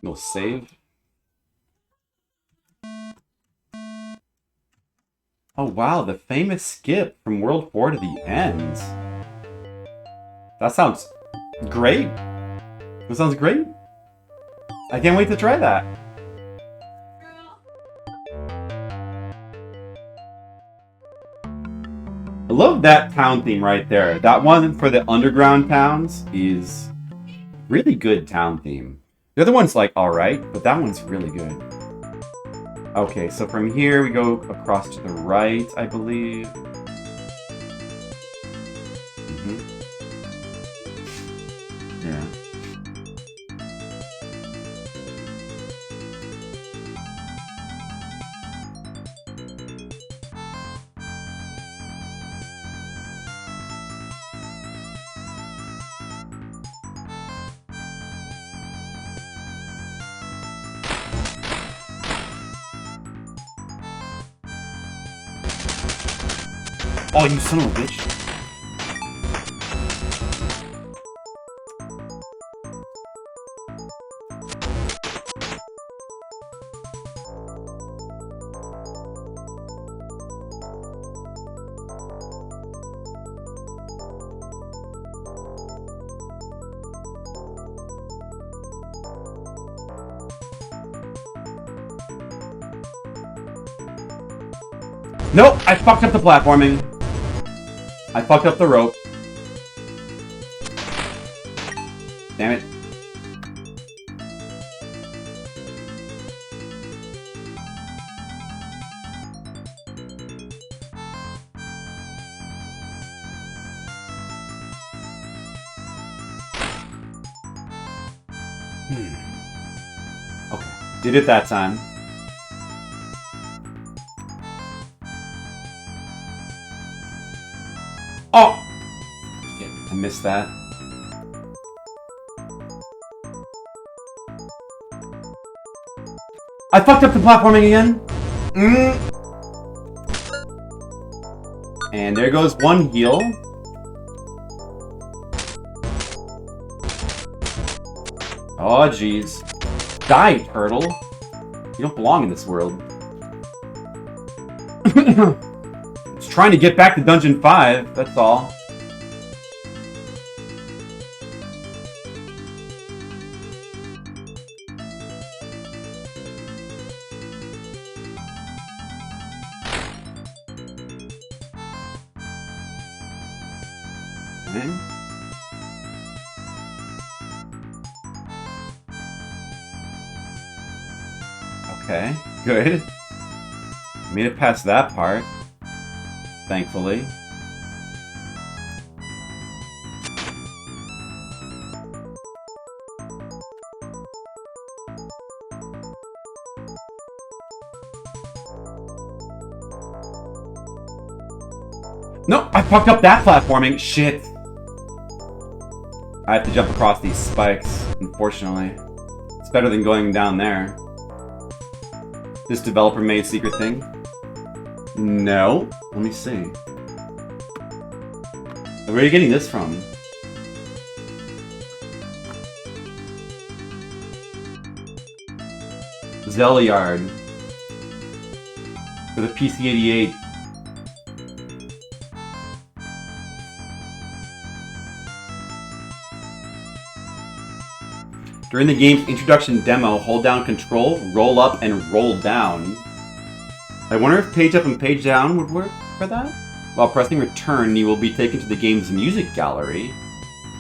We'll save. Oh wow, the famous skip from World 4 to the end. That sounds great. That sounds great. I can't wait to try that. I love that town theme right there. That one for the underground towns is really good town theme. The other one's like alright, but that one's really good. Okay, so from here we go across to the right, I believe. Yeah. Oh, you son of a bitch. Nope, I fucked up the platforming. I fucked up the rope. Damn it. Okay, did it that time. Oh! Shit, I missed that. I fucked up the platforming again. And there goes one heal. Oh, jeez. Die, turtle. You don't belong in this world. Just trying to get back to Dungeon 5, that's all. man. Okay, good. Made it past that part. Thankfully. No, I fucked up that platforming. Shit. I have to jump across these spikes, unfortunately. It's better than going down there. This developer made secret thing? No. Let me see. Where are you getting this from? Zeliard. For the PC-88. During the game's introduction demo, hold down Control, roll up, and roll down. I wonder if page up and page down would work for that? While pressing return, you will be taken to the game's music gallery.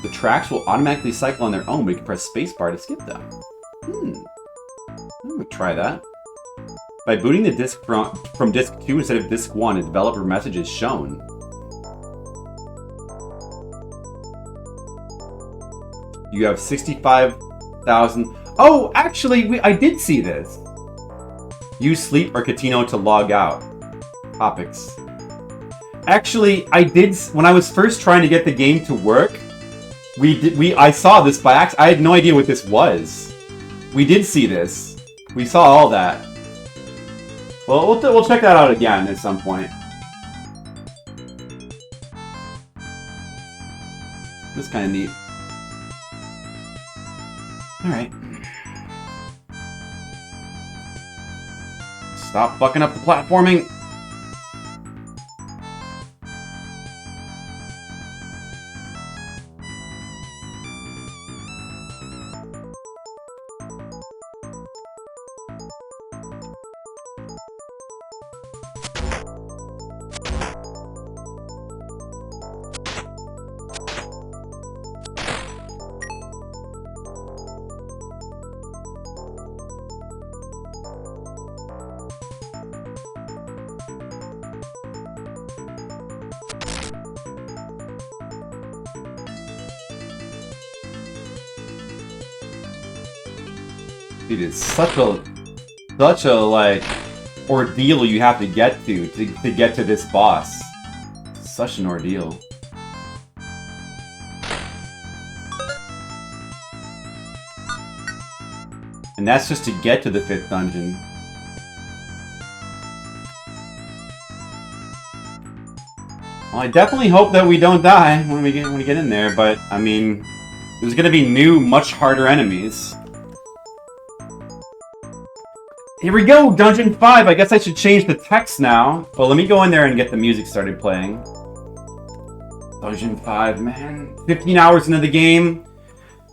The tracks will automatically cycle on their own, but you can press spacebar to skip them. I'm gonna try that. By booting the disc from disc 2 instead of disc 1, a developer message is shown. You have 65,000. Oh, actually, I did see this. Use sleep or Catino to log out. Topics. Actually, I did. When I was first trying to get the game to work, I saw this by accident. I had no idea what this was. We did see this. We saw all that. Well, we'll check that out again at some point. This is kind of neat. Alright. Stop fucking up the platforming! It is such a like ordeal you have to get to get to this boss. Such an ordeal. And that's just to get to the 5th dungeon. Well, I definitely hope that we don't die when we get in there, but I mean, there's gonna be new, much harder enemies. Here we go, Dungeon 5! I guess I should change the text now. Well, let me go in there and get the music started playing. Dungeon 5, man. 15 hours into the game.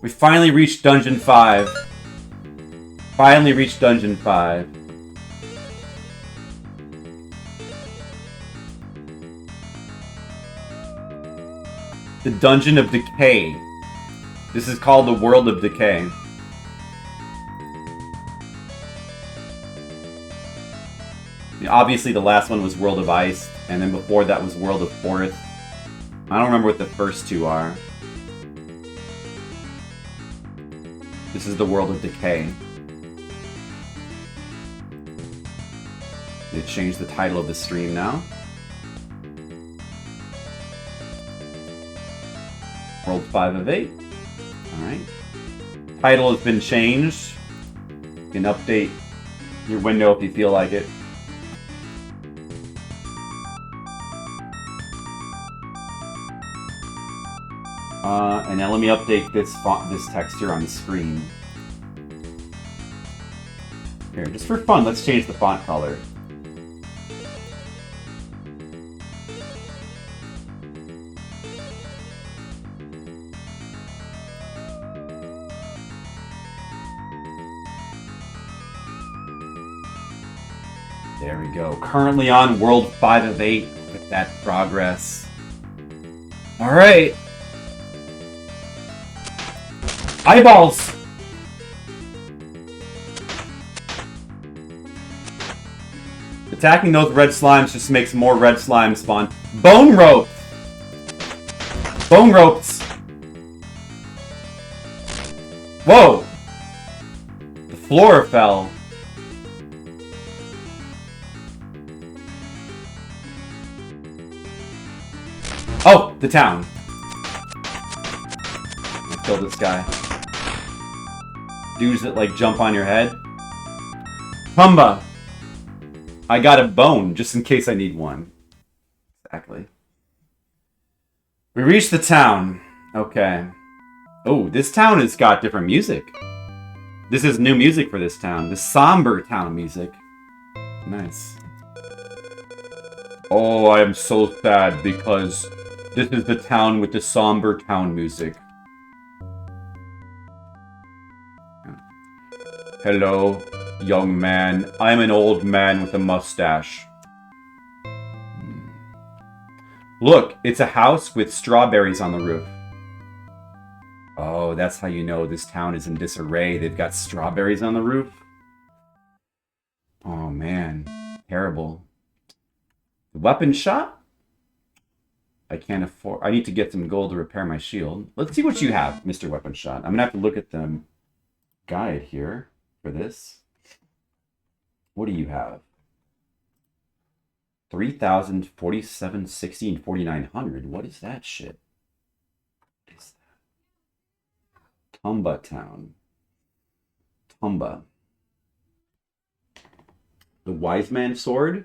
We finally reached Dungeon 5. Finally reached Dungeon 5. The Dungeon of Decay. This is called the World of Decay. Obviously, the last one was World of Ice, and then before that was World of Forest. I don't remember what the first two are. This is the World of Decay. They changed the title of the stream now. World 5 of 8. Alright. Title has been changed. You can update your window if you feel like it. And now let me update this texture on the screen. Here, just for fun, let's change the font color. There we go. Currently on World 5 of 8 with that progress. Alright. Eyeballs! Attacking those red slimes just makes more red slimes spawn. Bone rope! Bone ropes! Whoa! The floor fell. Oh, the town. Kill this guy. Dudes that like jump on your head. Pumba. I got a bone just in case I need one. Exactly. We reached the town. Okay. Oh, this town has got different music. This is new music for this town. The somber town music. Nice. Oh, I am so sad because this is the town with the somber town music. Hello, young man. I'm an old man with a mustache. Look, it's a house with strawberries on the roof. Oh, that's how you know this town is in disarray. They've got strawberries on the roof. Oh, man. Terrible. Weapon shot? I can't afford... I need to get some gold to repair my shield. Let's see what you have, Mr. Weapon Shot. I'm going to have to look at the guide here for this. What do you have? 3,000, 47, 60, and 4,900. What is that shit? What is that? Tumba Town. Tumba. The Wise Man's Sword?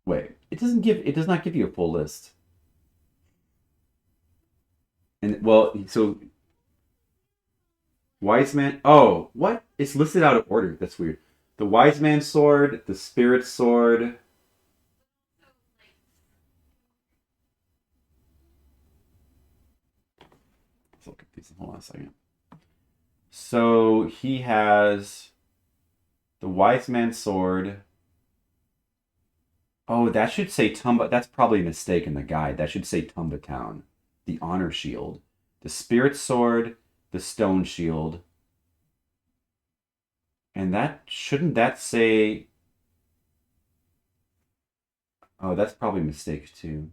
Wait, it does not give you a full list. And well, so Wise Man, oh, what? It's listed out of order. That's weird. The Wise Man's Sword, the Spirit Sword. It's a little confusing. Hold on a second. So he has the Wise Man's Sword. Oh, that should say Tumba. That's probably a mistake in the guide. That should say Tumba Town. The Honor Shield. The Spirit Sword. The Stone Shield. And that, shouldn't that say... Oh, that's probably a mistake too.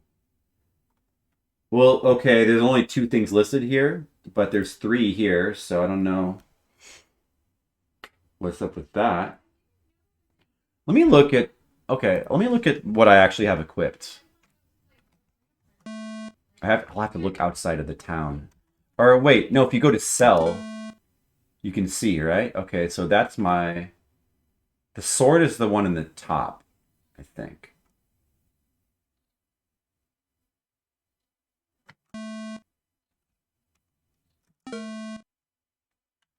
Well, okay, there's only 2 things listed here, but there's 3 here, so I don't know what's up with that. Let me look at... Okay, let me look at what I actually have equipped. I'll have to look outside of the town. Or wait, no, if you go to sell, you can see, right? Okay, so that's my... The sword is the one in the top, I think.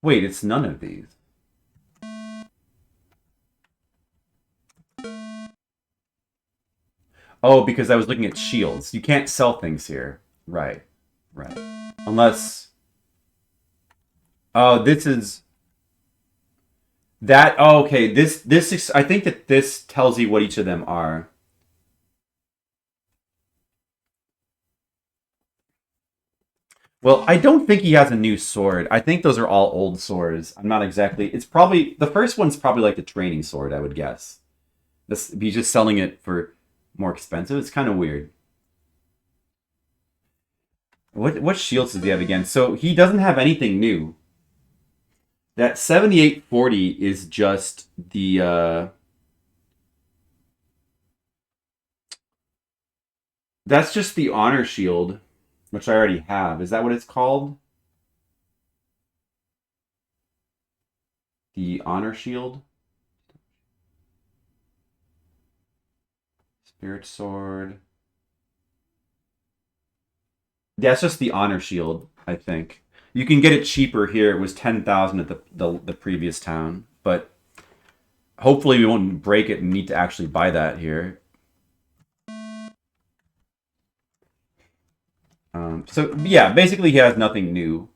Wait, it's none of these. Oh, because I was looking at shields. You can't sell things here. Right. Right. Unless... Oh, this is... That... Oh, okay. This is... I think that this tells you what each of them are. Well, I don't think he has a new sword. I think those are all old swords. I'm not exactly... It's probably... The first one's probably like the training sword, I would guess. He's just selling it for... more expensive. It's kind of weird. What shields does he have again? So he doesn't have anything new. That 7840 is just the that's just the honor shield, which I already have. Is that what it's called? The honor shield? Spirit sword. Yeah, it's just the honor shield, I think. You can get it cheaper here. It was 10,000 at the previous town, but hopefully we won't break it and need to actually buy that here. So yeah, basically he has nothing new.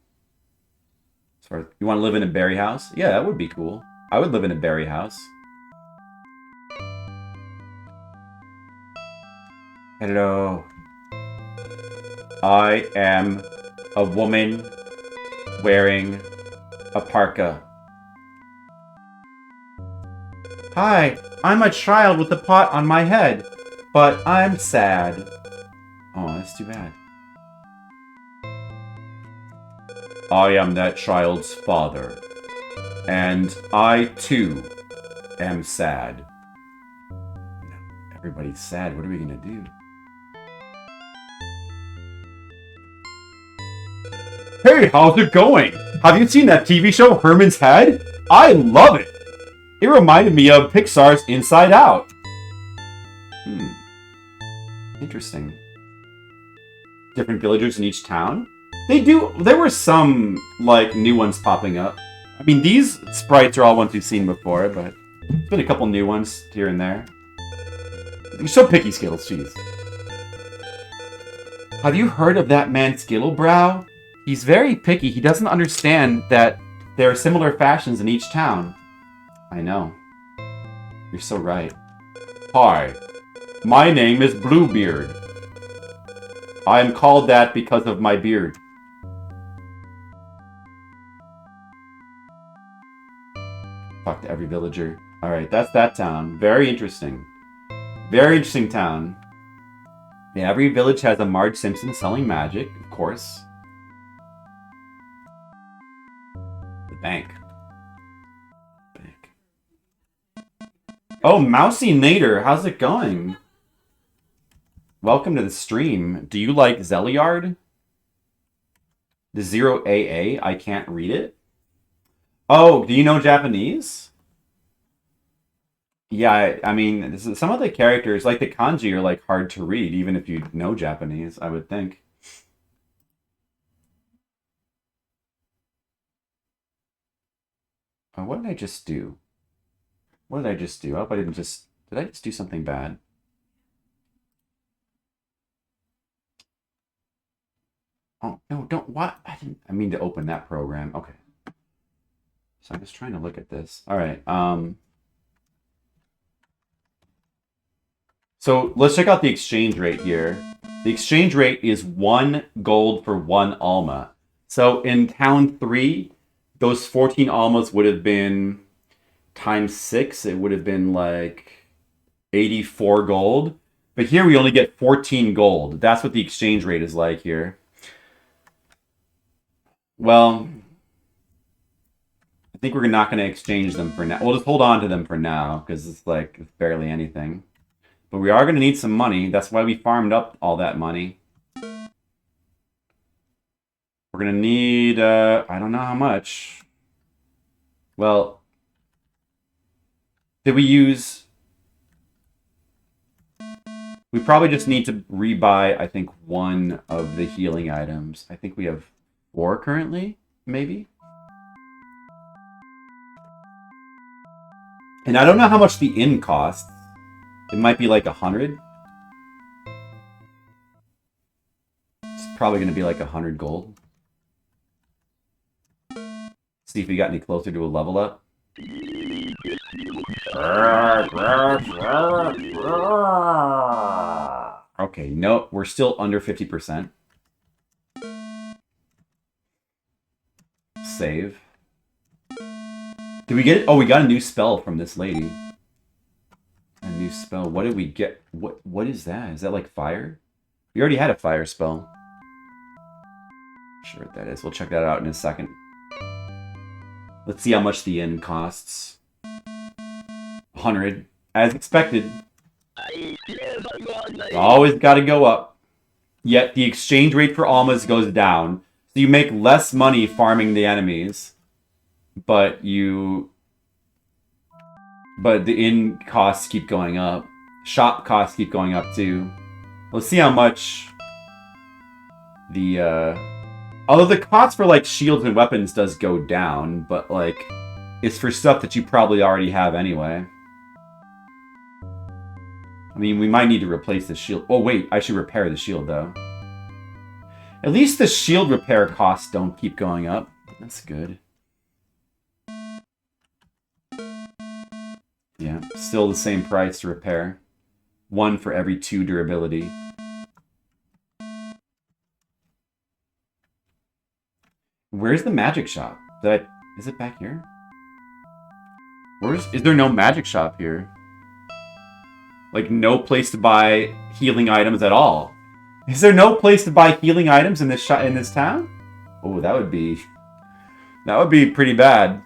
As far as, you want to live in a berry house? Yeah, that would be cool. I would live in a berry house. Hello. I am a woman wearing a parka. Hi, I'm a child with a pot on my head, but I'm sad. Oh, that's too bad. I am that child's father, and I too am sad. Everybody's sad. What are we gonna do? Hey, how's it going? Have you seen that TV show, Herman's Head? I love it! It reminded me of Pixar's Inside Out. Interesting. Different villagers in each town? There were some, like, new ones popping up. I mean, these sprites are all ones we've seen before, but there's been a couple new ones here and there. You're so picky, Skittles, jeez. Have you heard of that man Skittlebrow? He's very picky. He doesn't understand that there are similar fashions in each town. I know. You're so right. Hi, my name is Bluebeard. I am called that because of my beard. Talk to every villager. Alright, that's that town. Very interesting. Very interesting town. Yeah, every village has a Marge Simpson selling magic, of course. The bank. Oh, Mousy Nader, how's it going? Welcome to the stream. Do you like Zeliard? The 0AA, I can't read it. Oh, do you know Japanese? Yeah, I mean, some of the characters, like the kanji, are like hard to read, even if you know Japanese, I would think. Oh, what did I just do? What did I just do? I hope I didn't just... Did I just do something bad? Oh, no, don't... What? I mean to open that program. Okay. So I'm just trying to look at this. All right. So let's check out the exchange rate here. The exchange rate is 1 gold for 1 alma. So in town 3, those 14 almas would have been... times 6, it would have been like 84 gold. But here we only get 14 gold. That's what the exchange rate is like here. Well, I think we're not going to exchange them for now. We'll just hold on to them for now, because it's like barely anything. But we are going to need some money. That's why we farmed up all that money. We're going to need, I don't know how much. Well... Did we use... We probably just need to rebuy, I think, 1 of the healing items. I think we have 4 currently, maybe? And I don't know how much the inn costs. It might be like 100. It's probably going to be like 100 gold. See if we got any closer to a level up. Okay, no, we're still under 50%. Save. Did we get it? Oh, we got a new spell from this lady. A new spell. What did we get? What is that? Is that like fire? We already had a fire spell. Not sure what that is. We'll check that out in a second. Let's see how much the inn costs. 100. As expected. Always got to go up. Yet the exchange rate for almas goes down. So you make less money farming the enemies. But the inn costs keep going up. Shop costs keep going up too. Let's see how much the although the cost for like shields and weapons does go down, but like it's for stuff that you probably already have anyway. I mean, we might need to replace the shield. Oh wait, I should repair the shield though. At least the shield repair costs don't keep going up. That's good. Yeah, still the same price to repair. 1 for every 2 durability. Where's the magic shop? Is it back here? Is there no magic shop here? Like, no place to buy healing items at all. Is there no place to buy healing items in this town? Oh, that would be pretty bad.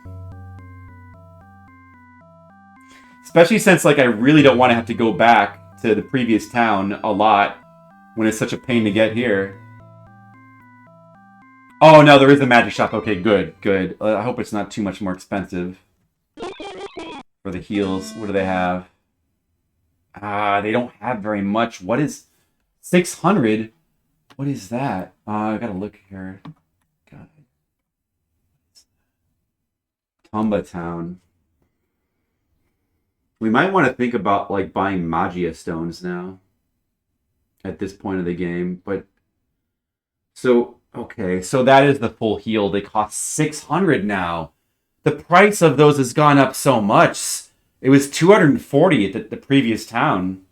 Especially since, like, I really don't want to have to go back to the previous town a lot when it's such a pain to get here. Oh, no, there is a magic shop. Okay, good, good. I hope it's not too much more expensive for the heals. What do they have? They don't have very much. What is 600? What is that? I gotta look here. God. Tomba Town. We might want to think about, like, buying Magia stones now at this point of the game, but so okay, so that is the full heal. They cost 600 now. The price of those has gone up so much. It was 240 at the previous town.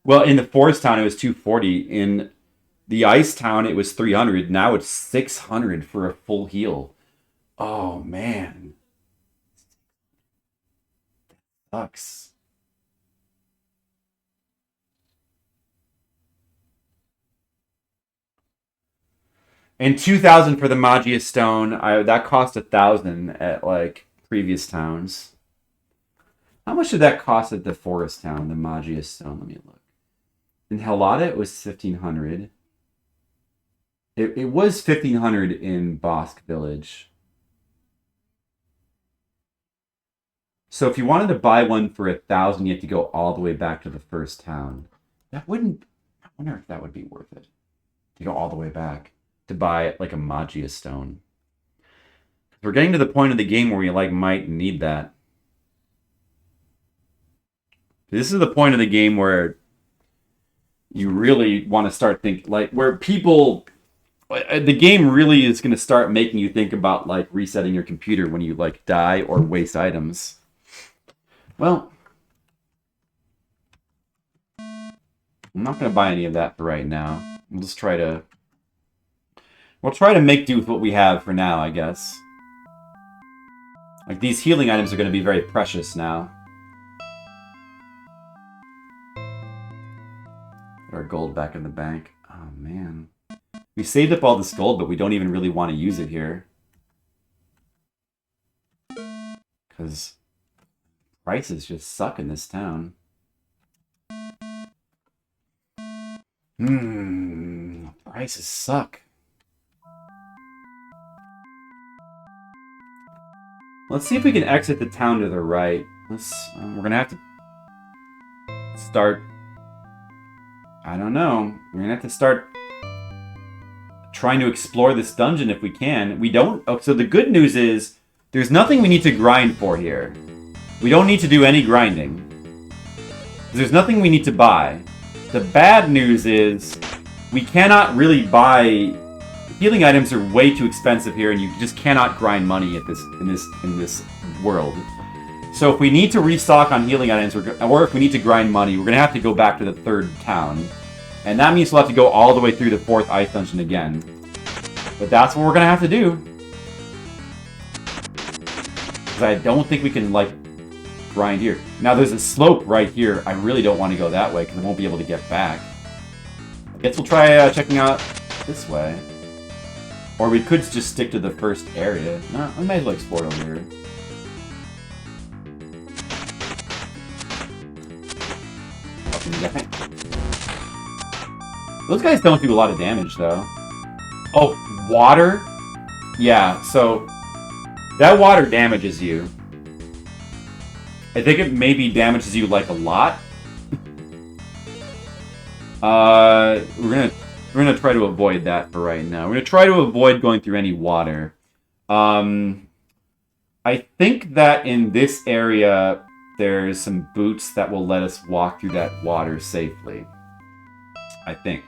Well, in the forest town, it was 240. In the ice town, it was 300. Now it's 600 for a full heal. Oh, man. That sucks. And 2,000 for the Magia stone. That cost 1,000 at, like, previous towns. How much did that cost at the forest town, the Magia stone? Let me look. In Helata, it was 1,500. It was 1,500 in Bosk Village. So if you wanted to buy one for 1,000, you have to go all the way back to the first town. That wouldn't... I wonder if that would be worth it. To go all the way back to buy, like, a Magia stone. We're getting to the point of the game where we, like, might need that. This is the point of the game where you really want to start thinking, like, where people, the game really is going to start making you think about, like, resetting your computer when you, like, die or waste items. Well, I'm not going to buy any of that for right now. We'll just try to make do with what we have for now, I guess. Like, these healing items are going to be very precious now. Our gold back in the bank. Oh, man. We saved up all this gold, but we don't even really want to use it here. Because prices just suck in this town. Prices suck. Let's see if we can exit the town to the right. We're going to have to start... I don't know. We're going to have to start trying to explore this dungeon if we can. We don't... Oh, so the good news is there's nothing we need to grind for here. We don't need to do any grinding. There's nothing we need to buy. The bad news is we cannot really buy... Healing items are way too expensive here, and you just cannot grind money in this world. So if we need to restock on healing items, or if we need to grind money, we're going to have to go back to the third town. And that means we'll have to go all the way through the fourth ice dungeon again. But that's what we're going to have to do. Because I don't think we can, like, grind here. Now, there's a slope right here. I really don't want to go that way, because I won't be able to get back. I guess we'll try checking out this way. Or we could just stick to the first area. No, I might as well explore it over here. Those guys don't do a lot of damage, though. Oh, water? Yeah, so that water damages you. I think it maybe damages you, like, a lot. We're gonna try to avoid that for right now. We're gonna try to avoid going through any water. I think that in this area there's some boots that will let us walk through that water safely. I think.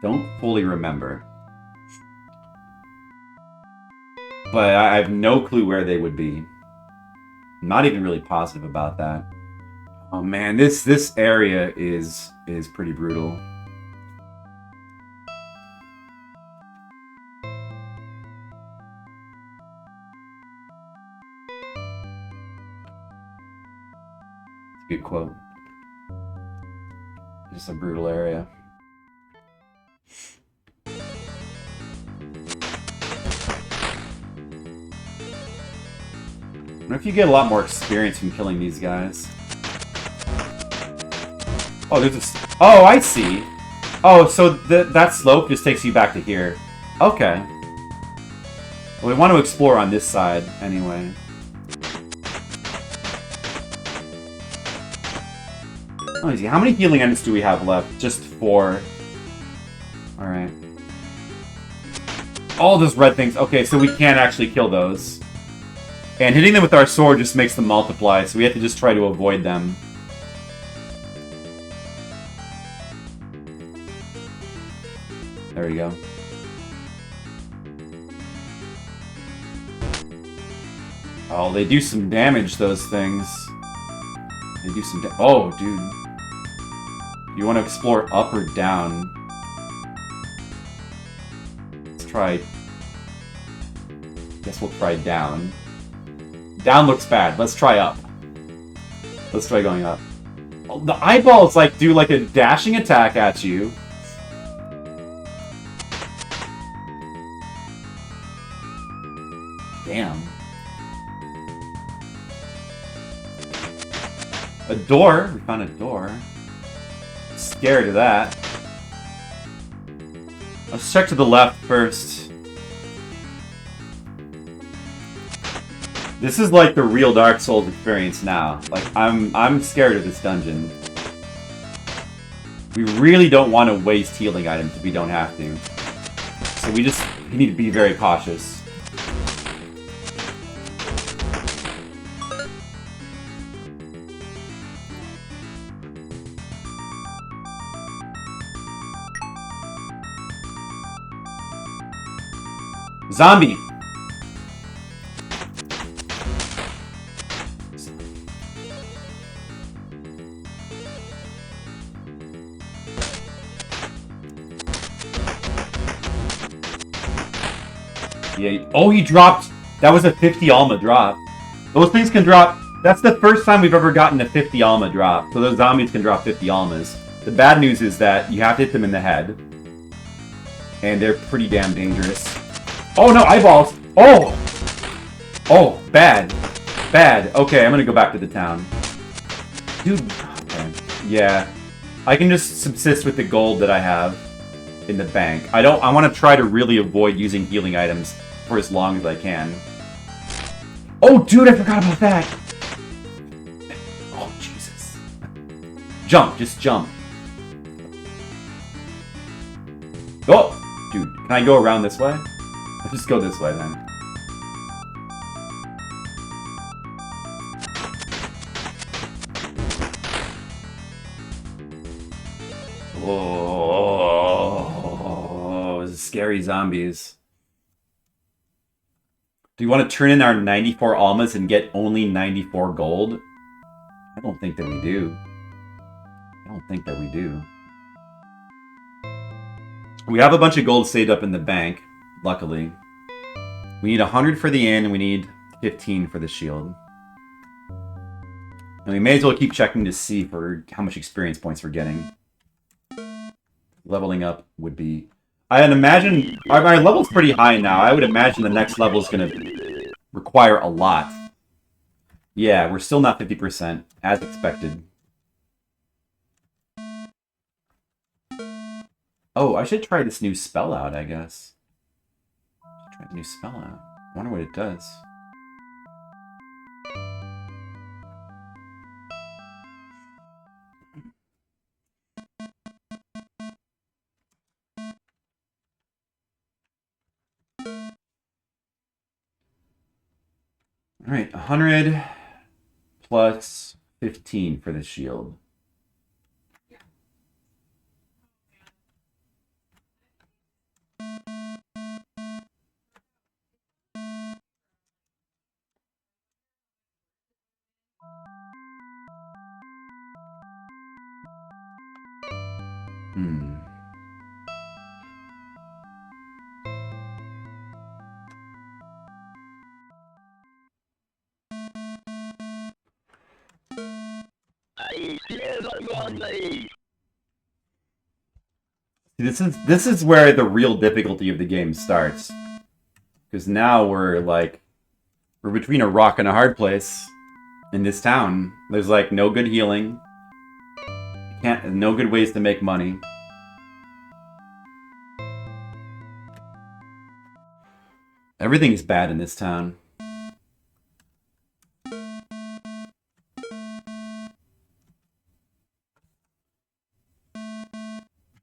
Don't fully remember. But I have no clue where they would be. I'm not even really positive about that. Oh man, this area is pretty brutal. Good quote. Just a brutal area. I wonder if you get a lot more experience from killing these guys. Oh, there's a... Oh, I see. Oh, so that slope just takes you back to here. Okay. Well, we want to explore on this side, anyway. Oh, easy. How many healing items do we have left? Just 4. Alright. All those red things. Okay, so we can't actually kill those. And hitting them with our sword just makes them multiply, so we have to just try to avoid them. There we go. Oh, they do some damage, those things. They do some oh, dude. You want to explore up or down? Let's try... Guess we'll try down. Down looks bad. Let's try up. Let's try going up. Oh, the eyeballs, like, do, like, a dashing attack at you. Damn. A door. We found a door. Scared of that. Let's check to the left first. This is like the real Dark Souls experience now. Like, I'm scared of this dungeon. We really don't want to waste healing items if we don't have to. So we need to be very cautious. Zombie! Yeah. Oh, he dropped. That was a 50 alma drop. Those things can drop. That's the first time we've ever gotten a 50 alma drop. So those zombies can drop 50 almas. The bad news is that you have to hit them in the head. And they're pretty damn dangerous. Oh no, eyeballs! Oh! Oh, bad. Bad. Okay, I'm gonna go back to the town. Dude, okay. Yeah. I can just subsist with the gold that I have in the bank. I want to try to really avoid using healing items for as long as I can. Oh, dude, I forgot about that! Oh, Jesus. Jump, just jump. Oh! Dude, can I go around this way? I'll just go this way, then. Oh, scary zombies. Do you want to turn in our 94 almas and get only 94 gold? I don't think that we do. I don't think that we do. We have a bunch of gold saved up in the bank, luckily. We need 100 for the inn, and we need 15 for the shield. And we may as well keep checking to see for how much experience points we're getting. Leveling up would be... I'd imagine... Our level's pretty high now. I would imagine the next level is going to require a lot. Yeah, we're still not 50%, as expected. Oh, I should try this new spell out, I guess. Try the new spell out. I wonder what it does. Alright, 100 plus 15 for the shield. This is where the real difficulty of the game starts. Because now we're between a rock and a hard place in this town. There's like no good healing. No good ways to make money. Everything is bad in this town.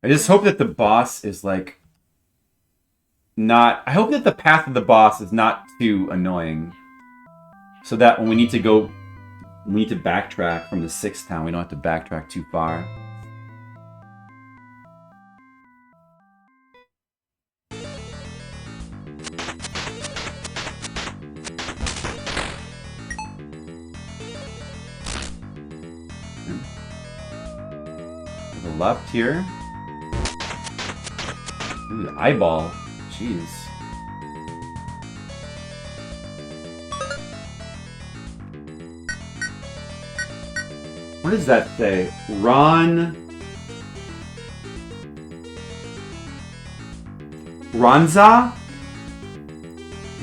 I just hope that the boss is like not... I hope that the path of the boss is not too annoying. So that when we need to backtrack from the 6th town, we don't have to backtrack too far. To the left here. Ooh, eyeball. Jeez. What does that say? Ronza?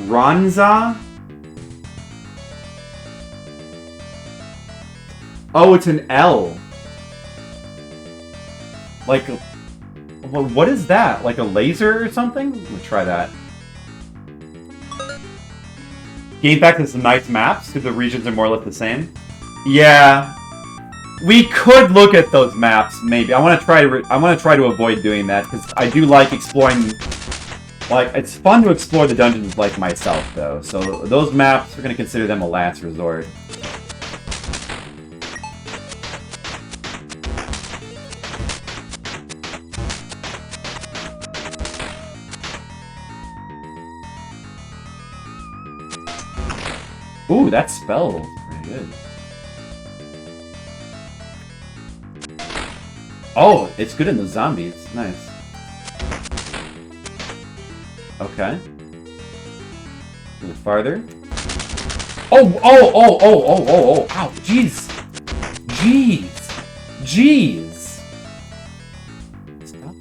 Ronza? Oh, it's an L. Like, what is that? Like a laser or something? Let me try that. Game back to some nice maps, because the regions are more or less the same. Yeah. We could look at those maps, maybe. I want to try to avoid doing that, because I do like exploring... Like, it's fun to explore the dungeons like myself, though. So those maps, we're going to consider them a last resort. Ooh, that spell is pretty good. Oh, it's good in the zombies. Nice. Okay. A little farther. Oh! Ow! Jeez! Jeez! Stop.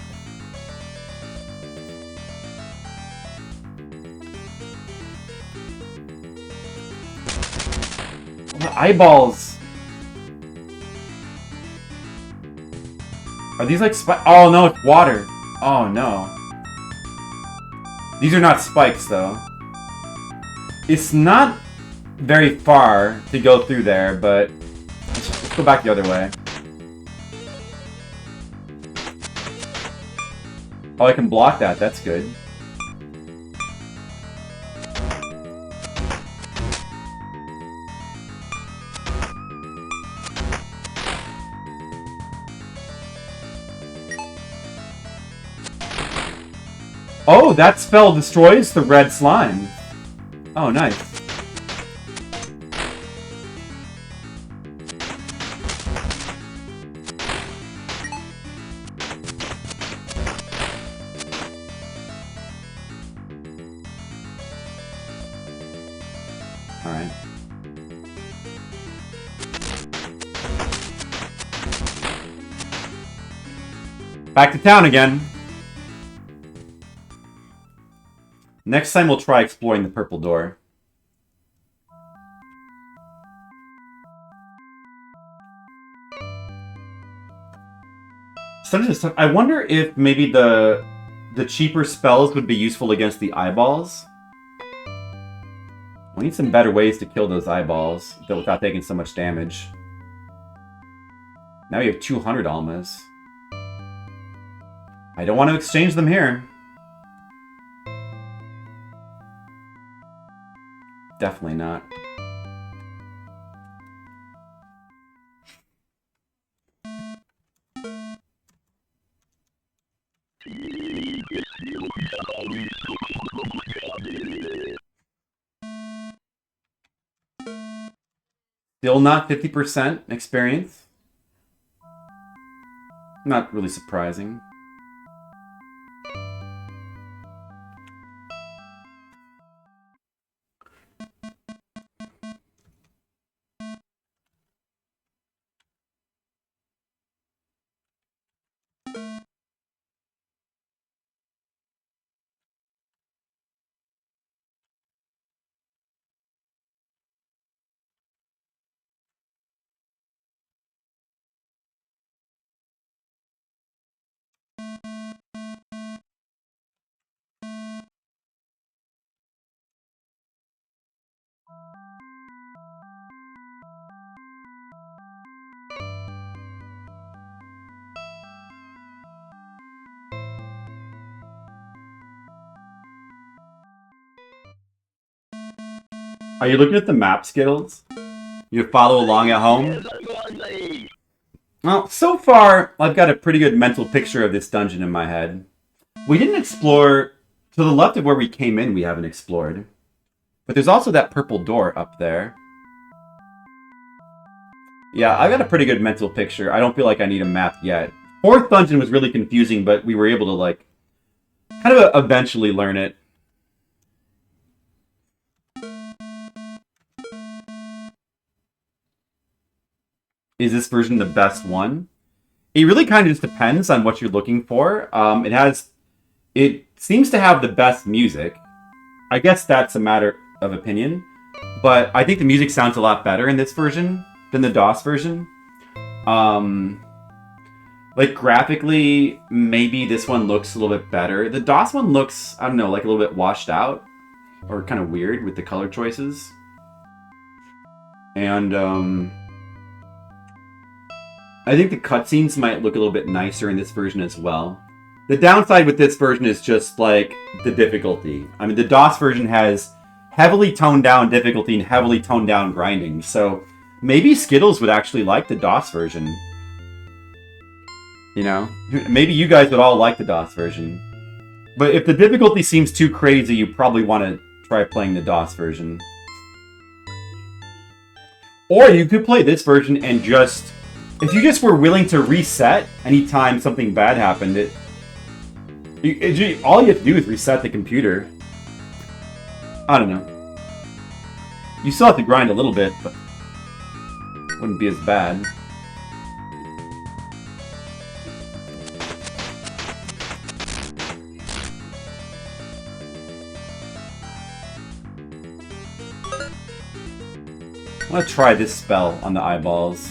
Oh, the eyeballs! Are these like spikes? Oh no, it's water. Oh no. These are not spikes though. It's not very far to go through there, but let's go back the other way. Oh, I can block that. That's good. Oh, that spell destroys the red slime. Oh, nice. Alright. Back to town again. Next time we'll try exploring the purple door. I wonder if maybe the cheaper spells would be useful against the eyeballs. We need some better ways to kill those eyeballs without taking so much damage. Now we have 200 almas. I don't want to exchange them here. Definitely not. Still not 50% experience. Not really surprising. Are you looking at the map, Skittles? You follow along at home? Well, so far, I've got a pretty good mental picture of this dungeon in my head. We didn't explore... To the left of where we came in, we haven't explored. But there's also that purple door up there. Yeah, I got a pretty good mental picture. I don't feel like I need a map yet. Fourth dungeon was really confusing, but we were able to, like, kind of eventually learn it. Is this version the best one? It really kind of just depends on what you're looking for. It seems to have the best music. I guess that's a matter of opinion. But I think the music sounds a lot better in this version than the DOS version. Like, graphically, maybe this one looks a little bit better. The DOS one looks, I don't know, like a little bit washed out. Or kind of weird with the color choices. And, I think the cutscenes might look a little bit nicer in this version as well. The downside with this version is just, like, the difficulty. I mean, the DOS version has heavily toned down difficulty and heavily toned down grinding. So, maybe Skittles would actually like the DOS version. You know? Maybe you guys would all like the DOS version. But if the difficulty seems too crazy, you probably want to try playing the DOS version. Or you could play this version and just... If you just were willing to reset anytime something bad happened, all you have to do is reset the computer. I don't know. You still have to grind a little bit, but it wouldn't be as bad. I'm gonna try this spell on the eyeballs.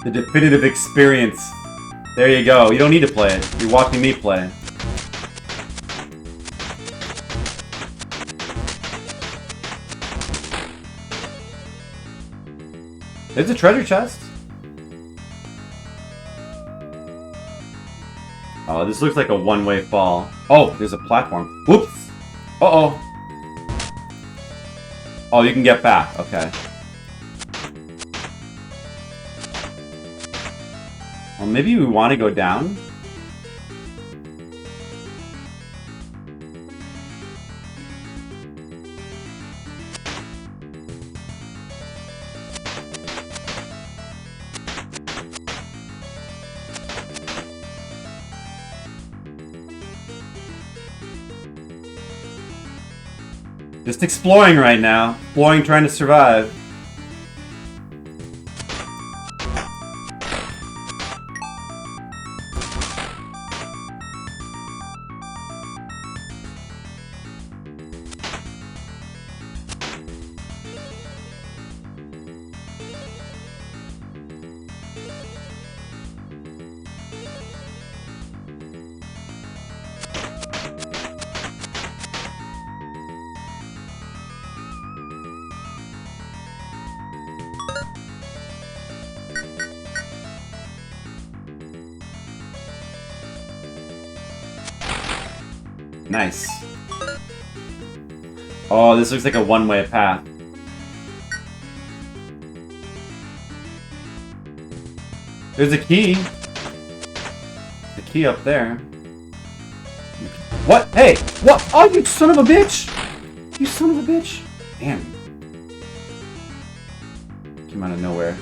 The definitive experience. There you go. You don't need to play it. You're watching me play. There's a treasure chest. Oh, this looks like a one-way fall. Oh, there's a platform. Whoops. Uh-oh. Oh, you can get back. Okay. Well, maybe we want to go down. Just exploring right now. Exploring, trying to survive. Nice. Oh, this looks like a one-way path. There's a key. The key up there. What? Hey! What? Oh, you son of a bitch! You son of a bitch! Damn. Came out of nowhere.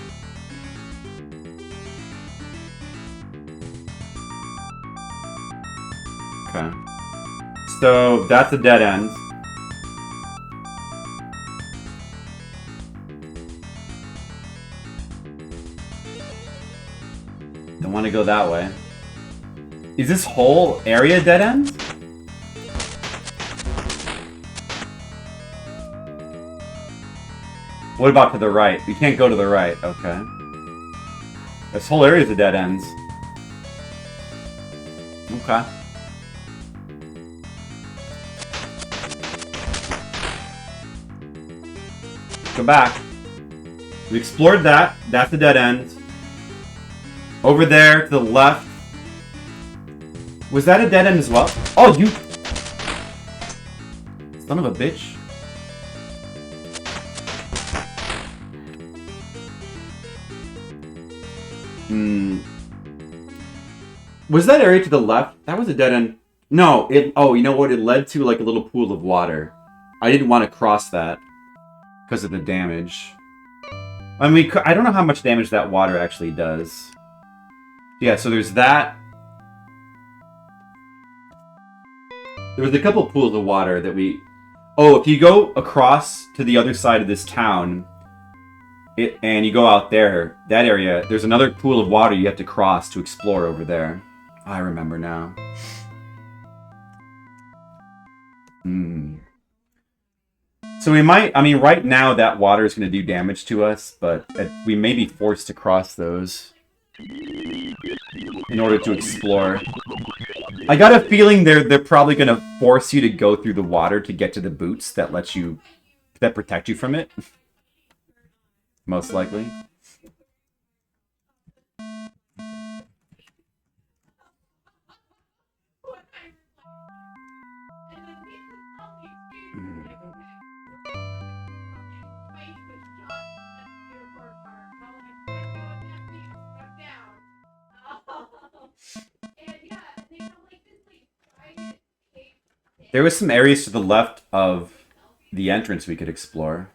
Okay. So, that's a dead end. Don't want to go that way. Is this whole area dead end? What about to the right? We can't go to the right. Okay. This whole area is a dead ends. Okay. Go back. We explored that. That's the dead end. Over there to the left. Was that a dead end as well? Oh, you... Son of a bitch. Was that area to the left? That was a dead end. No, it... Oh, you know what? It led to like a little pool of water. I didn't want to cross that because of the damage. I mean, I don't know how much damage that water actually does. Yeah, so there's that. There was a couple pools of water that we... Oh, if you go across to the other side of this town, and you go out there, that area, there's another pool of water you have to cross to explore over there. I remember now. So we might... I mean, right now that water is going to do damage to us, but we may be forced to cross those in order to explore. I got a feeling they're probably going to force you to go through the water to get to the boots that protect you from it. Most likely. There was some areas to the left of the entrance we could explore.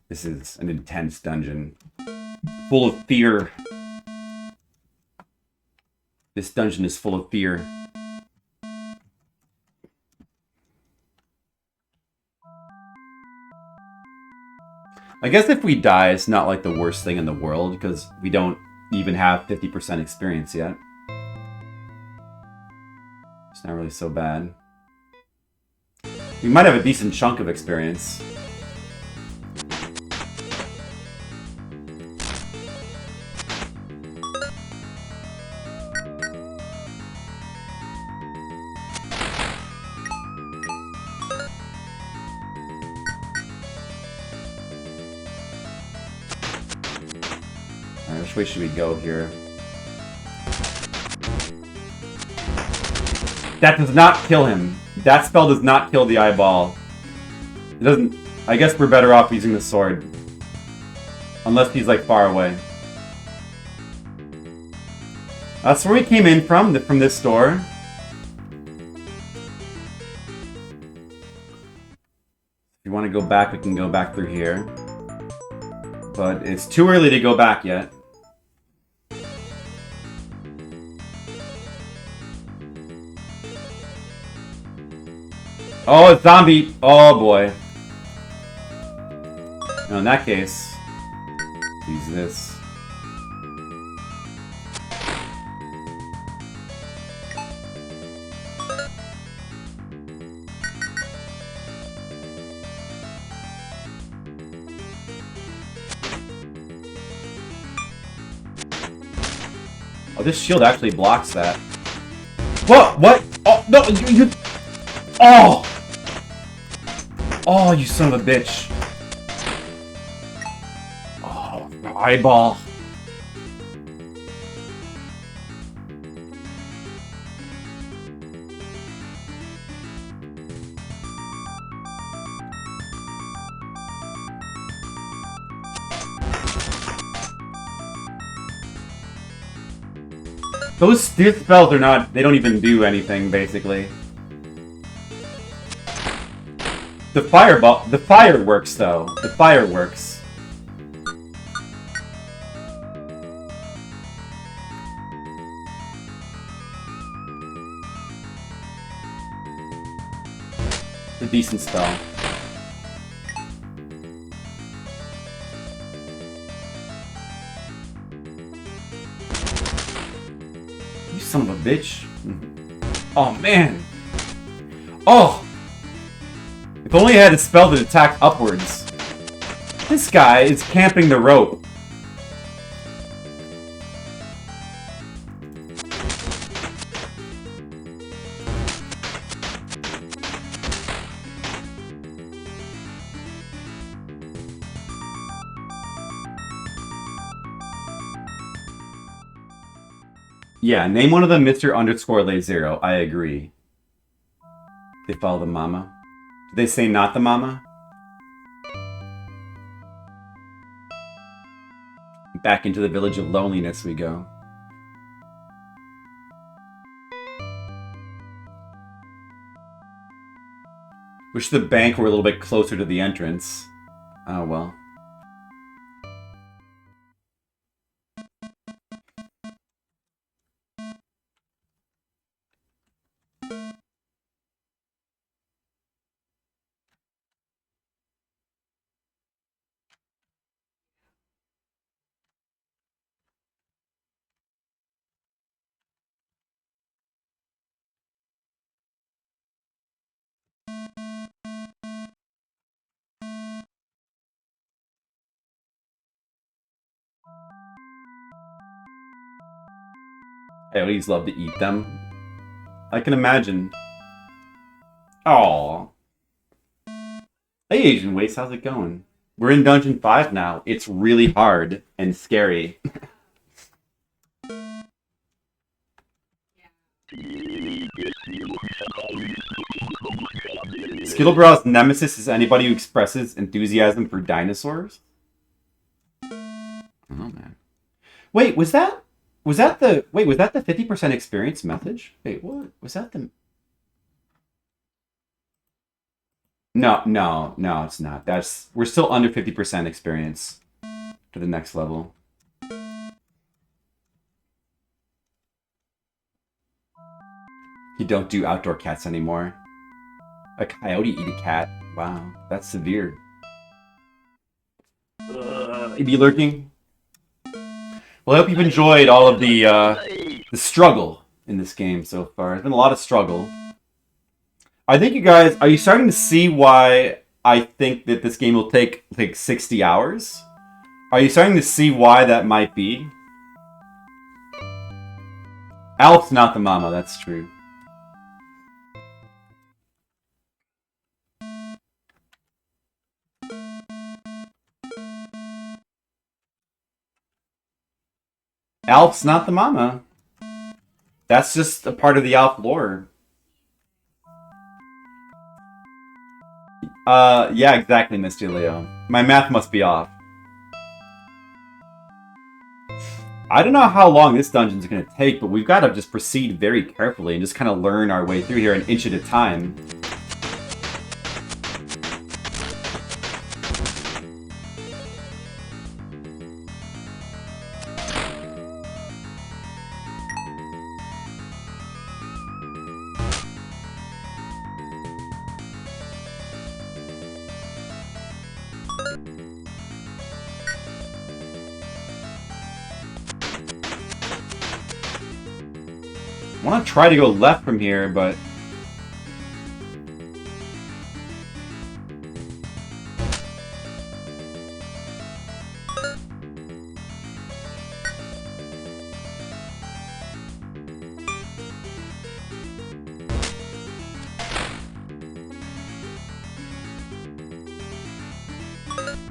This is an intense dungeon. Full of fear. This dungeon is full of fear. I guess if we die, it's not like the worst thing in the world, because we don't even have 50% experience yet. It's not really so bad. We might have a decent chunk of experience. Which way should we go here? That does not kill him. That spell does not kill the eyeball. It doesn't... I guess we're better off using the sword. Unless he's, like, far away. That's where we came in from this door. If you want to go back, we can go back through here. But it's too early to go back yet. Oh, it's zombie! Oh boy. No, in that case, use this. Oh, this shield actually blocks that. What? What? Oh, no, you... Oh! Oh, you son of a bitch. Oh, eyeball. Those spells are not, they don't even do anything, basically. The fireworks, though. The fireworks. A decent spell. You son of a bitch. Oh, man. Oh! If only I had a spell that attacked upwards. This guy is camping the rope. Yeah, name one of them Mr. Underscore Lay Zero. I agree. They follow the mama. Did they say not the mama? Back into the village of loneliness we go. Wish the bank were a little bit closer to the entrance. Oh well. Coyotes love to eat them. I can imagine. Aww. Hey, Asian Waste, how's it going? We're in Dungeon 5 now. It's really hard and scary. Skittlebrow's nemesis is anybody who expresses enthusiasm for dinosaurs? Oh man. Wait, was that the 50% experience message? Wait, what? Was that the No, it's not. We're still under 50% experience to the next level. You don't do outdoor cats anymore. A coyote eat a cat. Wow, that's severe. You be lurking? Well, I hope you've enjoyed all of the struggle in this game so far. There's been a lot of struggle. I think you guys, are you starting to see why I think that this game will take like 60 hours? Are you starting to see why that might be? Alp's not the mama, that's true. Alp's not the mama. That's just a part of the Alp lore. Yeah, exactly, Mr. Leo. My math must be off. I don't know how long this dungeon's going to take, but we've got to just proceed very carefully and just kind of learn our way through here an inch at a time. I want to try to go left from here, but...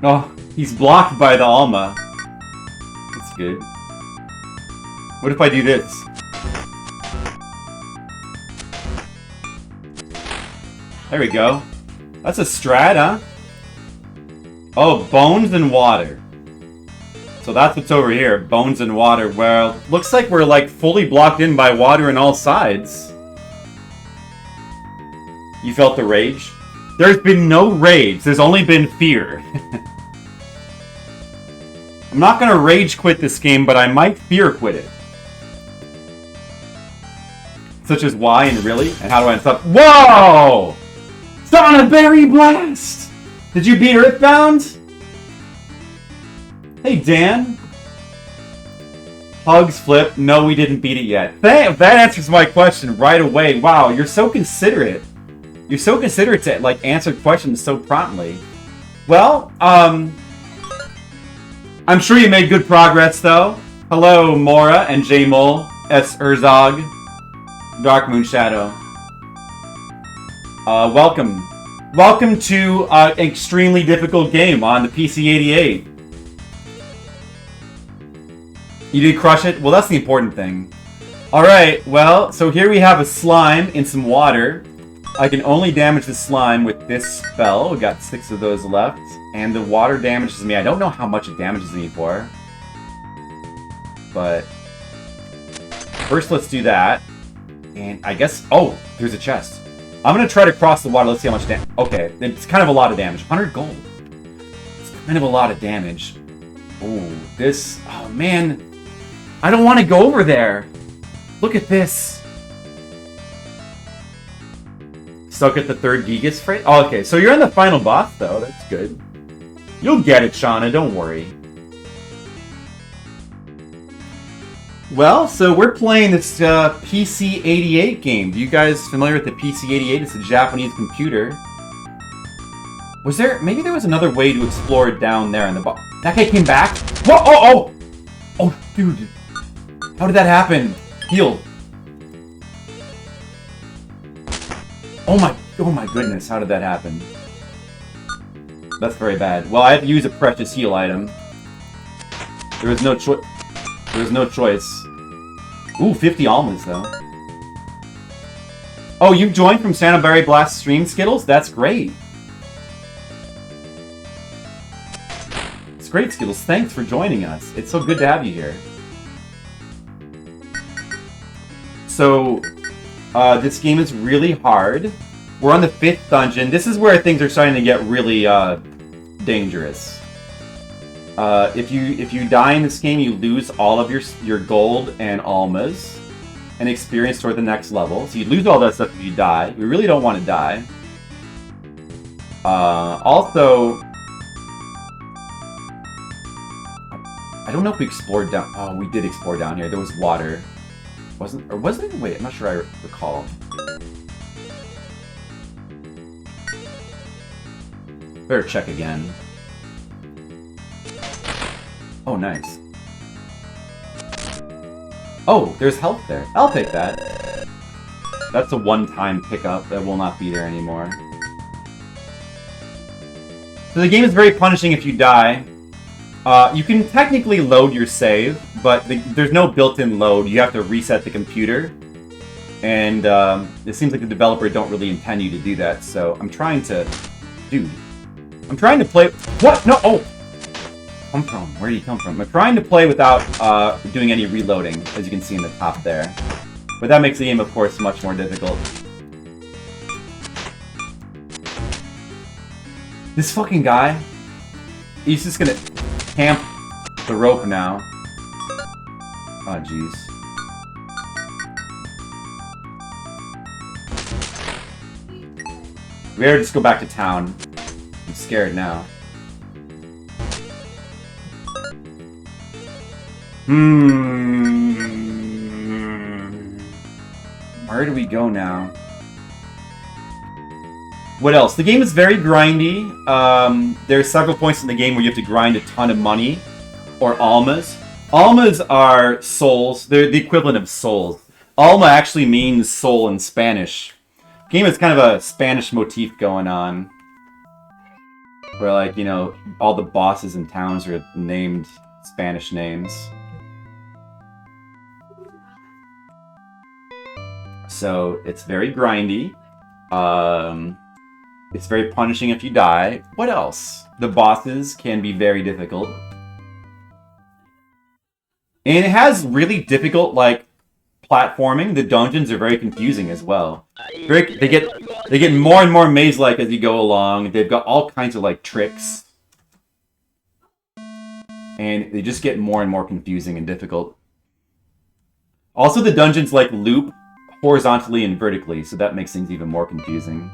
Oh, he's blocked by the alma. That's good. What if I do this? There we go. That's a strat, huh? Oh, bones and water. So that's what's over here. Bones and water. Well, looks like we're like fully blocked in by water on all sides. You felt the rage? There's been no rage. There's only been fear. I'm not gonna rage quit this game, but I might fear quit it. Such as why and really? And how do I stop? Whoa! Berry Blast! Did you beat Earthbound? Hey, Dan. Hugs, Flip. No, we didn't beat it yet. That answers my question right away. Wow, you're so considerate. You're so considerate to, like, answer questions so promptly. Well, I'm sure you made good progress, though. Hello, Mora and J-Mole, S. Herzog, Dark Moon Shadow. Welcome. Welcome to an extremely difficult game on the PC-88. You did crush it? Well, that's the important thing. Alright, well, so here we have a slime in some water. I can only damage the slime with this spell. We got 6 of those left. And the water damages me. I don't know how much it damages me for. But first, let's do that. And I guess... Oh, there's a chest. I'm going to try to cross the water. Let's see how much damage... Okay, it's kind of a lot of damage. 100 gold. It's kind of a lot of damage. Oh, this... Oh, man. I don't want to go over there. Look at this. Stuck at the 3rd Gigas Freight? Oh, okay, so you're in the final boss, though. That's good. You'll get it, Shauna. Don't worry. Well, so we're playing this PC-88 game. You guys familiar with the PC-88? It's a Japanese computer. Was there... Maybe there was another way to explore it down there in the box. That guy came back? Whoa! Oh! Oh! Oh, dude. How did that happen? Heal. Oh my goodness, how did that happen? That's very bad. Well, I had to use a precious heal item. There was no choice. There was no choice. Ooh, 50 almas, though. Oh, you joined from Santa Berry Blast stream, Skittles? That's great. It's great, Skittles. Thanks for joining us. It's so good to have you here. So, this game is really hard. We're on the 5th dungeon. This is where things are starting to get really dangerous. If you die in this game, you lose all of your gold and almas and experience toward the next level. So you lose all that stuff if you die. We really don't want to die. Also, I don't know if we explored down. Oh, we did explore down here. There was water. Wasn't it? Wait, I'm not sure I recall. Better check again. Oh, nice. Oh, there's health there. I'll take that. That's a one-time pickup that will not be there anymore. So the game is very punishing if you die. You can technically load your save, but there's no built-in load. You have to reset the computer. And it seems like the developer don't really intend you to do that, so I'm trying to... Dude. I'm trying to play... What? No! Oh! Come from? Where do you come from? I'm trying to play without doing any reloading, as you can see in the top there. But that makes the game, of course, much more difficult. This fucking guy... He's just gonna camp the rope now. Oh, jeez. We better just go back to town. I'm scared now. Where do we go now? What else? The game is very grindy. There are several points in the game where you have to grind a ton of money. Or almas. Almas are souls. They're the equivalent of souls. Alma actually means soul in Spanish. The game has kind of a Spanish motif going on. Where, like, you know, all the bosses in towns are named Spanish names. So, it's very grindy. It's very punishing if you die. What else? The bosses can be very difficult. And it has really difficult, like, platforming. The dungeons are very confusing as well. They get more and more maze-like as you go along. They've got all kinds of, like, tricks. And they just get more and more confusing and difficult. Also, the dungeons, like, loop horizontally and vertically, so that makes things even more confusing.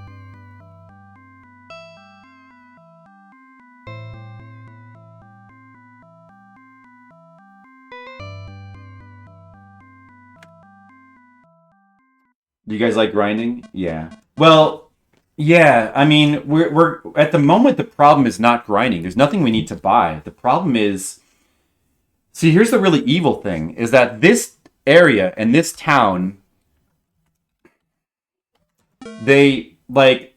Do you guys like grinding? Yeah. Well, yeah, I mean, we're at the moment the problem is not grinding. There's nothing we need to buy. The problem is, see, here's the really evil thing, is that this area and this town, they, like,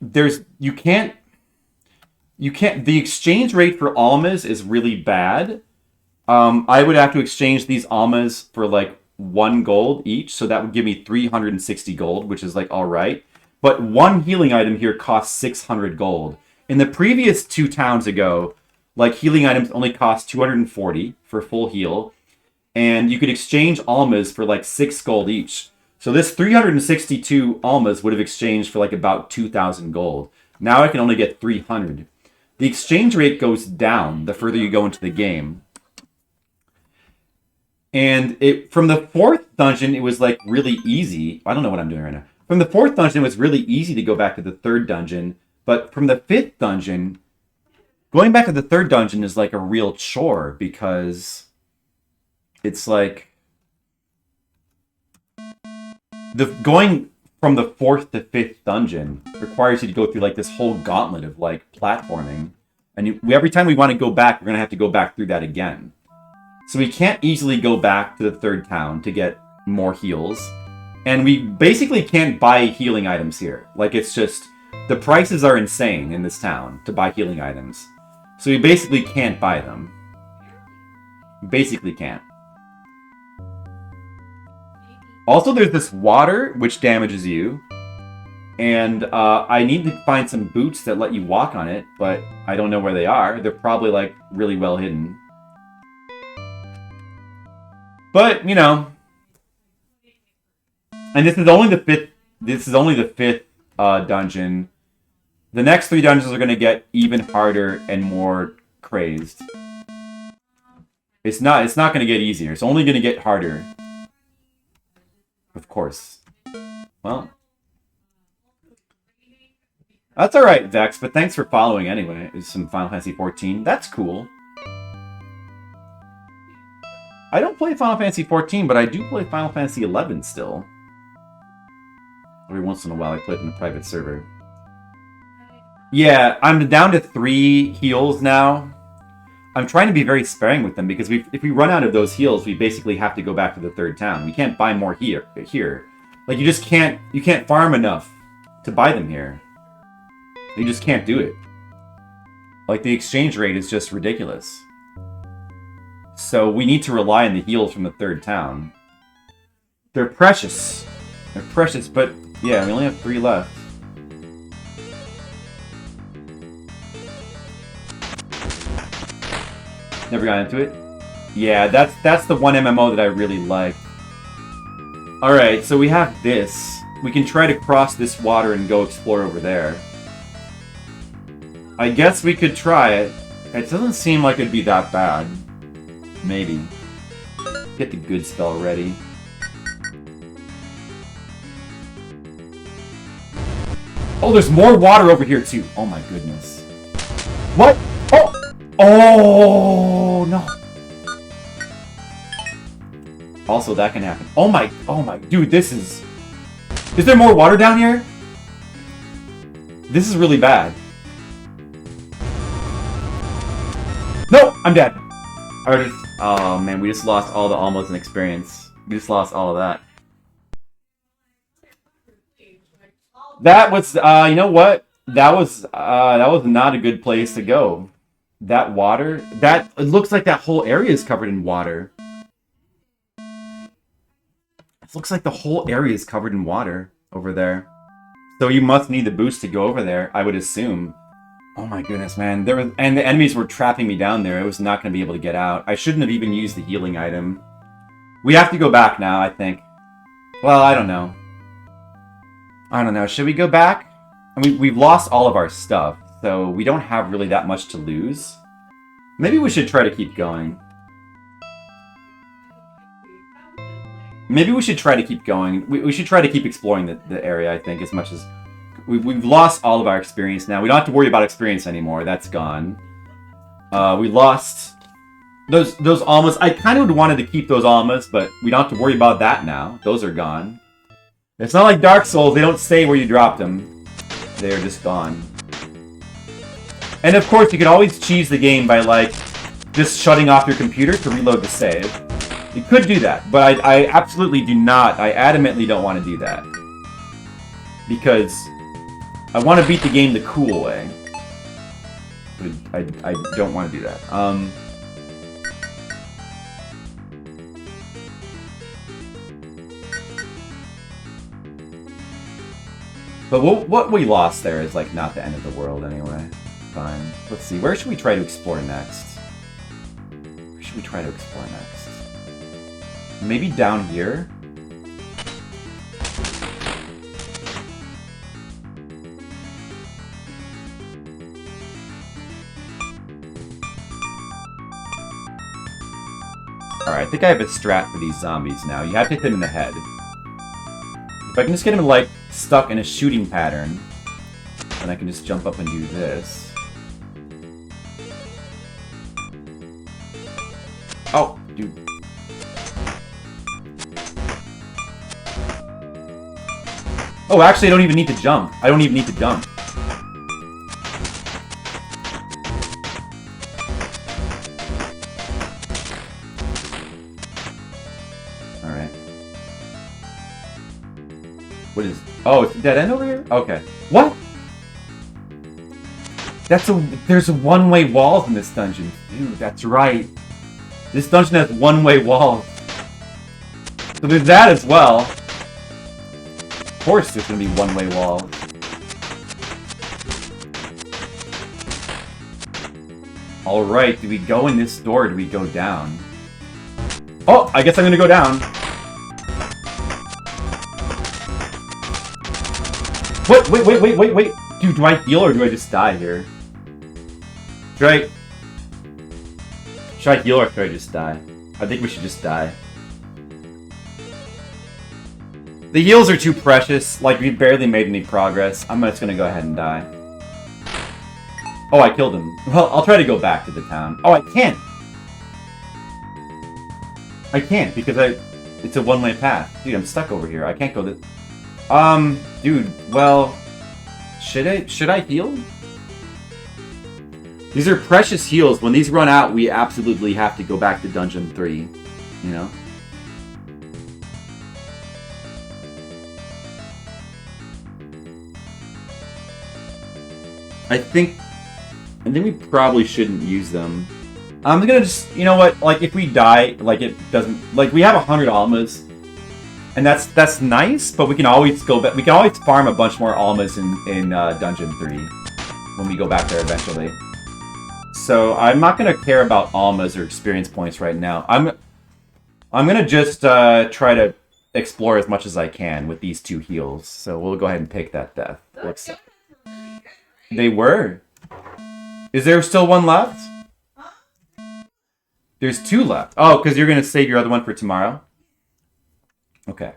you can't, the exchange rate for almas is really bad. I would have to exchange these almas for, like, 1 gold each, so that would give me 360 gold, which is, like, alright. But one healing item here costs 600 gold. In the previous 2 towns ago, like, healing items only cost 240 for full heal, and you could exchange almas for, like, 6 gold each. So this 362 almas would have exchanged for, like, about 2,000 gold. Now I can only get 300. The exchange rate goes down the further you go into the game. And from the 4th dungeon, it was, like, really easy. I don't know what I'm doing right now. From the 4th dungeon, it was really easy to go back to the 3rd dungeon. But from the 5th dungeon, going back to the 3rd dungeon is, like, a real chore. Because it's, like, going from the 4th to 5th dungeon requires you to go through, like, this whole gauntlet of, like, platforming. And every time we want to go back, we're going to have to go back through that again. So we can't easily go back to the 3rd town to get more heals. And we basically can't buy healing items here. Like, it's just, the prices are insane in this town to buy healing items. So we basically can't buy them. Basically can't. Also, there's this water, which damages you. And I need to find some boots that let you walk on it, but I don't know where they are. They're probably, like, really well hidden. But, you know, and this is only the 5th. This is only the 5th dungeon. The next 3 dungeons are going to get even harder and more crazed. It's not going to get easier. It's only going to get harder. Of course. Well, that's all right, Vex. But thanks for following anyway. It's some Final Fantasy 14. That's cool. I don't play Final Fantasy 14, but I do play Final Fantasy 11 still. Every once in a while I play it in a private server. Yeah, I'm down to 3 heals now. I'm trying to be very sparing with them, because if we run out of those heals, we basically have to go back to the 3rd town. We can't buy more here. Like, you just can't, you can't farm enough to buy them here. You just can't do it. Like, the exchange rate is just ridiculous. So we need to rely on the heals from the 3rd town. They're precious. They're precious, but yeah, we only have 3 left. Never got into it? Yeah, that's the one MMO that I really like. Alright, so we have this. We can try to cross this water and go explore over there. I guess we could try it. It doesn't seem like it'd be that bad. Maybe. Get the good spell ready. Oh, there's more water over here too. Oh my goodness. What? Oh! Oh no. Also, that can happen. Oh my, dude, this is... Is there more water down here? This is really bad. No! I'm dead. Oh man, we just lost all the almost an experience. We just lost all of that. That was, you know what? That was not a good place to go. That water, it looks like that whole area is covered in water. It looks like the whole area is covered in water over there. So you must need the boost to go over there, I would assume. Oh my goodness, man. And the enemies were trapping me down there. I was not going to be able to get out. I shouldn't have even used the healing item. We have to go back now, I think. Well, I don't know. I don't know. Should we go back? I mean, we've lost all of our stuff, so we don't have really that much to lose. Maybe we should try to keep going. Maybe we should try to keep going. We should try to keep exploring the area, I think, as much as... We've lost all of our experience now. We don't have to worry about experience anymore. That's gone. We lost those almas. I kind of wanted to keep those almas, but we don't have to worry about that now. Those are gone. It's not like Dark Souls. They don't stay where you dropped them. They're just gone. And of course, you can always cheese the game by, like, just shutting off your computer to reload the save. You could do that, but I absolutely do not. I adamantly don't want to do that. Because I want to beat the game the cool way. But I don't want to do that. But what we lost there is, like, not the end of the world anyway. Fine. Let's see. Where should we try to explore next? Where should we try to explore next? Maybe down here? Alright, I think I have a strat for these zombies now. You have to hit them in the head. If I can just get them, like, stuck in a shooting pattern, then I can just jump up and do this. Oh, dude. Oh, actually, I don't even need to jump. I don't even need to jump. Alright. What is... Oh, it's a dead end over here? Okay. What? There's a one-way walls in this dungeon. Dude, that's right. This dungeon has one-way walls. So there's that as well. Of course there's gonna be one-way walls. Alright, do we go in this door or do we go down? Oh, I guess I'm gonna go down. What? Wait. Dude, do I heal or do I just die here? Should I heal or should I just die? I think we should just die. The heals are too precious. Like, we barely made any progress. I'm just gonna go ahead and die. Oh, I killed him. Well, I'll try to go back to the town. Oh, I can't! I can't, because it's a one-way path. Dude, I'm stuck over here. I can't go this... Dude, well... Should I heal? These are precious heals. When these run out, we absolutely have to go back to Dungeon 3. You know? I think we probably shouldn't use them. I'm gonna just, you know what, like, if we die, like, it doesn't, like, we have 100 almas, and that's nice, but we can always go back, we can always farm a bunch more almas in Dungeon 3, when we go back there eventually. So, I'm not gonna care about almas or experience points right now. I'm gonna just, try to explore as much as I can with these two heals, so we'll go ahead and pick that death. They were. Is there still one left? There's two left. Oh, because you're going to save your other one for tomorrow? Okay.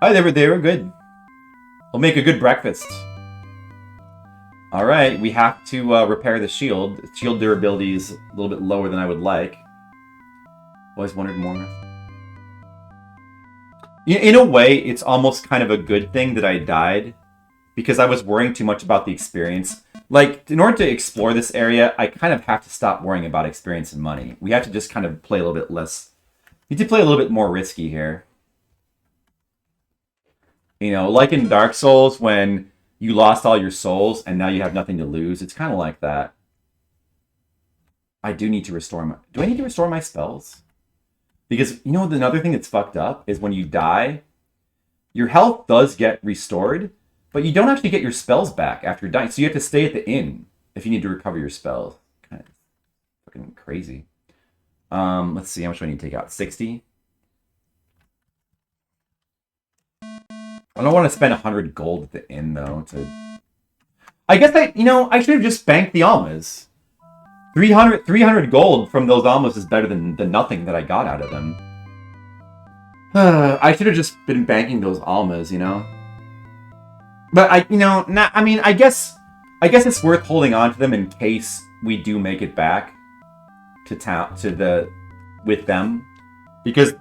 Oh, they were good. We'll make a good breakfast. Alright, we have to repair the shield. Shield durability is a little bit lower than I would like. Always wondered more. In a way, it's almost kind of a good thing that I died, because I was worrying too much about the experience. Like, in order to explore this area, I kind of have to stop worrying about experience and money. We have to just kind of play a little bit less... We need to play a little bit more risky here. You know, like in Dark Souls, when you lost all your souls and now you have nothing to lose. It's kind of like that. I do need to restore my... Do I need to restore my spells? Because, you know, another thing that's fucked up is when you die, your health does get restored, but you don't actually get your spells back after dying. So you have to stay at the inn if you need to recover your spells. Kind of fucking crazy. Let's see, how much do I need to take out? 60? I don't want to spend 100 gold at the inn, though. I guess I should have just banked the almas. 300 gold from those almas is better than the nothing that I got out of them. I should have just been banking those almas, you know? But I guess it's worth holding on to them in case we do make it back to town, with them. Because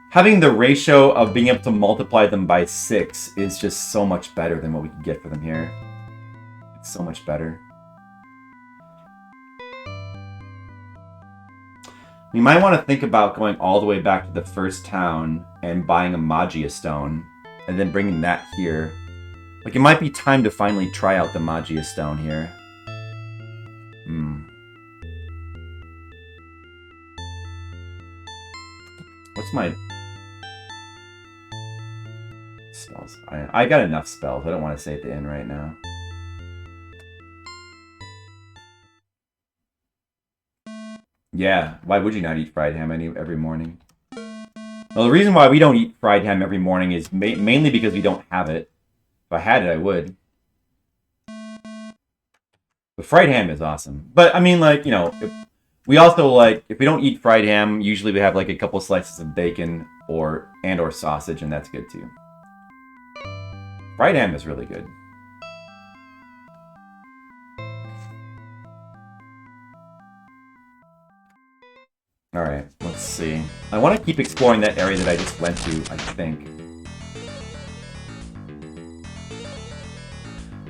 having the ratio of being able to multiply them by 6 is just so much better than what we can get for them here. It's so much better. We might want to think about going all the way back to the first town and buying a Magia Stone, and then bringing that here. Like, it might be time to finally try out the Magia Stone here. What's my... spells? I got enough spells. I don't want to stay at the inn right now. Yeah, why would you not eat fried ham every morning? Well, the reason why we don't eat fried ham every morning is mainly because we don't have it. If I had it, I would. But fried ham is awesome. But, I mean, like, you know, if we don't eat fried ham, usually we have, like, a couple slices of bacon or sausage, and that's good, too. Fried ham is really good. Alright, let's see. I want to keep exploring that area that I just went to, I think.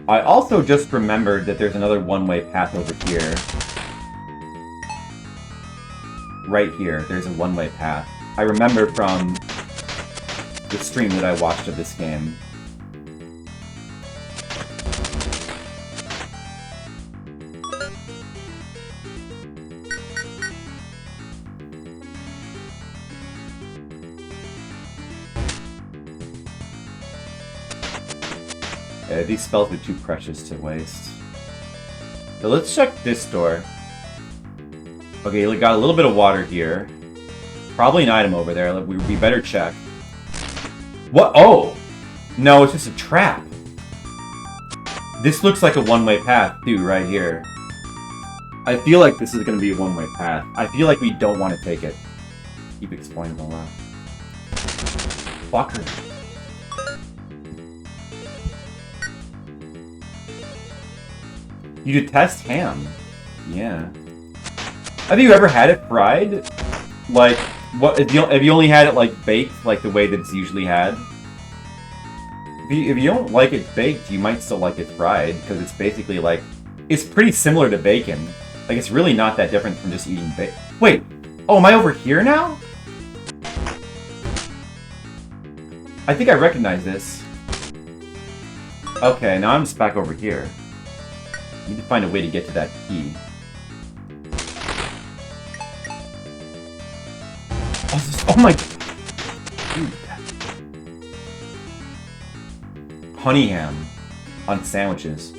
I also just remembered that there's another one-way path over here. Right here, there's a one-way path. I remember from the stream that I watched of this game. These spells are too precious to waste. So let's check this door. Okay, we got a little bit of water here. Probably an item over there. We better check. What? Oh! No, it's just a trap. This looks like a one-way path, too, right here. I feel like this is going to be a one-way path. I feel like we don't want to take it. Keep exploring the left. Fucker. You detest ham. Yeah. Have you ever had it fried? Like, what? Have you only had it, like, baked, like the way that it's usually had? If you don't like it baked, you might still like it fried, because it's basically, like... It's pretty similar to bacon. Like, it's really not that different from just eating bacon. Wait! Oh, am I over here now? I think I recognize this. Okay, now I'm just back over here. Need to find a way to get to that key. Oh my... Dude. Honey ham on sandwiches.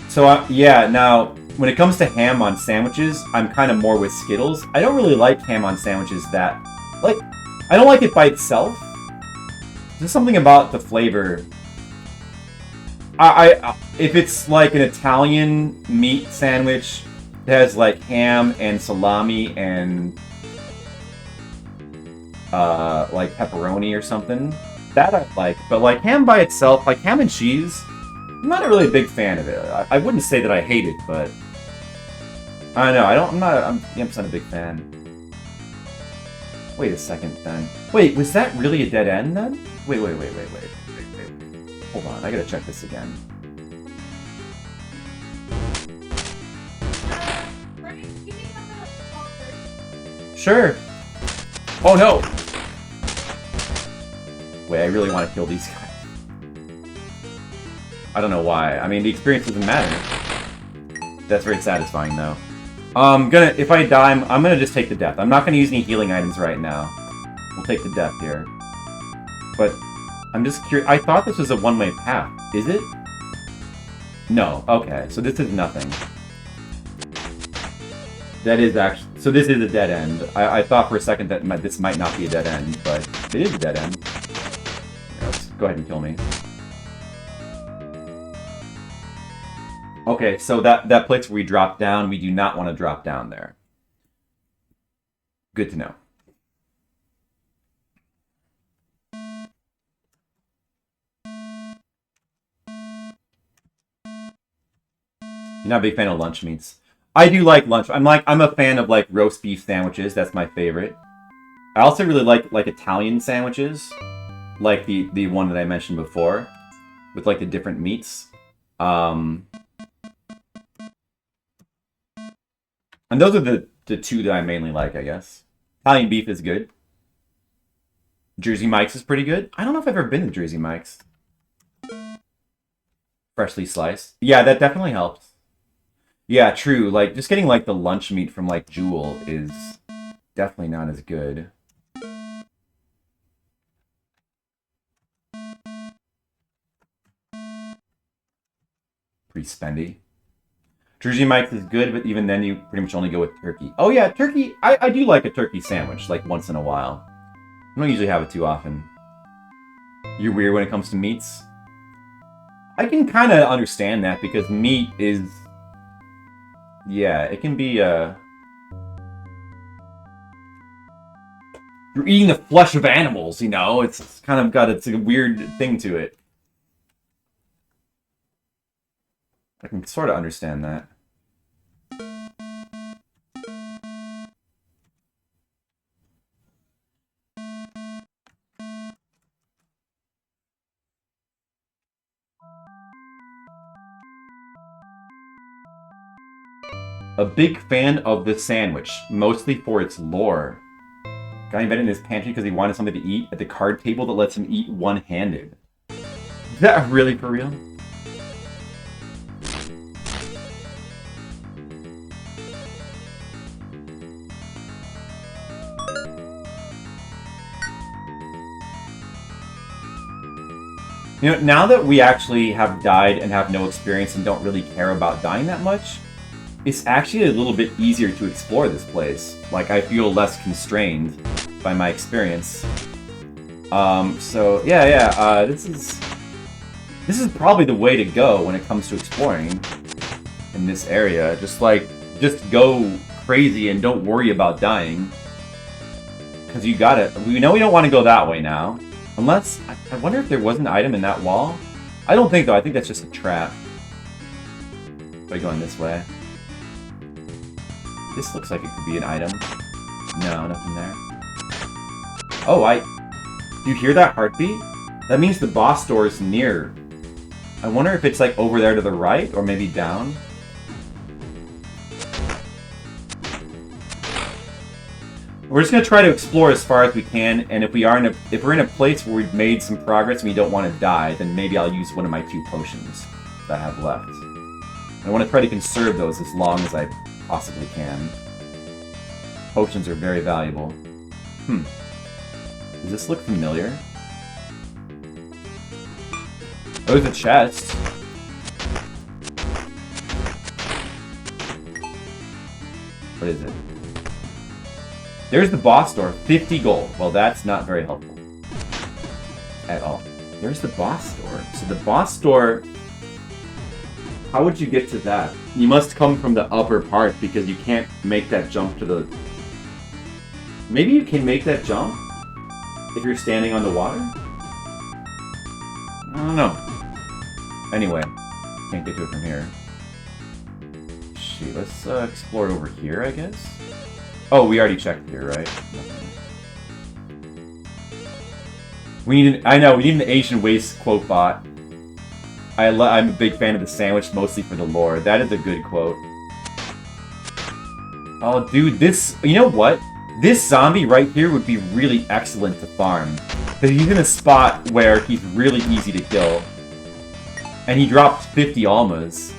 So, yeah, now, when it comes to ham on sandwiches, I'm kind of more with Skittles. I don't really like ham on sandwiches that... Like, I don't like it by itself. There's something about the flavor... if it's like an Italian meat sandwich that has like ham and salami and like pepperoni or something, that I like. But like ham by itself, like ham and cheese, I'm not really a big fan of it. I wouldn't say that I hate it, but I don't know. I'm not a big fan. Wait a second then. Wait, was that really a dead end then? Wait. Hold on, I gotta check this again. Sure. Oh no! Wait, I really want to kill these guys. I don't know why. I mean, the experience doesn't matter. That's very satisfying, though. If I die, I'm gonna just take the death. I'm not gonna use any healing items right now. We'll take the death here. But I'm just curious. I thought this was a one-way path. Is it? No. Okay. So this is nothing. That is actually... So this is a dead end. I thought for a second that this might not be a dead end, but it is a dead end. Let's go ahead and kill me. Okay, so that place where we drop down, we do not want to drop down there. Good to know. You're not a big fan of lunch meats. I do like lunch. I'm a fan of like roast beef sandwiches. That's my favorite. I also really like Italian sandwiches, like the one that I mentioned before, with like the different meats. And those are the two that I mainly like, I guess. Italian beef is good. Jersey Mike's is pretty good. I don't know if I've ever been to Jersey Mike's. Freshly sliced. Yeah, that definitely helps. Yeah, true. Like, just getting, like, the lunch meat from, like, Jewel is definitely not as good. Pretty spendy. Jersey Mike's is good, but even then you pretty much only go with turkey. Oh, yeah, turkey. I do like a turkey sandwich, like, once in a while. I don't usually have it too often. You're weird when it comes to meats? I can kind of understand that, because meat is... Yeah, it can be, You're eating the flesh of animals, you know? It's kind of got it's a weird thing to it. I can sort of understand that. A big fan of the sandwich, mostly for its lore. Guy invented in his pantry because he wanted something to eat at the card table that lets him eat one-handed. Is that really for real? You know, now that we actually have died and have no experience and don't really care about dying that much, it's actually a little bit easier to explore this place. Like, I feel less constrained by my experience. So, this is probably the way to go when it comes to exploring in this area. Just go crazy and don't worry about dying. Because we know we don't want to go that way now. Unless, I wonder if there was an item in that wall? I don't think, though. I think that's just a trap. By going this way. This looks like it could be an item. No, nothing there. Oh, do you hear that heartbeat? That means the boss door is near. I wonder if it's like over there to the right, or maybe down. We're just gonna try to explore as far as we can, and if we're in a place where we've made some progress and we don't want to die, then maybe I'll use one of my 2 potions that I have left. I want to try to conserve those as long as I possibly can. Potions are very valuable. Does this look familiar? Oh, there's a chest. What is it? There's the boss door. 50 gold. Well, that's not very helpful. At all. There's the boss door. So the boss door... How would you get to that? You must come from the upper part because you can't make that jump to the... Maybe you can make that jump if you're standing on the water? I don't know. Anyway, can't get to it from here. Shoot, let's explore over here, I guess. Oh, we already checked here, right? Nothing. We need an Asian waste quote bot. I'm a big fan of the sandwich, mostly for the lore. That is a good quote. Oh, dude, you know what? This zombie right here would be really excellent to farm. Because he's in a spot where he's really easy to kill. And he dropped 50 almas.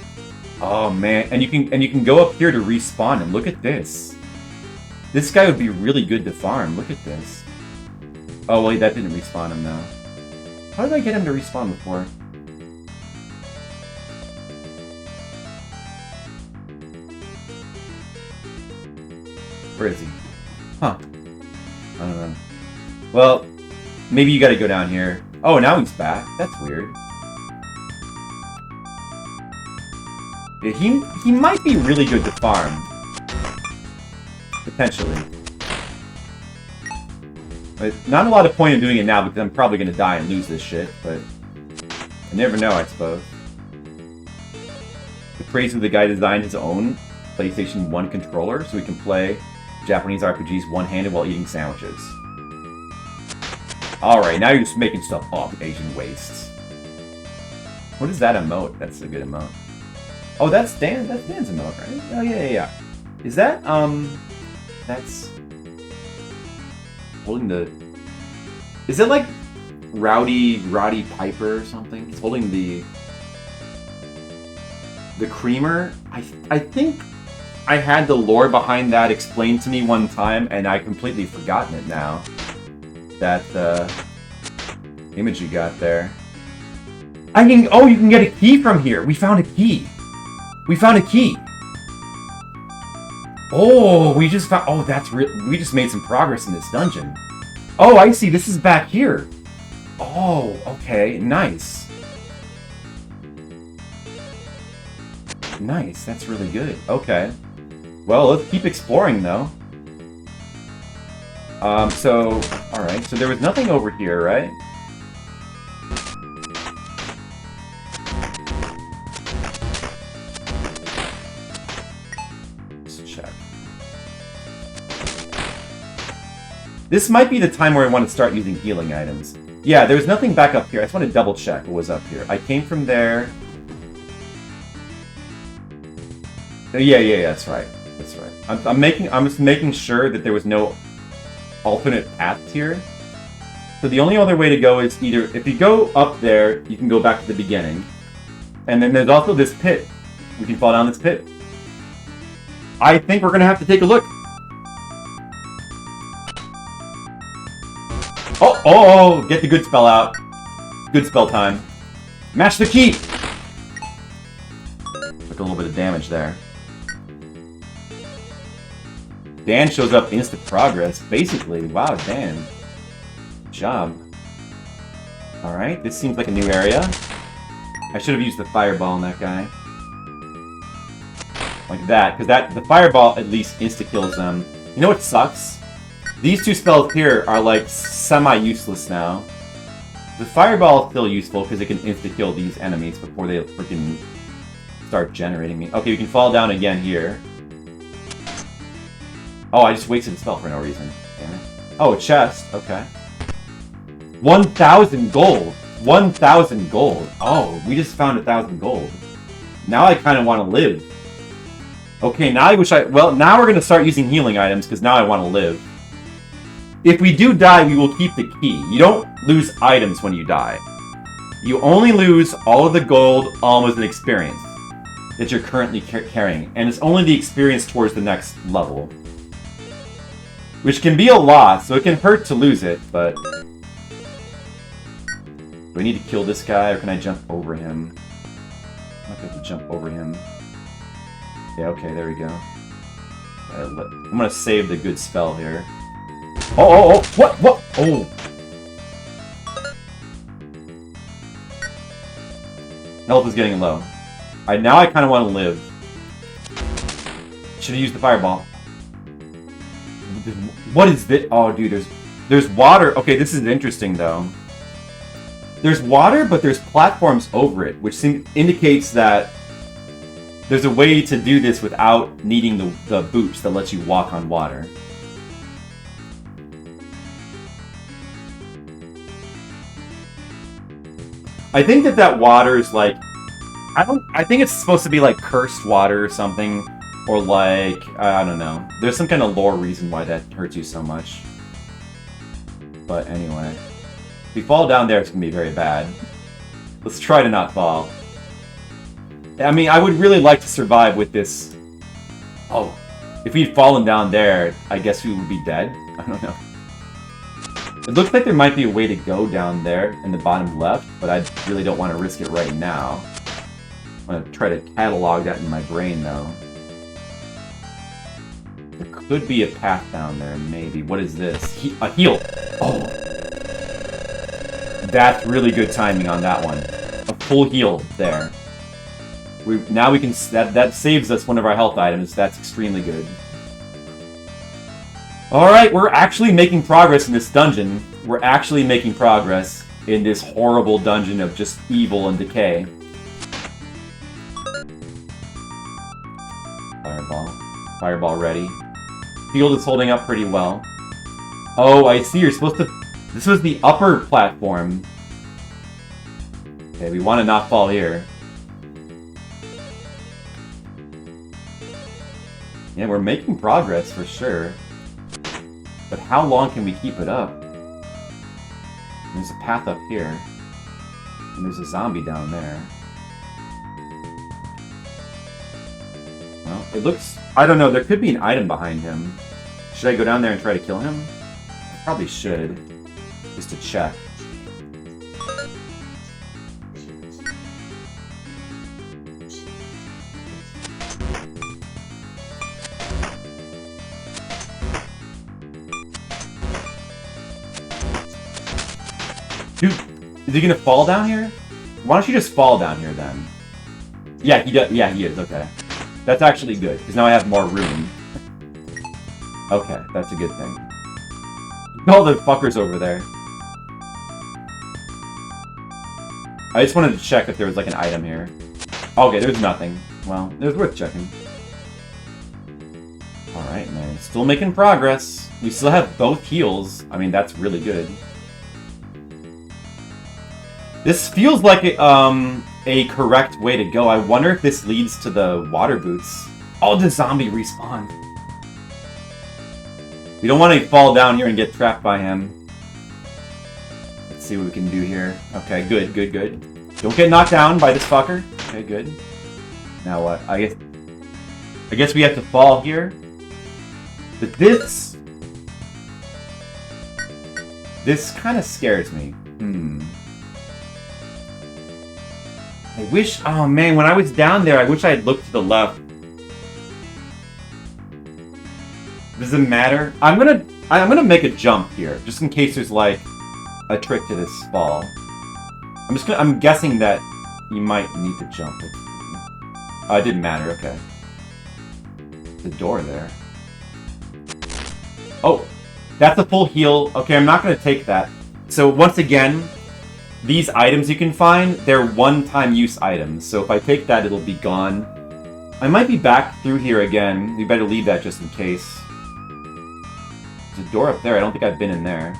Oh man, and you can go up here to respawn him. Look at this. This guy would be really good to farm. Look at this. Oh wait, that didn't respawn him now. How did I get him to respawn before? Where is he? Huh. I don't know. Well, maybe you gotta go down here. Oh, now he's back. That's weird. Yeah, he might be really good to farm. Potentially. But not a lot of point in doing it now because I'm probably gonna die and lose this shit, but I never know, I suppose. The praise of the guy designed his own PlayStation 1 controller so he can play Japanese RPGs one-handed while eating sandwiches. Alright, now you're just making stuff up, Asian wastes. What is that emote? That's a good emote. Oh, that's Dan's emote, right? Oh, yeah. Is that, that's... holding the... Is it like Roddy Piper or something? He's holding the creamer? I think I had the lore behind that explained to me one time, and I completely forgotten it now. That image you got there. Oh, you can get a key from here. We found a key. Oh, we just found. Oh, that's real. We just made some progress in this dungeon. Oh, I see. This is back here. Oh, okay. Nice. Nice. That's really good. Okay. Well, let's keep exploring, though. So, alright, so there was nothing over here, right? Let's check. This might be the time where I want to start using healing items. Yeah, there was nothing back up here. I just want to double check what was up here. I came from there. Yeah, that's right. That's right. I'm just making sure that there was no alternate paths here. So the only other way to go is either, if you go up there, you can go back to the beginning. And then there's also this pit. We can fall down this pit. I think we're going to have to take a look. Oh, get the good spell out. Good spell time. Mash the key! Took a little bit of damage there. Dan shows up instant progress, basically. Wow, Dan. Good job. Alright, this seems like a new area. I should have used the fireball on that guy. Like that, because the fireball at least insta-kills them. You know what sucks? These two spells here are like semi-useless now. The fireball is still useful because it can insta-kill these enemies before they freaking start generating me. Okay, we can fall down again here. Oh, I just wasted a spell for no reason. Damn it. Oh, a chest. Okay. 1,000 gold. 1,000 gold. Oh, we just found 1,000 gold. Now I kind of want to live. Okay, now I wish well, now we're going to start using healing items because now I want to live. If we do die, we will keep the key. You don't lose items when you die. You only lose all of the gold, almas, and experience that you're currently carrying. And it's only the experience towards the next level. Which can be a lot, so it can hurt to lose it, but... Do I need to kill this guy, or can I jump over him? I'm not going to jump over him. Yeah, okay, there we go. I'm going to save the good spell here. Oh! What? Oh! Health is getting low. Now I kind of want to live. Should have used the fireball. What is this? Oh, dude, there's water. Okay, this is interesting, though. There's water, but there's platforms over it, which indicates that there's a way to do this without needing the boots that lets you walk on water. I think that water is like... I think it's supposed to be like cursed water or something. Or like, I don't know. There's some kind of lore reason why that hurts you so much. But anyway. If we fall down there, it's going to be very bad. Let's try to not fall. I mean, I would really like to survive with this. Oh, if we'd fallen down there, I guess we would be dead. I don't know. It looks like there might be a way to go down there in the bottom left, but I really don't want to risk it right now. I'm going to try to catalog that in my brain, though. There could be a path down there, maybe. What is this? A heal! Oh! That's really good timing on that one. A full heal there. Now we can... That saves us one of our health items. That's extremely good. Alright, we're actually making progress in this dungeon. We're actually making progress in this horrible dungeon of just evil and decay. Fireball. Fireball ready. Field is holding up pretty well. Oh, I see. You're supposed to... This was the upper platform. Okay, we want to not fall here. Yeah, we're making progress for sure. But how long can we keep it up? There's a path up here. And there's a zombie down there. Well, it looks... I don't know, there could be an item behind him. Should I go down there and try to kill him? I probably should. Just to check. Dude, is he gonna fall down here? Why don't you just fall down here then? Yeah, he does. Yeah, he is. Okay, that's actually good because now I have more room. Okay, that's a good thing. All the fuckers over there. I just wanted to check if there was like an item here. Okay, there's nothing. Well, it was worth checking. Alright, man. Still making progress. We still have both heals. I mean, that's really good. This feels like a correct way to go. I wonder if this leads to the water boots. Oh, the zombie respawned. We don't want to fall down here and get trapped by him. Let's see what we can do here. Okay, good, good, good. Don't get knocked down by this fucker. Okay, good. Now what? I guess we have to fall here. But this kind of scares me. I wish... Oh, man, when I was down there, I wish I had looked to the left. Does it matter? I'm gonna make a jump here, just in case there's, like, a trick to this fall. I'm guessing that you might need to jump. Oh, it didn't matter, okay. The door there. Oh, that's a full heal. Okay, I'm not gonna take that. So, once again... These items you can find, they're one-time use items, so if I take that, it'll be gone. I might be back through here again. We better leave that just in case. There's a door up there. I don't think I've been in there.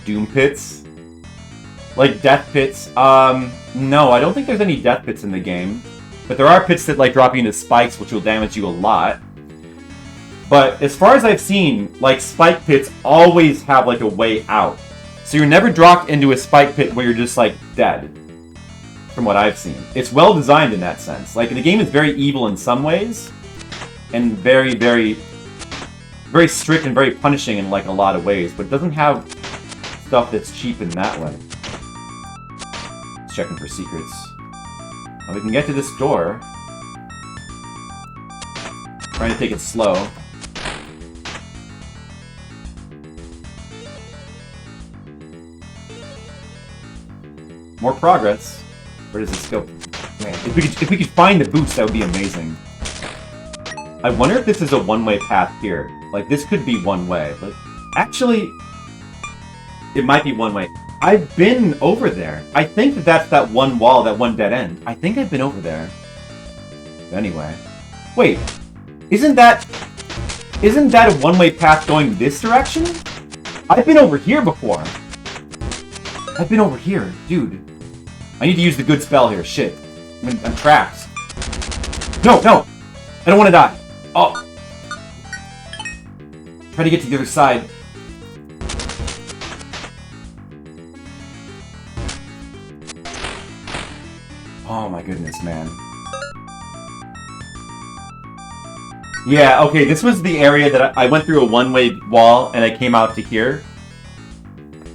Doom pits? Like death pits? No, I don't think there's any death pits in the game. But there are pits that, like, drop you into spikes, which will damage you a lot. But as far as I've seen, like, spike pits always have, like, a way out. So you're never dropped into a spike pit where you're just, like, dead. From what I've seen. It's well designed in that sense. Like, the game is very evil in some ways. And very, very... very strict and very punishing in, like, a lot of ways. But it doesn't have stuff that's cheap in that way. Just checking for secrets. Well, we can get to this door. Trying to take it slow. More progress. Where does this go? Man, if we could find the boots, that would be amazing. I wonder if this is a one-way path here. Like, this could be one way. But actually, it might be one way. I've been over there. I think that that's that one wall, that one dead end. I think I've been over there. Anyway. Wait. Isn't that a one-way path going this direction? I've been over here before. I've been over here. Dude. I need to use the good spell here. Shit. I'm trapped. No, no! I don't want to die. Oh. Try to get to the other side. Oh my goodness, man. Yeah, okay, this was the area that I went through a one-way wall and I came out to here.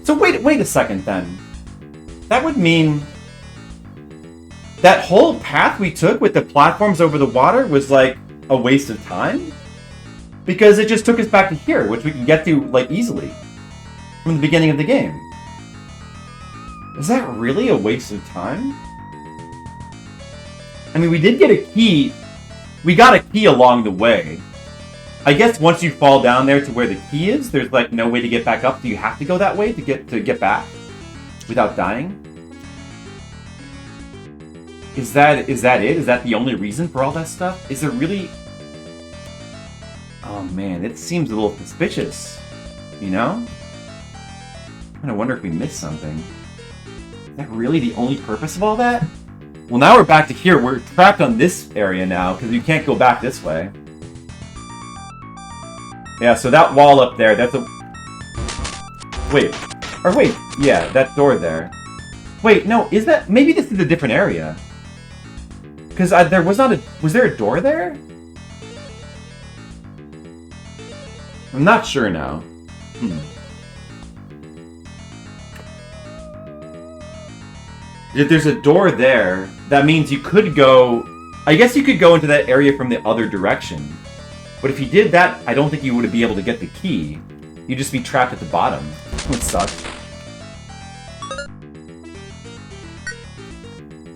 So wait a second then. That would mean that whole path we took with the platforms over the water was like a waste of time? Because it just took us back to here, which we can get to like easily from the beginning of the game. Is that really a waste of time? I mean, we did get a key. We got a key along the way. I guess once you fall down there to where the key is, there's like no way to get back up. Do you have to go that way to get back without dying? Is that it? Is that the only reason for all that stuff? Is there really? Oh man, it seems a little suspicious. You know? I kind of wonder if we missed something. Is that really the only purpose of all that? Well, now we're back to here. We're trapped on this area now because you can't go back this way. Yeah, so that wall up there, that's a... Wait. Or wait, yeah, that door there. Wait, no, is that... Maybe this is a different area. Because there was not a... Was there a door there? I'm not sure now. If there's a door there, that means you could go... I guess you could go into that area from the other direction. But if you did that, I don't think you would be able to get the key. You'd just be trapped at the bottom. That would suck.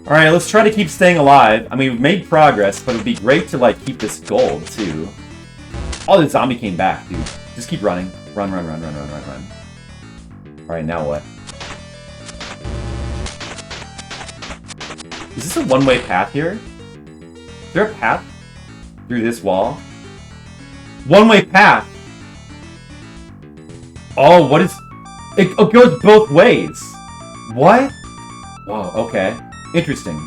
Alright, let's try to keep staying alive. I mean, we've made progress, but it would be great to, like, keep this gold, too. Oh, the zombie came back, dude. Just keep running. Run. Alright, now what? Is this a one-way path here? Is there a path through this wall? One-way path! Oh, what is... It goes both ways! What? Whoa, okay. Interesting.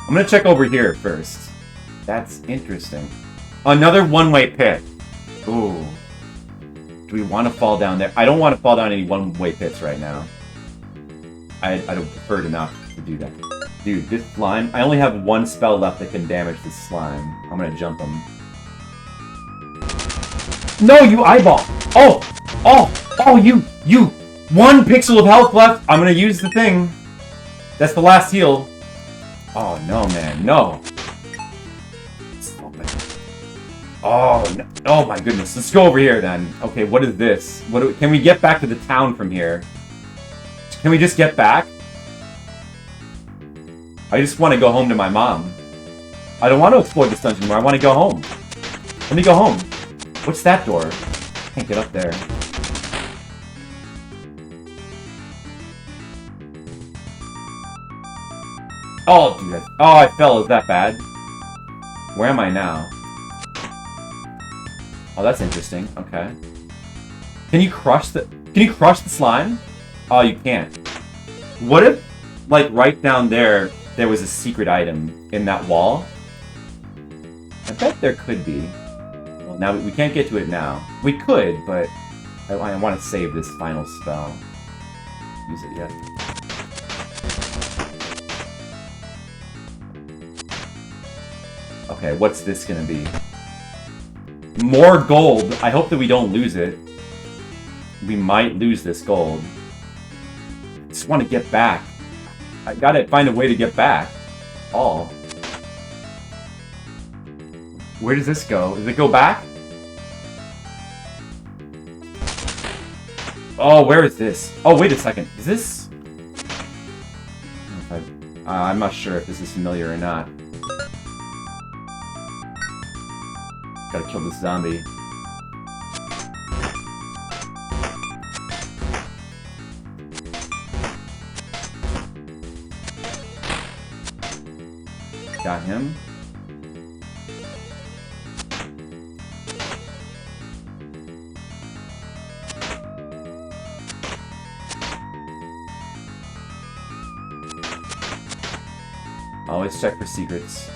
I'm gonna check over here first. That's interesting. Another one-way pit. Ooh. Do we want to fall down there? I don't want to fall down any one-way pits right now. I'd prefer to not to do that. Dude, this slime... I only have one spell left that can damage this slime. I'm gonna jump him. No, you eyeball! Oh, you! 1 pixel of health left! I'm gonna use the thing. That's the last heal. Oh, no, man, no. Stop it. Oh, no. Oh my goodness. Let's go over here, then. Okay, what is this? Can we get back to the town from here? Can we just get back? I just want to go home to my mom. I don't want to explore this dungeon anymore. I want to go home. Let me go home. What's that door? Can't get up there. Oh, dude. Oh, I fell. Is that bad? Where am I now? Oh, that's interesting. Okay. Can you crush the slime? Oh, you can't. What if, like, right down there, there was a secret item in that wall? I bet there could be. Well, now we can't get to it now. We could, but I want to save this final spell. Use it yet. Okay, what's this gonna be? More gold. I hope that we don't lose it. We might lose this gold. I just want to get back. I gotta find a way to get back. Oh. Where does this go? Does it go back? Oh, where is this? Oh, wait a second. Is this... I'm not sure if this is familiar or not. Gotta kill this zombie. Got him. Always check for secrets.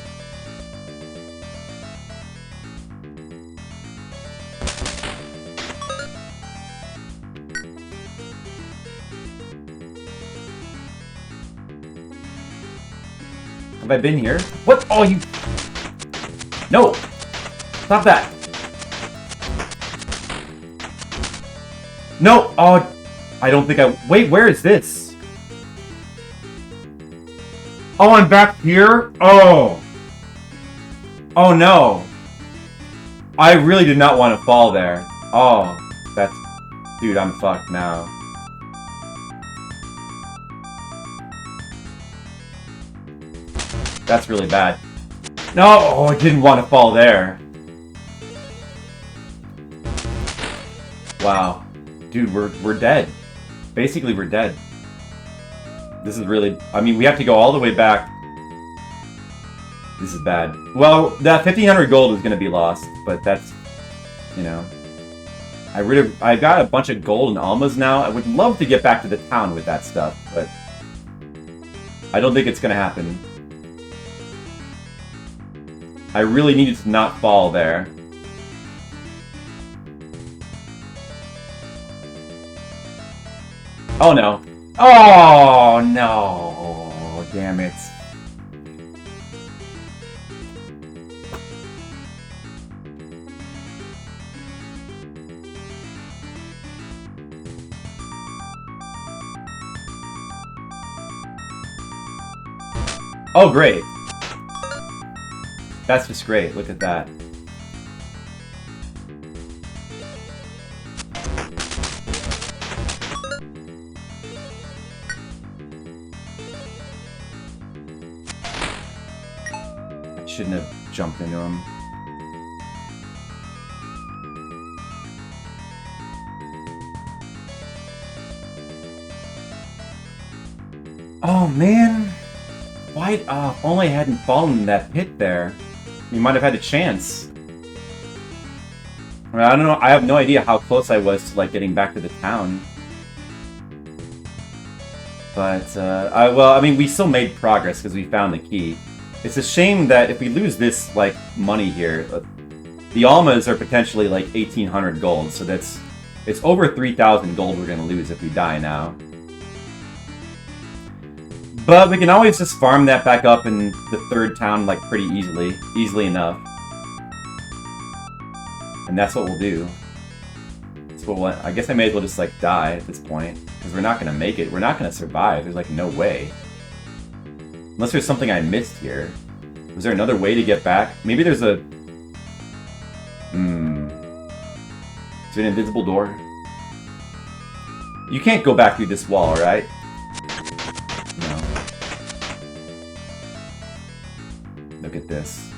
Have I been here? What? Oh, you... No! Stop that! No! Oh, I don't think I... Wait, where is this? Oh, I'm back here? Oh! Oh, no. I really did not want to fall there. Oh, that's... Dude, I'm fucked now. That's really bad. No! Oh, I didn't want to fall there. Wow. Dude, we're dead. Basically, we're dead. This is really... I mean, we have to go all the way back. This is bad. Well, that 1,500 gold is going to be lost, but that's... You know... I got a bunch of gold and almas now. I would love to get back to the town with that stuff, but... I don't think it's going to happen. I really needed to not fall there. Oh no. Oh no. Damn it. Oh great. That's just great. Look at that. I shouldn't have jumped into him. Oh man. Why? If only I hadn't fallen in that pit there. We might have had a chance. I mean, I don't know. I have no idea how close I was to like getting back to the town. But well, I mean, we still made progress because we found the key. It's a shame that if we lose this like money here, the almas are potentially like 1,800 gold. So it's over 3,000 gold we're gonna lose if we die now. But we can always just farm that back up in the third town, like, pretty easily enough. And that's what we'll do. So I guess I may as well just, like, die at this point. Because we're not going to make it. We're not going to survive. There's, like, no way. Unless there's something I missed here. Was there another way to get back? Maybe there's a... Is there an invisible door? You can't go back through this wall, right? Look at this.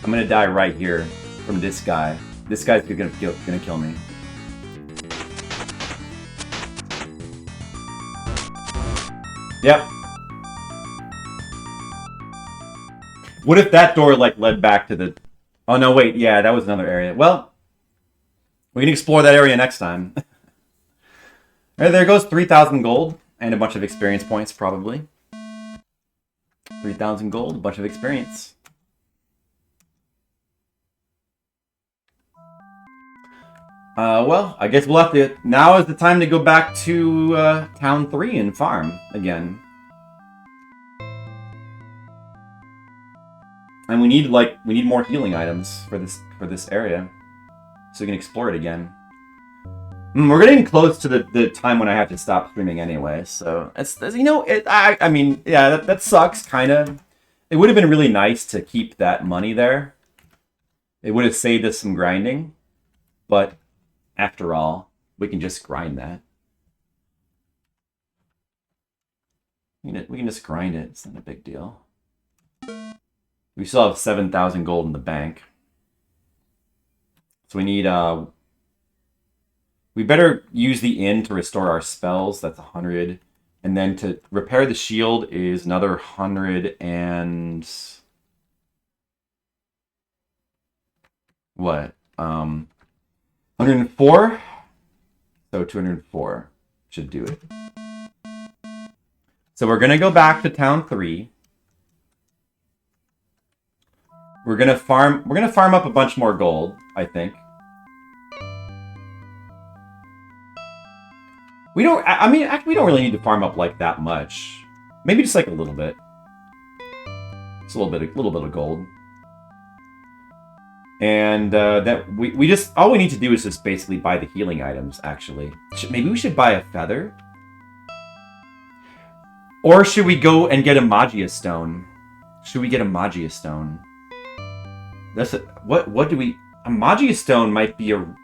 I'm gonna die right here from this guy. This guy's gonna kill me. Yep. What if that door, like, led back to the... Oh, no, wait. Yeah, that was another area. Well, we can explore that area next time. Alright, there goes 3,000 gold and a bunch of experience points, probably. 3,000 gold, a bunch of experience. Well, I guess we'll have to... Now is the time to go back to Town 3 and farm again. And we need more healing items for this area. So we can explore it again. We're getting close to the time when I have to stop streaming anyway, so... It's you know, I mean, yeah, that sucks, kind of. It would have been really nice to keep that money there. It would have saved us some grinding. But... After all, we can just grind that. We can just grind it. It's not a big deal. We still have 7,000 gold in the bank. So we need... We better use the inn to restore our spells. That's 100. And then to repair the shield is another 100 and... What? 104? So 204 should do it. So we're going to go back to town 3. We're going to farm up a bunch more gold, I think. We don't, I mean, actually, we don't really need to farm up like that much. Maybe just like a little bit. Just a little bit of gold. And that we just, all we need to do is just basically buy the healing items, actually. Maybe we should buy a feather? Or should we go and get a Magia Stone? Should we get a Magia Stone? That's a, what do we, a Magia Stone might be a,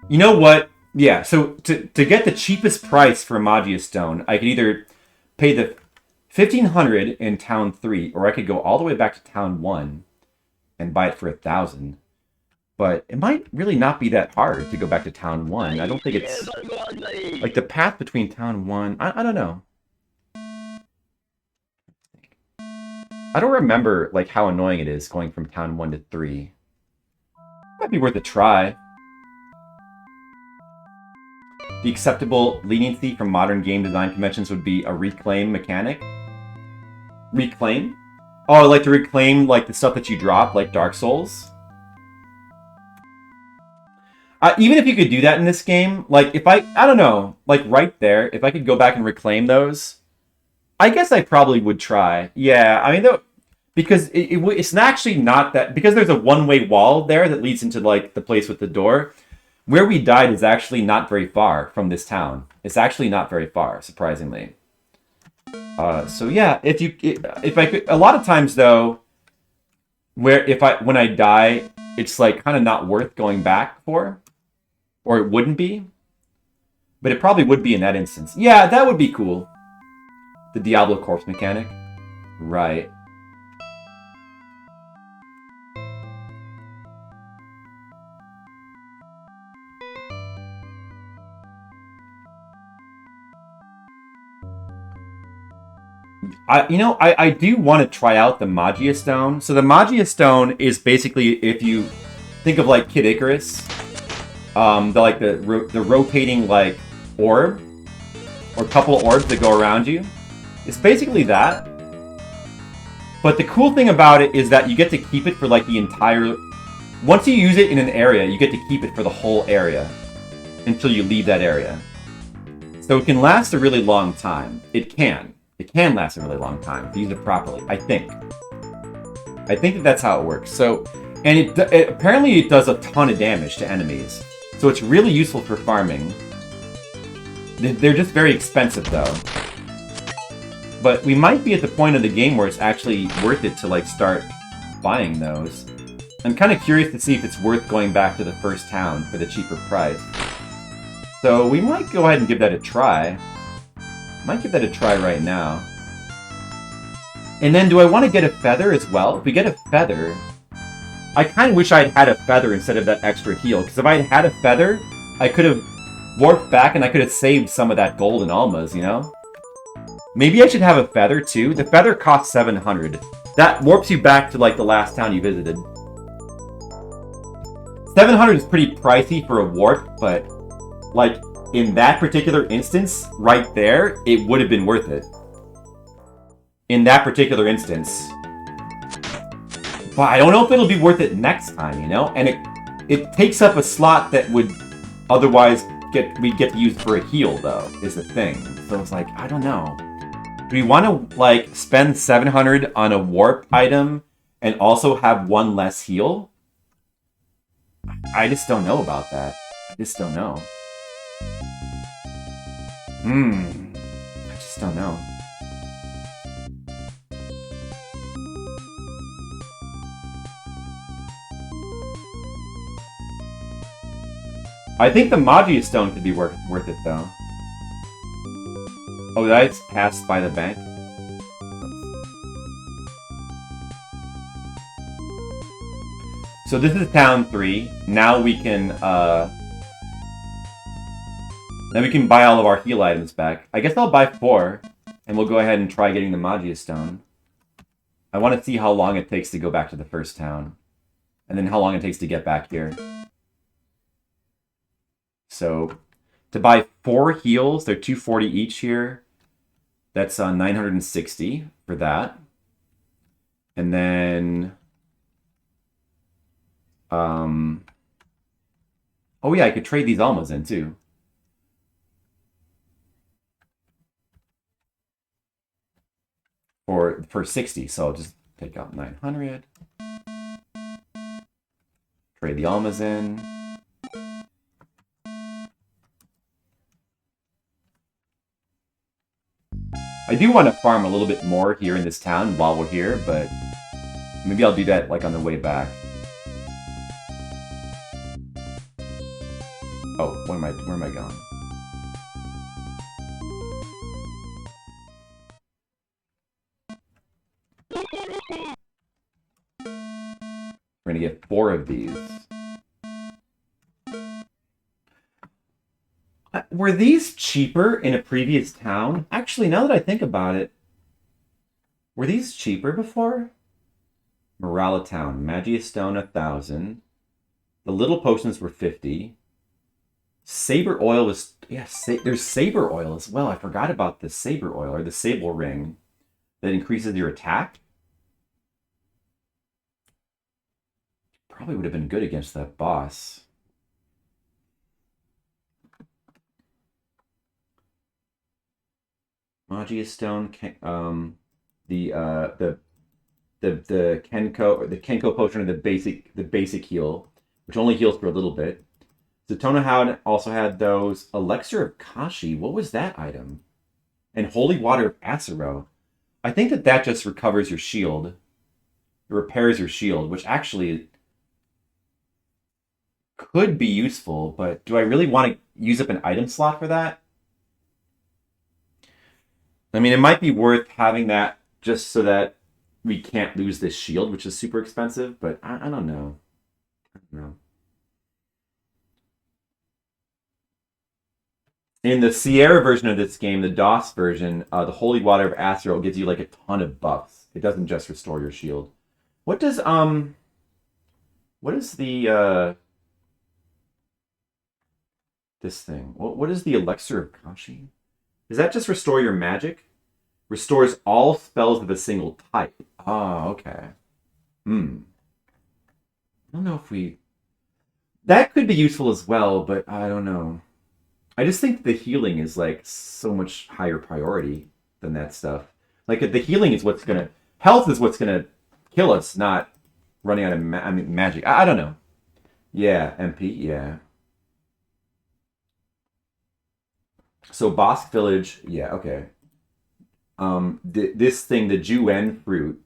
you know what? Yeah, so to get the cheapest price for a Magia Stone, I could either pay the 1,500 in Town 3, or I could go all the way back to Town 1 and buy it for 1,000. But it might really not be that hard to go back to Town 1. I don't think it's, like, the path between Town 1, I don't know. I don't remember, like, how annoying it is going from Town 1 to 3. Might be worth a try. The acceptable leniency from modern game design conventions would be a reclaim mechanic. Reclaim? Oh, like to reclaim like the stuff that you drop, like Dark Souls? Even if you could do that in this game, like if I don't know, like right there, if I could go back and reclaim those, I guess I probably would try. Yeah, I mean, though, because it's actually not that, because there's a one-way wall there that leads into like the place with the door. Where we died is actually not very far from this town. It's actually not very far, surprisingly. So yeah, if I could, a lot of times though, when I die, it's like kind of not worth going back for, or it wouldn't be, but it probably would be in that instance. Yeah, that would be cool. The Diablo corpse mechanic, right? I do want to try out the Magia Stone. So the Magia Stone is basically, if you think of like Kid Icarus, the rotating like orb, or couple orbs that go around you. It's basically that. But the cool thing about it is that you get to keep it for like the entire... Once you use it in an area, you get to keep it for the whole area until you leave that area. So it can last a really long time. It can. It can last a really long time if you use it properly, I think. I think that that's how it works. So, and apparently it does a ton of damage to enemies. So it's really useful for farming. They're just very expensive though. But we might be at the point of the game where it's actually worth it to like start buying those. I'm kind of curious to see if it's worth going back to the first town for the cheaper price. So we might go ahead and give that a try. Might give that a try right now. And then do I want to get a feather as well? If we get a feather, I kind of wish I had a feather instead of that extra heal. Because if I had a feather, I could have warped back and I could have saved some of that gold and almas, you know? Maybe I should have a feather too. The feather costs 700. That warps you back to like the last town you visited. 700 is pretty pricey for a warp, but like in that particular instance, right there, it would have been worth it. In that particular instance. But I don't know if it'll be worth it next time, you know? And it takes up a slot that would otherwise we'd get to use for a heal, though, is the thing. So it's like, I don't know. Do we want to, like, spend 700 on a warp item and also have one less heal? I just don't know about that. I just don't know. I just don't know. I think the Magia Stone could be worth it, though. Oh, that's passed by the bank? So this is town 3. Now we can, buy all of our heal items back. I guess I'll buy 4, and we'll go ahead and try getting the Magia Stone. I want to see how long it takes to go back to the first town. And then how long it takes to get back here. So, To buy 4 heals, they're 240 each here. That's 960 for that. And then... oh yeah, I could trade these almas in too. For 60, so I'll just take out 900. Trade the almas in. I do want to farm a little bit more here in this town while we're here, but maybe I'll do that like on the way back. Oh, where am I going? We're gonna get 4 of these. Were these cheaper in a previous town? Actually, now that I think about it, were these cheaper before? Morala Town, Magia Stone 1,000. The little potions were 50. Saber oil was, yeah, there's saber oil as well. I forgot about the saber oil, or the sable ring that increases your attack. Probably would have been good against that boss. Magia Stone, the Kenko, or the Kenko potion, or the basic heal, which only heals for a little bit. Zatona also had those. Elixir of Kashi, what was that item? And Holy Water of Acero. I think that just recovers your shield. It repairs your shield, which actually could be useful, but do I really want to use up an item slot for that? I mean, it might be worth having that just so that we can't lose this shield, which is super expensive, but I don't know. I don't know. In the Sierra version of this game, the DOS version, the Holy Water of Acero gives you like a ton of buffs. It doesn't just restore your shield. What is the this thing? What is the Elixir of Kashi? Does that just restore your magic? Restores all spells of a single type. Oh, okay. I don't know if we... That could be useful as well, but I don't know. I just think the healing is like so much higher priority than that stuff. Like the healing is what's gonna... Health is what's gonna kill us, not running out of magic. I don't know. Yeah, MP, yeah. So Bosk Village, yeah, okay. This thing, the Juen fruit,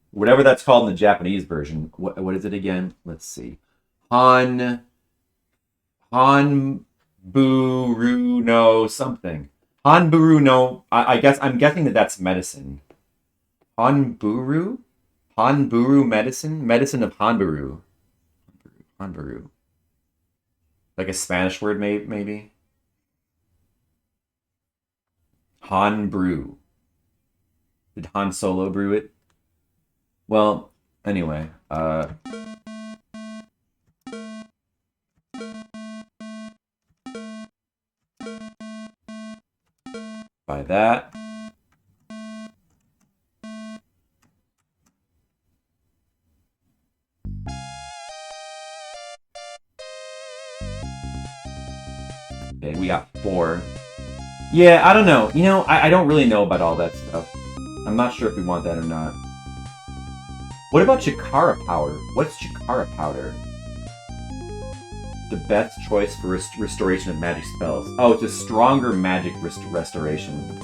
whatever that's called in the Japanese version. What is it again? Let's see. Hanburu no something. Hanburu no. I'm guessing that's medicine. Hanburu medicine. Medicine of Hanburu. Hanburu. Like a Spanish word, maybe. Han brew. Did Han Solo brew it? Well, anyway, by that. Okay, we got 4. Yeah, I don't know. You know, I don't really know about all that stuff. I'm not sure if we want that or not. What about Chikara Powder? What's Chikara Powder? The best choice for restoration of magic spells. Oh, it's a stronger magic restoration.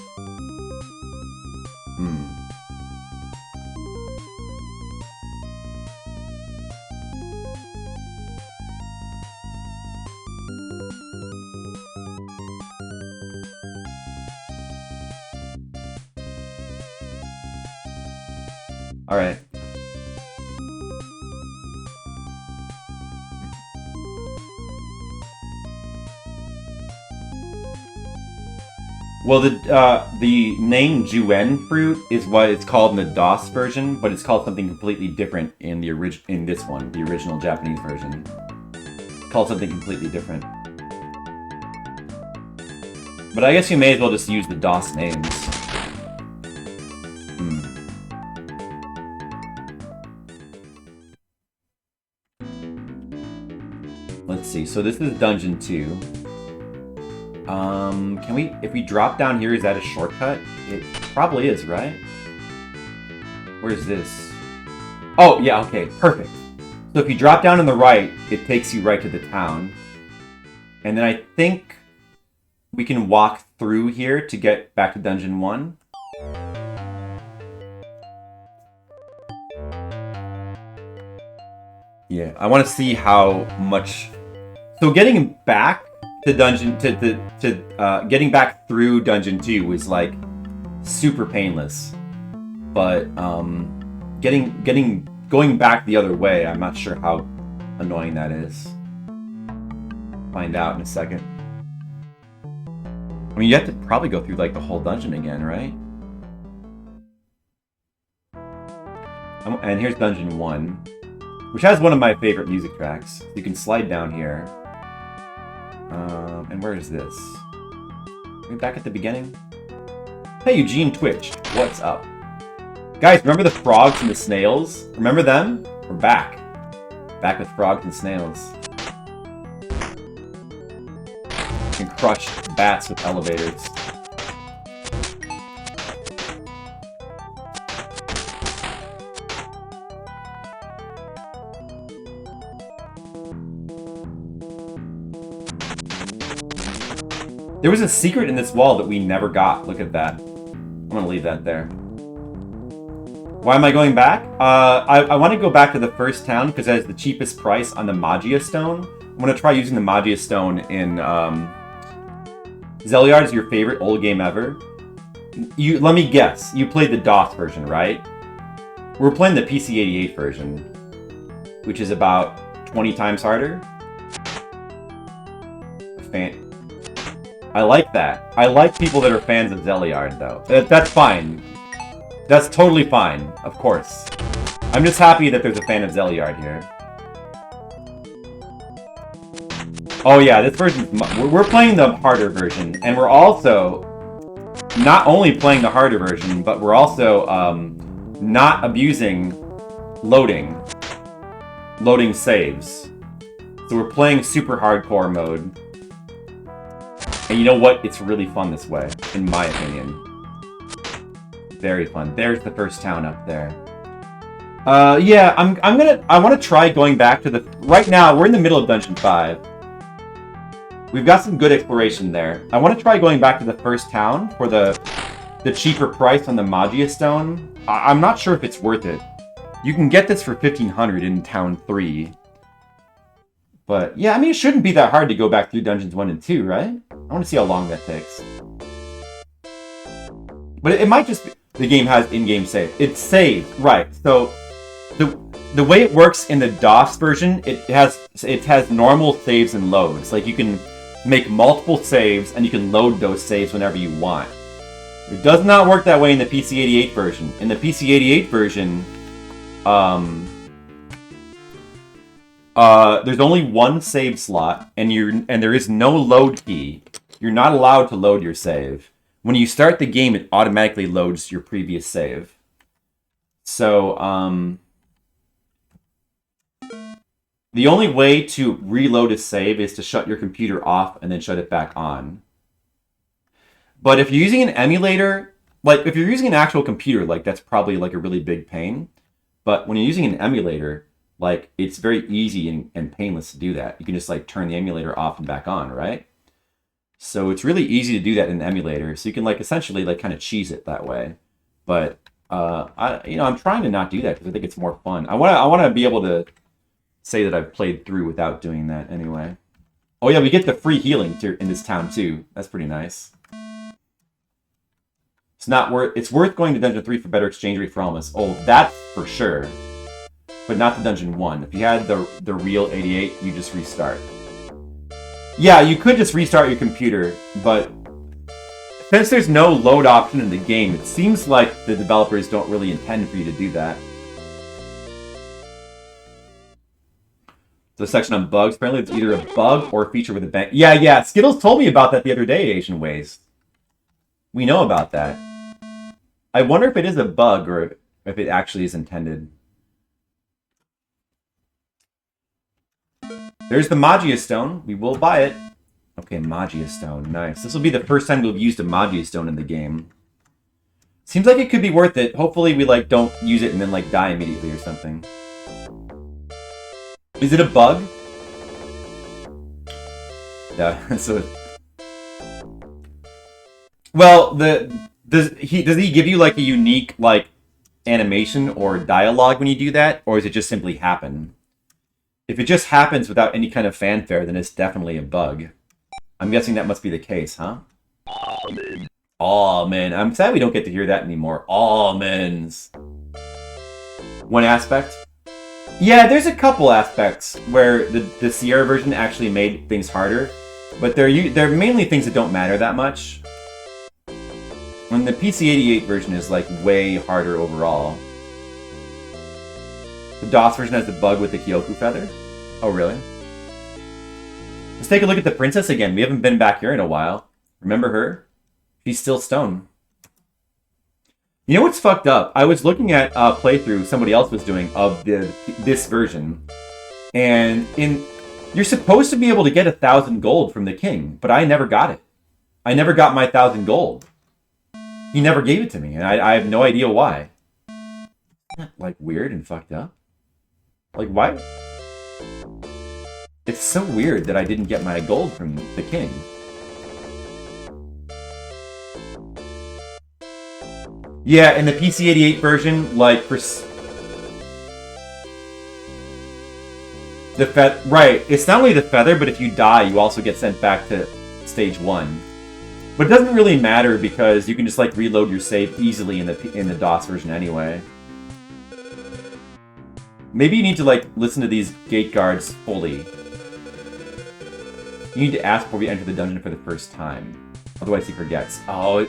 All right. Well, the name Juen fruit is what it's called in the DOS version, but it's called something completely different in the this one, the original Japanese version. It's called something completely different. But I guess you may as well just use the DOS names. Let's see. So this is Dungeon 2. Can we... If we drop down here, is that a shortcut? It probably is, right? Where's this? Oh, yeah, okay. Perfect. So if you drop down on the right, it takes you right to the town. And then I think we can walk through here to get back to Dungeon 1. Yeah, I want to see how much... So getting back to Dungeon... getting back through Dungeon 2 was, like, super painless. But, going back the other way, I'm not sure how annoying that is. Find out in a second. I mean, you have to probably go through, like, the whole dungeon again, right? And here's Dungeon 1, which has one of my favorite music tracks. You can slide down here. And where is this? Are we back at the beginning? Hey, Eugene Twitch, what's up? Guys, remember the frogs and the snails? Remember them? We're back. Back with frogs and snails. You can crush bats with elevators. There was a secret in this wall that we never got. Look at that. I'm gonna leave that there. Why am I going back? I want to go back to the first town because it has the cheapest price on the Magia Stone. I'm going to try using the Magia Stone in... Zeliard is your favorite old game ever. Let me guess. You played the DOS version, right? We're playing the PC-88 version, which is about 20 times harder. I like that. I like people that are fans of Zeliard, though. That's fine. That's totally fine, of course. I'm just happy that there's a fan of Zeliard here. Oh yeah, this version... We're playing the harder version, and we're also not only playing the harder version, but we're also not abusing loading saves. So we're playing super hardcore mode. And you know what? It's really fun this way, in my opinion. Very fun. There's the first town up there. Yeah, I want to try going back to the... Right now, we're in the middle of Dungeon 5. We've got some good exploration there. I want to try going back to the first town for the cheaper price on the Magia Stone. I'm not sure if it's worth it. You can get this for 1,500 in Town 3. But, yeah, I mean, it shouldn't be that hard to go back through Dungeons 1 and 2, right? I want to see how long that takes. But it might just be... The game has in-game save. It saves, right. So, the way it works in the DOS version, it has normal saves and loads. Like, you can make multiple saves, and you can load those saves whenever you want. It does not work that way in the PC-88 version. In the PC-88 version, there's only one save slot, and there is no load key. You're not allowed to load your save. When you start the game, it automatically loads your previous save. So, the only way to reload a save is to shut your computer off and then shut it back on. But if you're using an emulator, like, if you're using an actual computer, like, that's probably, like, a really big pain. But when you're using an emulator, like, it's very easy and painless to do that. You can just, like, turn the emulator off and back on, right? So it's really easy to do that in an emulator. So you can, like, essentially, like, kind of cheese it that way. But, I'm trying to not do that because I think it's more fun. I want to be able to say that I've played through without doing that anyway. Oh yeah, we get the free healing in this town too. That's pretty nice. It's worth going to Dungeon 3 for better exchange rate for almas. Oh, that's for sure. But not the Dungeon 1. If you had the real 88, you just restart. Yeah, you could just restart your computer, but since there's no load option in the game, it seems like the developers don't really intend for you to do that. The section on bugs. Apparently, it's either a bug or a feature with a bank. Yeah. Skittles told me about that the other day, Asian Waste. We know about that. I wonder if it is a bug or if it actually is intended. There's the Magia Stone. We will buy it. Okay, Magia Stone. Nice. This will be the first time we've used a Magia Stone in the game. Seems like it could be worth it. Hopefully we, like, don't use it and then, like, die immediately or something. Is it a bug? Yeah, so... Well, does he give you, like, a unique, like, animation or dialogue when you do that? Or does it just simply happen? If it just happens without any kind of fanfare, then it's definitely a bug. I'm guessing that must be the case, huh? Amen. I'm sad we don't get to hear that anymore. Amens. One aspect. Yeah, there's a couple aspects where the Sierra version actually made things harder, but they're mainly things that don't matter that much. And the PC-88 version is like way harder overall. The DOS version has the bug with the Kyoku feather. Oh, really? Let's take a look at the princess again. We haven't been back here in a while. Remember her? She's still stone. You know what's fucked up? I was looking at a playthrough somebody else was doing of this version. And you're supposed to be able to get 1,000 gold from the king, but I never got it. I never got my 1,000 gold. He never gave it to me, and I have no idea why. Isn't that, like, weird and fucked up? Like, why? It's so weird that I didn't get my gold from the king. Yeah, in the PC-88 version, like, for... Right, it's not only the feather, but if you die, you also get sent back to stage 1. But it doesn't really matter because you can just, like, reload your save easily in the DOS version anyway. Maybe you need to, like, listen to these gate guards fully. You need to ask before we enter the dungeon for the first time. Otherwise he forgets. Oh,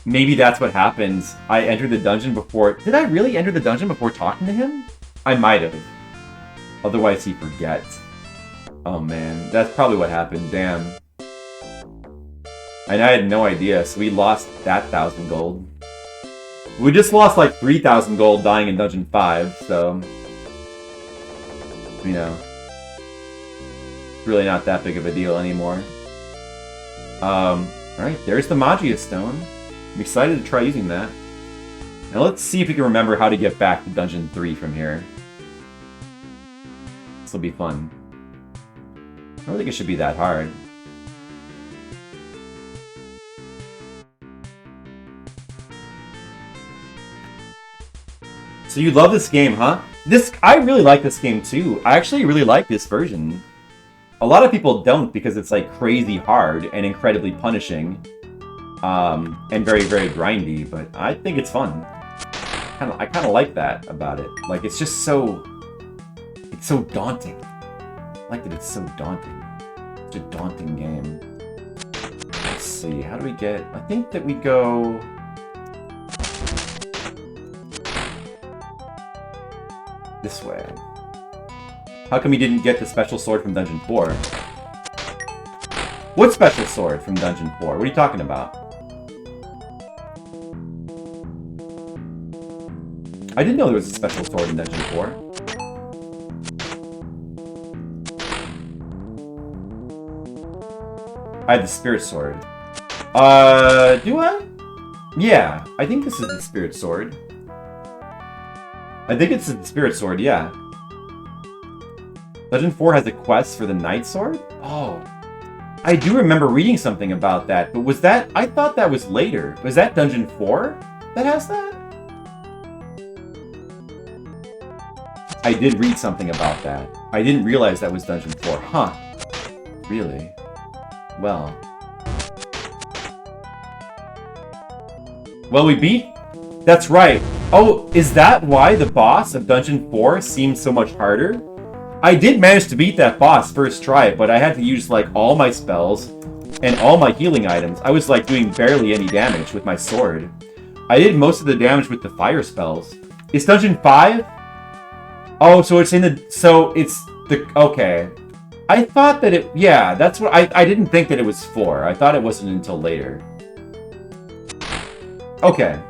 maybe that's what happens. I entered the dungeon before... Did I really enter the dungeon before talking to him? I might have. Otherwise he forgets. Oh man, that's probably what happened. Damn. And I had no idea, so we lost that 1,000 gold. We just lost like 3,000 gold dying in Dungeon 5, so... You know... It's really not that big of a deal anymore. Alright, there's the Magia Stone. I'm excited to try using that. Now let's see if we can remember how to get back to Dungeon 3 from here. This will be fun. I don't think it should be that hard. So you love this game, huh? I really like this game too. I actually really like this version. A lot of people don't because it's like crazy hard and incredibly punishing. And very, very grindy, but I think it's fun. I kind of like that about it. Like, it's just so... It's so daunting. I like that it's so daunting. It's a daunting game. Let's see, how do we get... I think that we go... this way. How come you didn't get the special sword from Dungeon 4? What special sword from Dungeon 4? What are you talking about? I didn't know there was a special sword in Dungeon 4. I had the spirit sword. Do I? Yeah, I think this is the spirit sword. I think it's the spirit sword, yeah. Dungeon 4 has a quest for the Night Sword? Oh. I do remember reading something about that, but was that... I thought that was later. Was that Dungeon 4 that has that? I did read something about that. I didn't realize that was Dungeon 4. Huh. Really? Well. Well, we beat... That's right. Oh, is that why the boss of Dungeon 4 seemed so much harder? I did manage to beat that boss first try, but I had to use, like, all my spells and all my healing items. I was, like, doing barely any damage with my sword. I did most of the damage with the fire spells. Is Dungeon 5? Oh, so it's in the... So it's Okay. I thought that it... Yeah, that's what... I didn't think that it was 4. I thought it wasn't until later. Okay.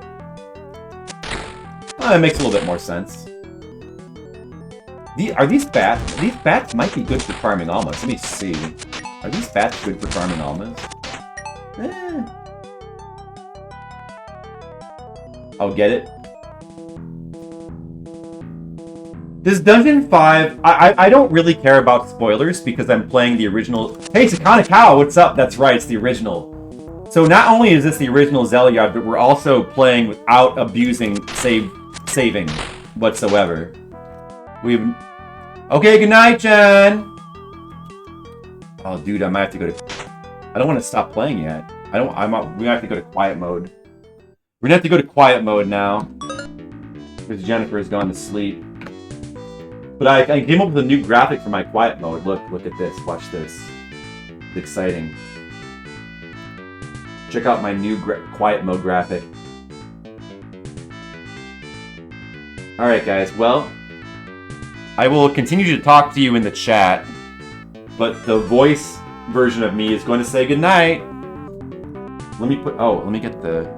Well, that makes a little bit more sense. Are these bats? These bats might be good for farming almas. Let me see. Are these bats good for farming almas? I'll get it. This Dungeon 5, I don't really care about spoilers because I'm playing the original... Hey, Sakana Cow, what's up? That's right, it's the original. So not only is this the original Zeliard, but we're also playing without abusing saving whatsoever. We've... Okay, good night, Jen! Oh, dude, I might have to go to... I don't want to stop playing yet. We're gonna have to go to quiet mode. We're gonna have to go to quiet mode now. Because Jennifer has gone to sleep. But I came up with a new graphic for my quiet mode. Look at this. Watch this. It's exciting. Check out my new quiet mode graphic. Alright, guys. Well, I will continue to talk to you in the chat. But the voice version of me is going to say goodnight. Let me get the...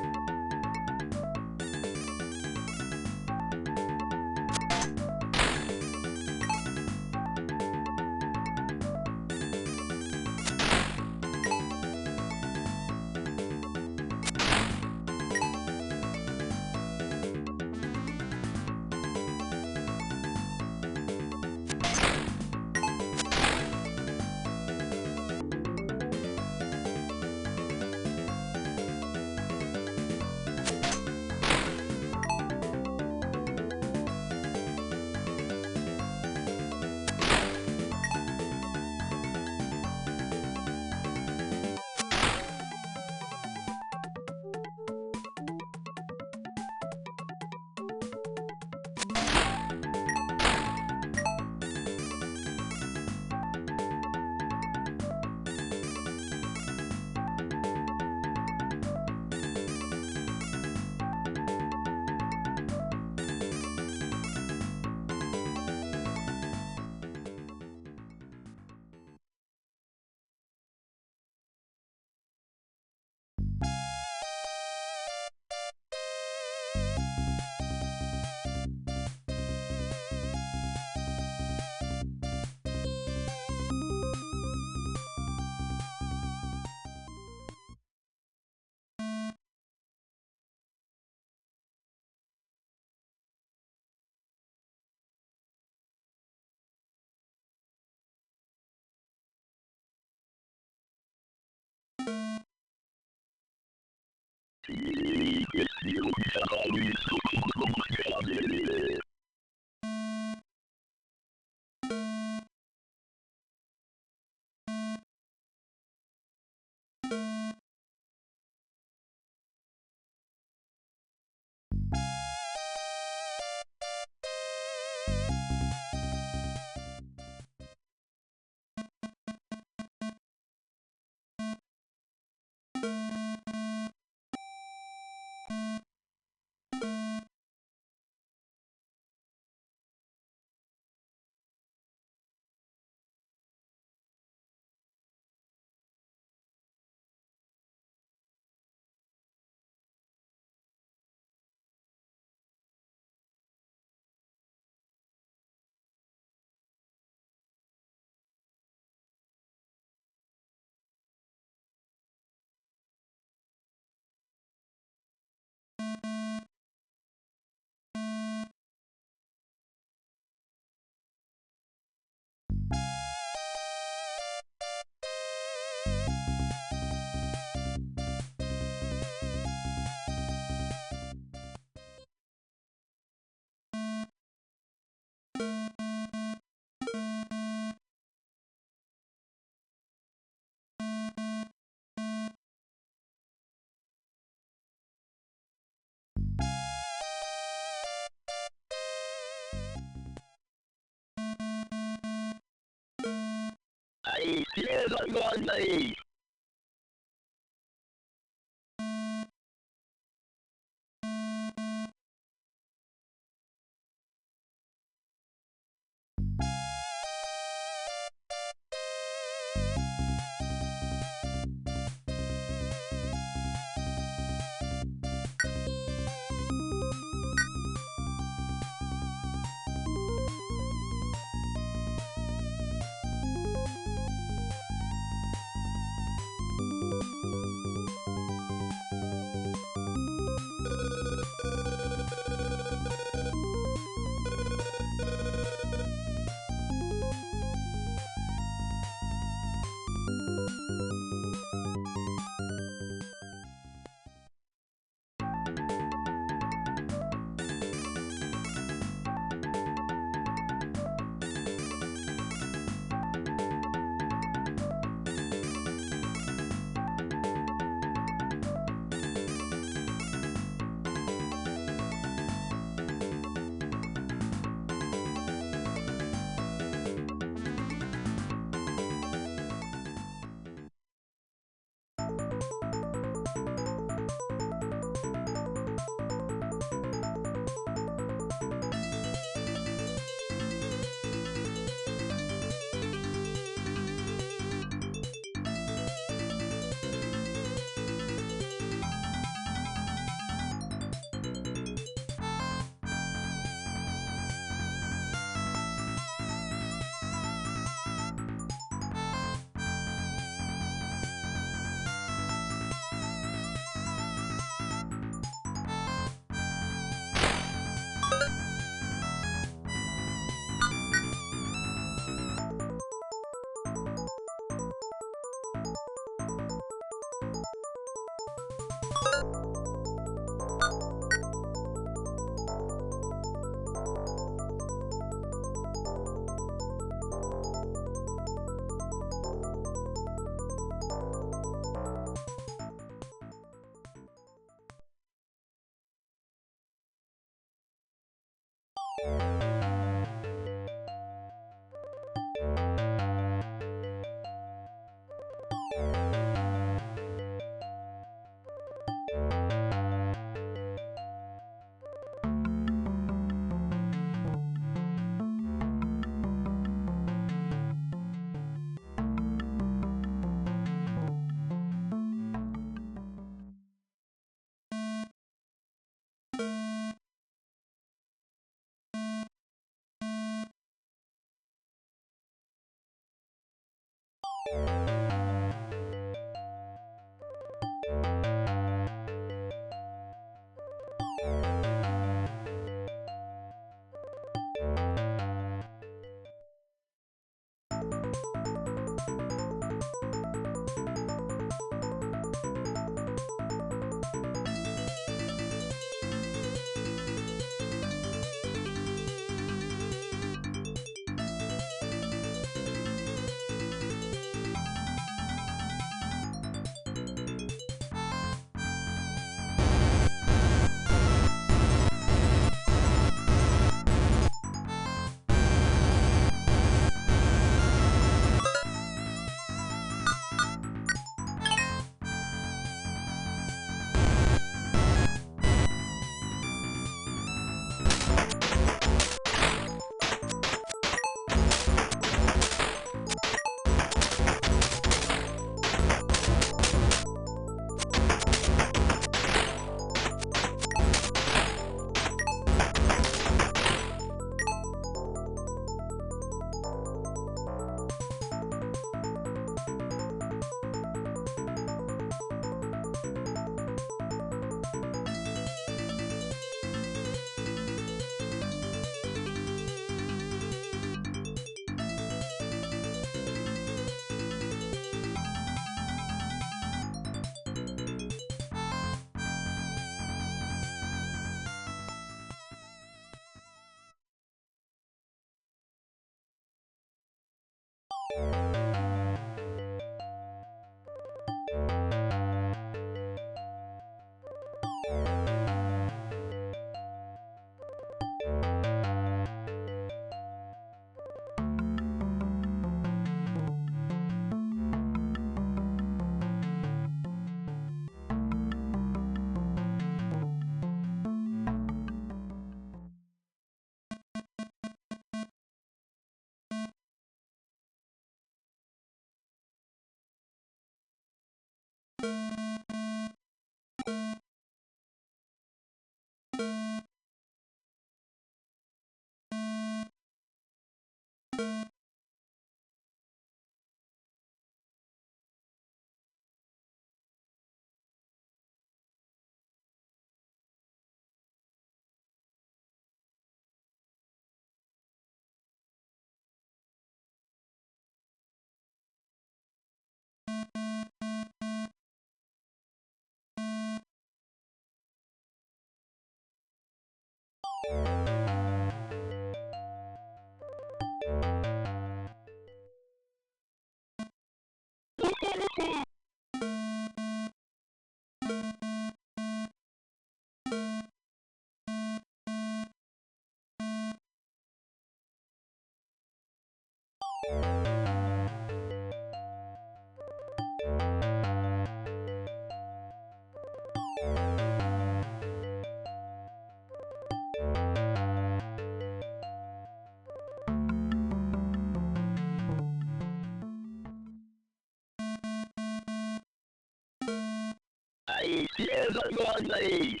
I fear the lonely.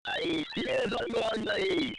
I see the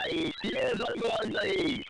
Ahí, tienes algo ahí.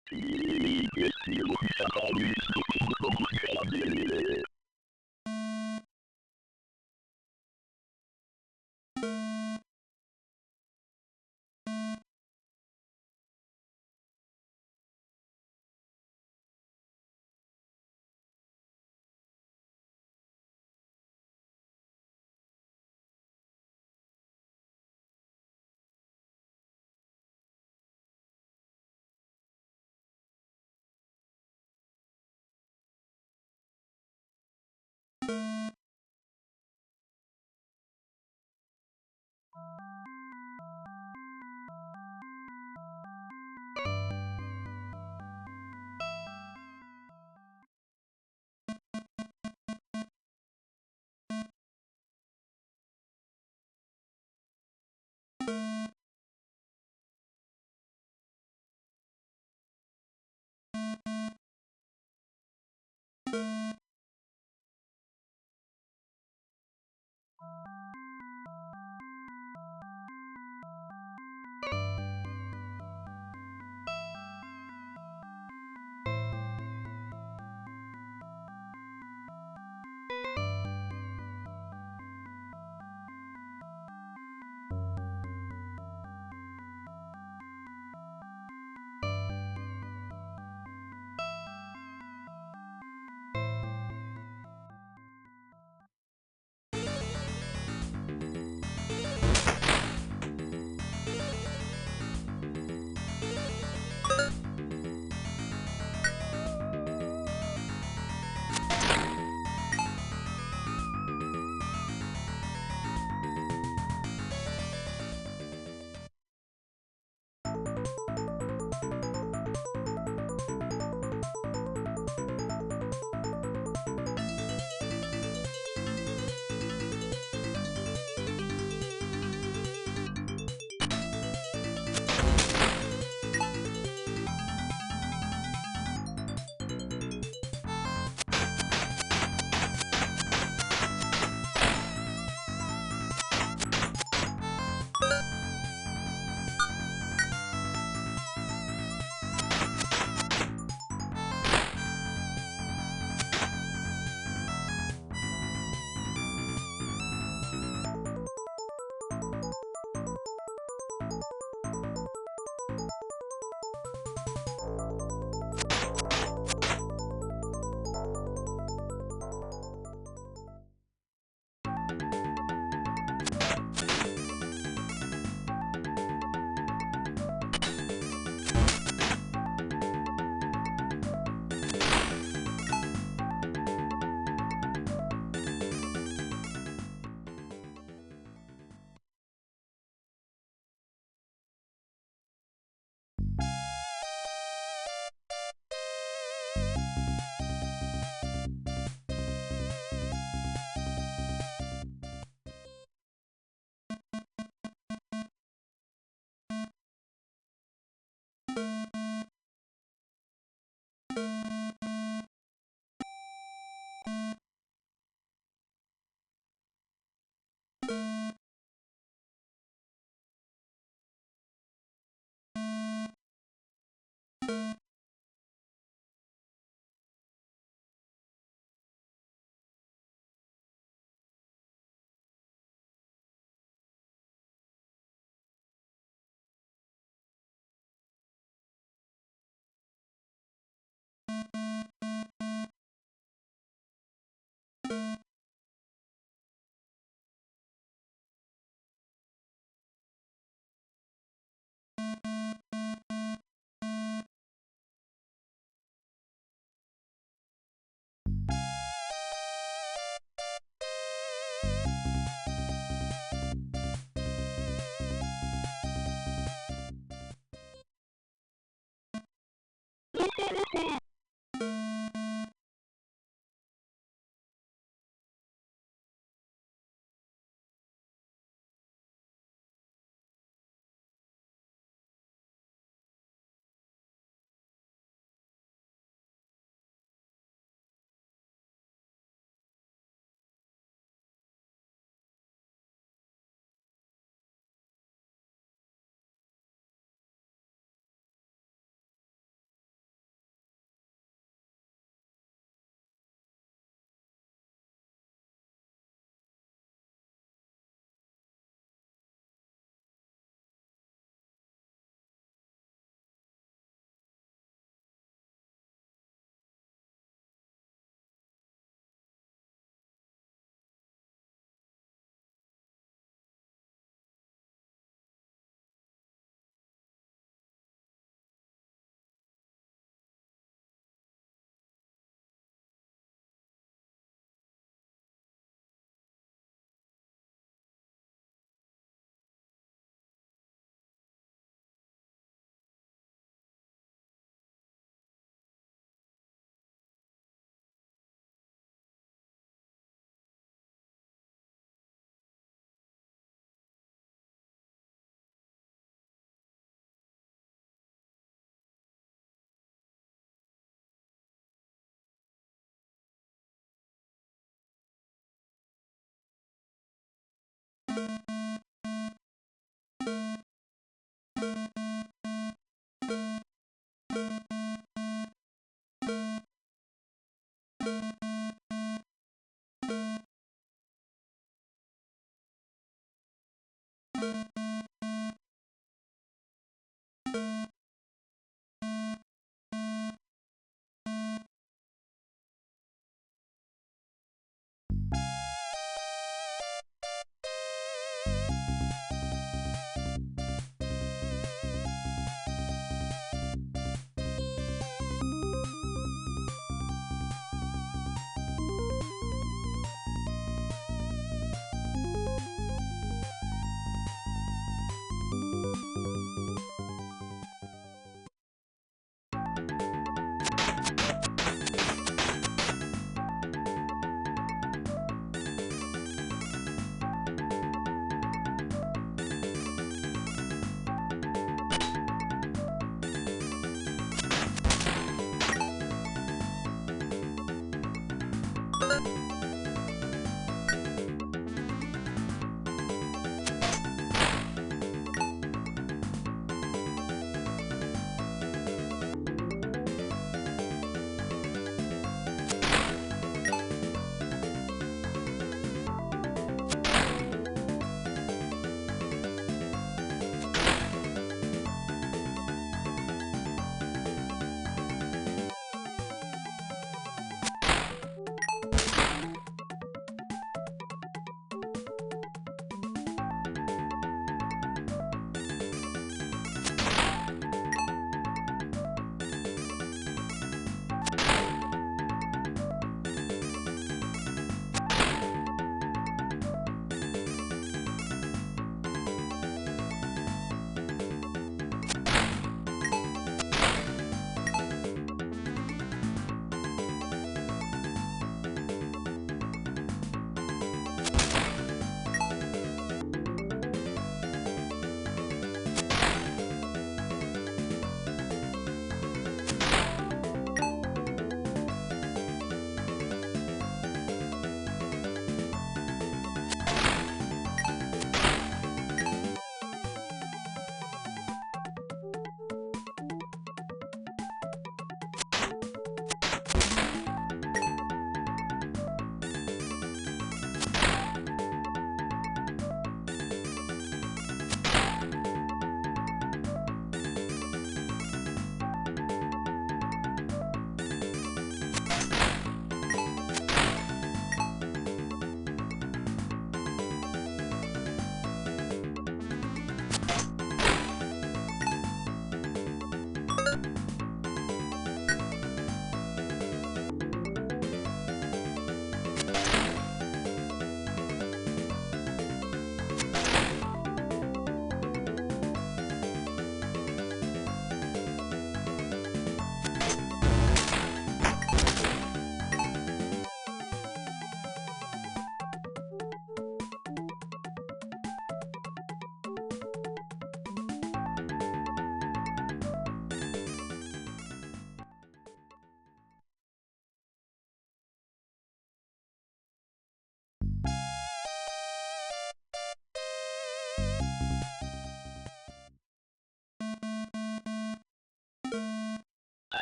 Sí, que sí, lo que acabo de decir.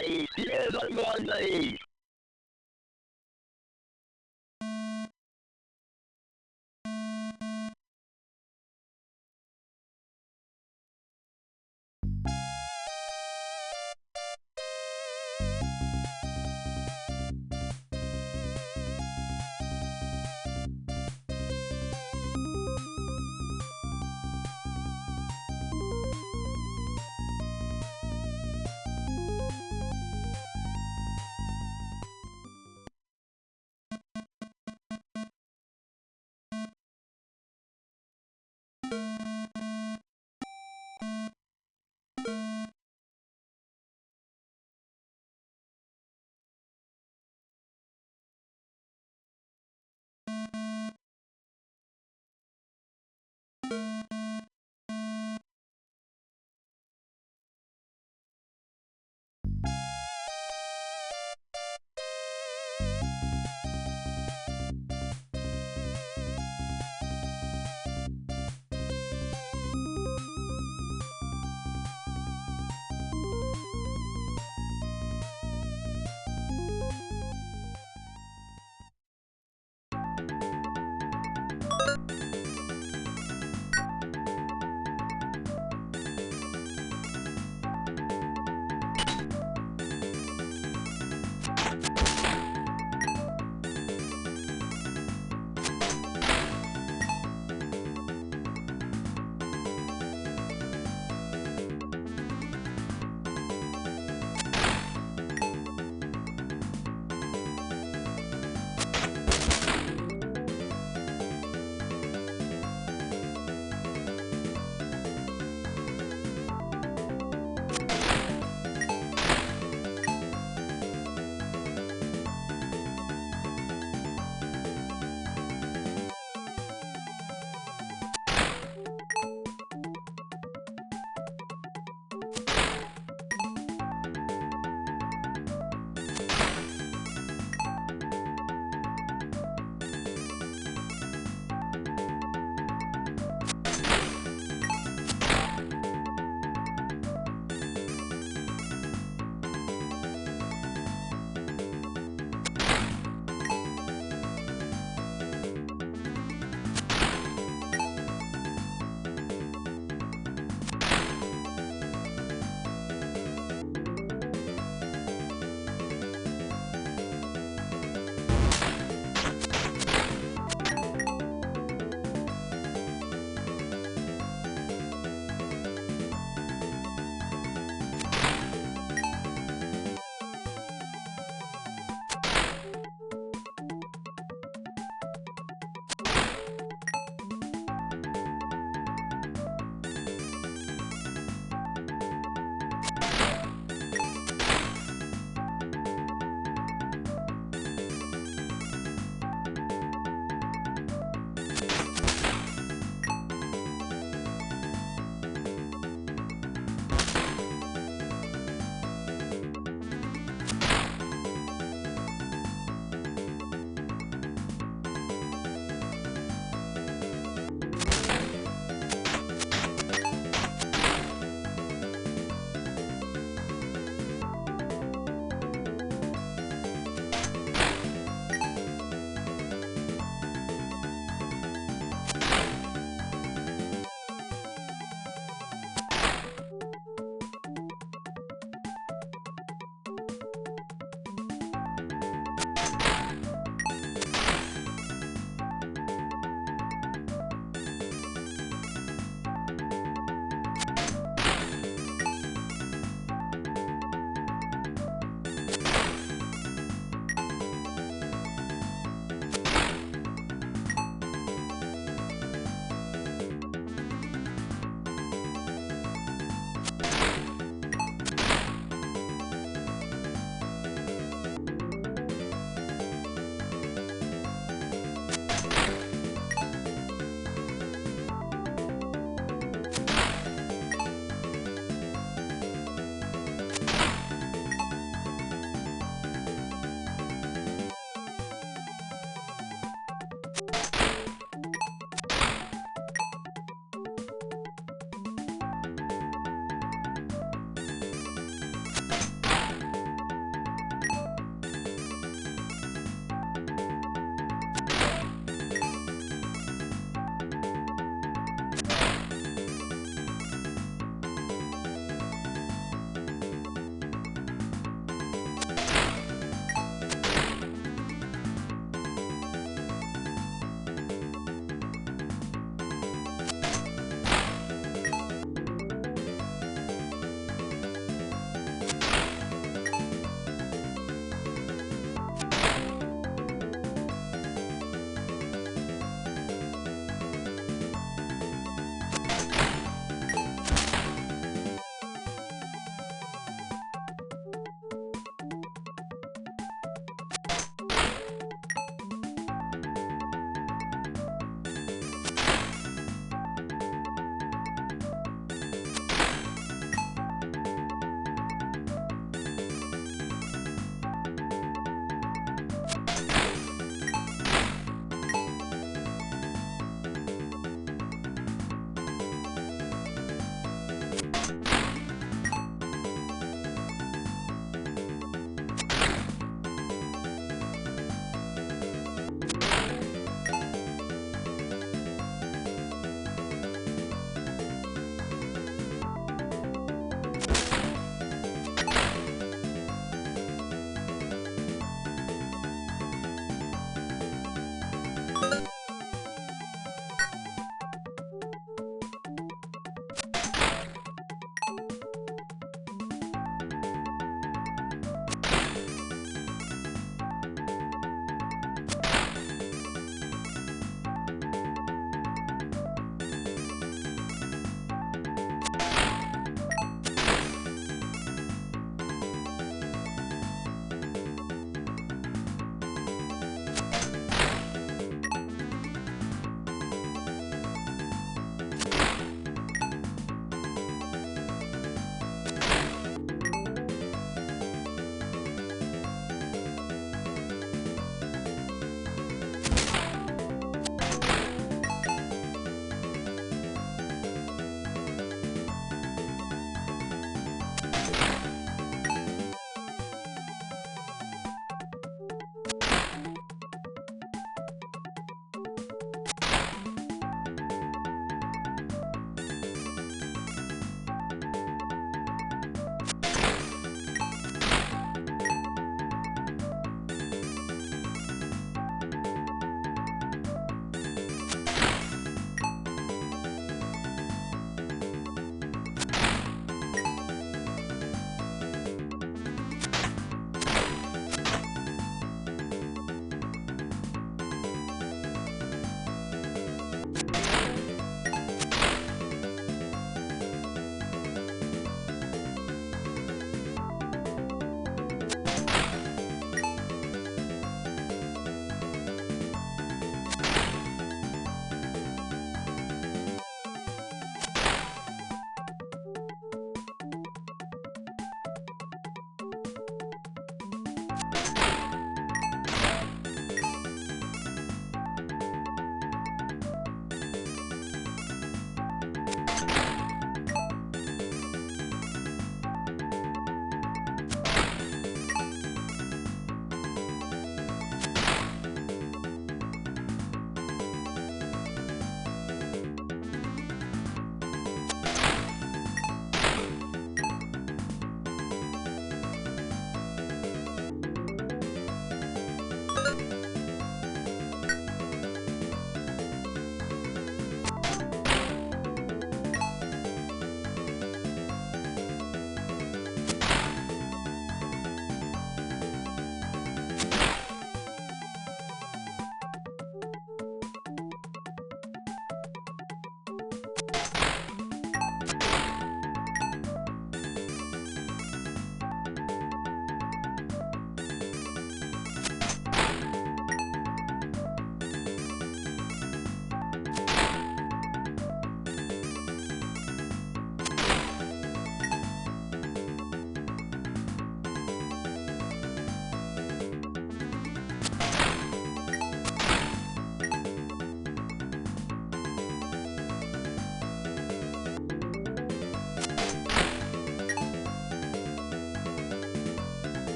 Ahí, tienes algo ahí.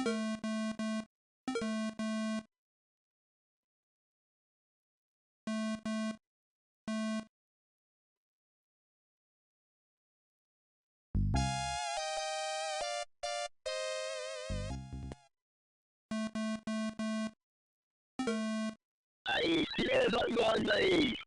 I see someone like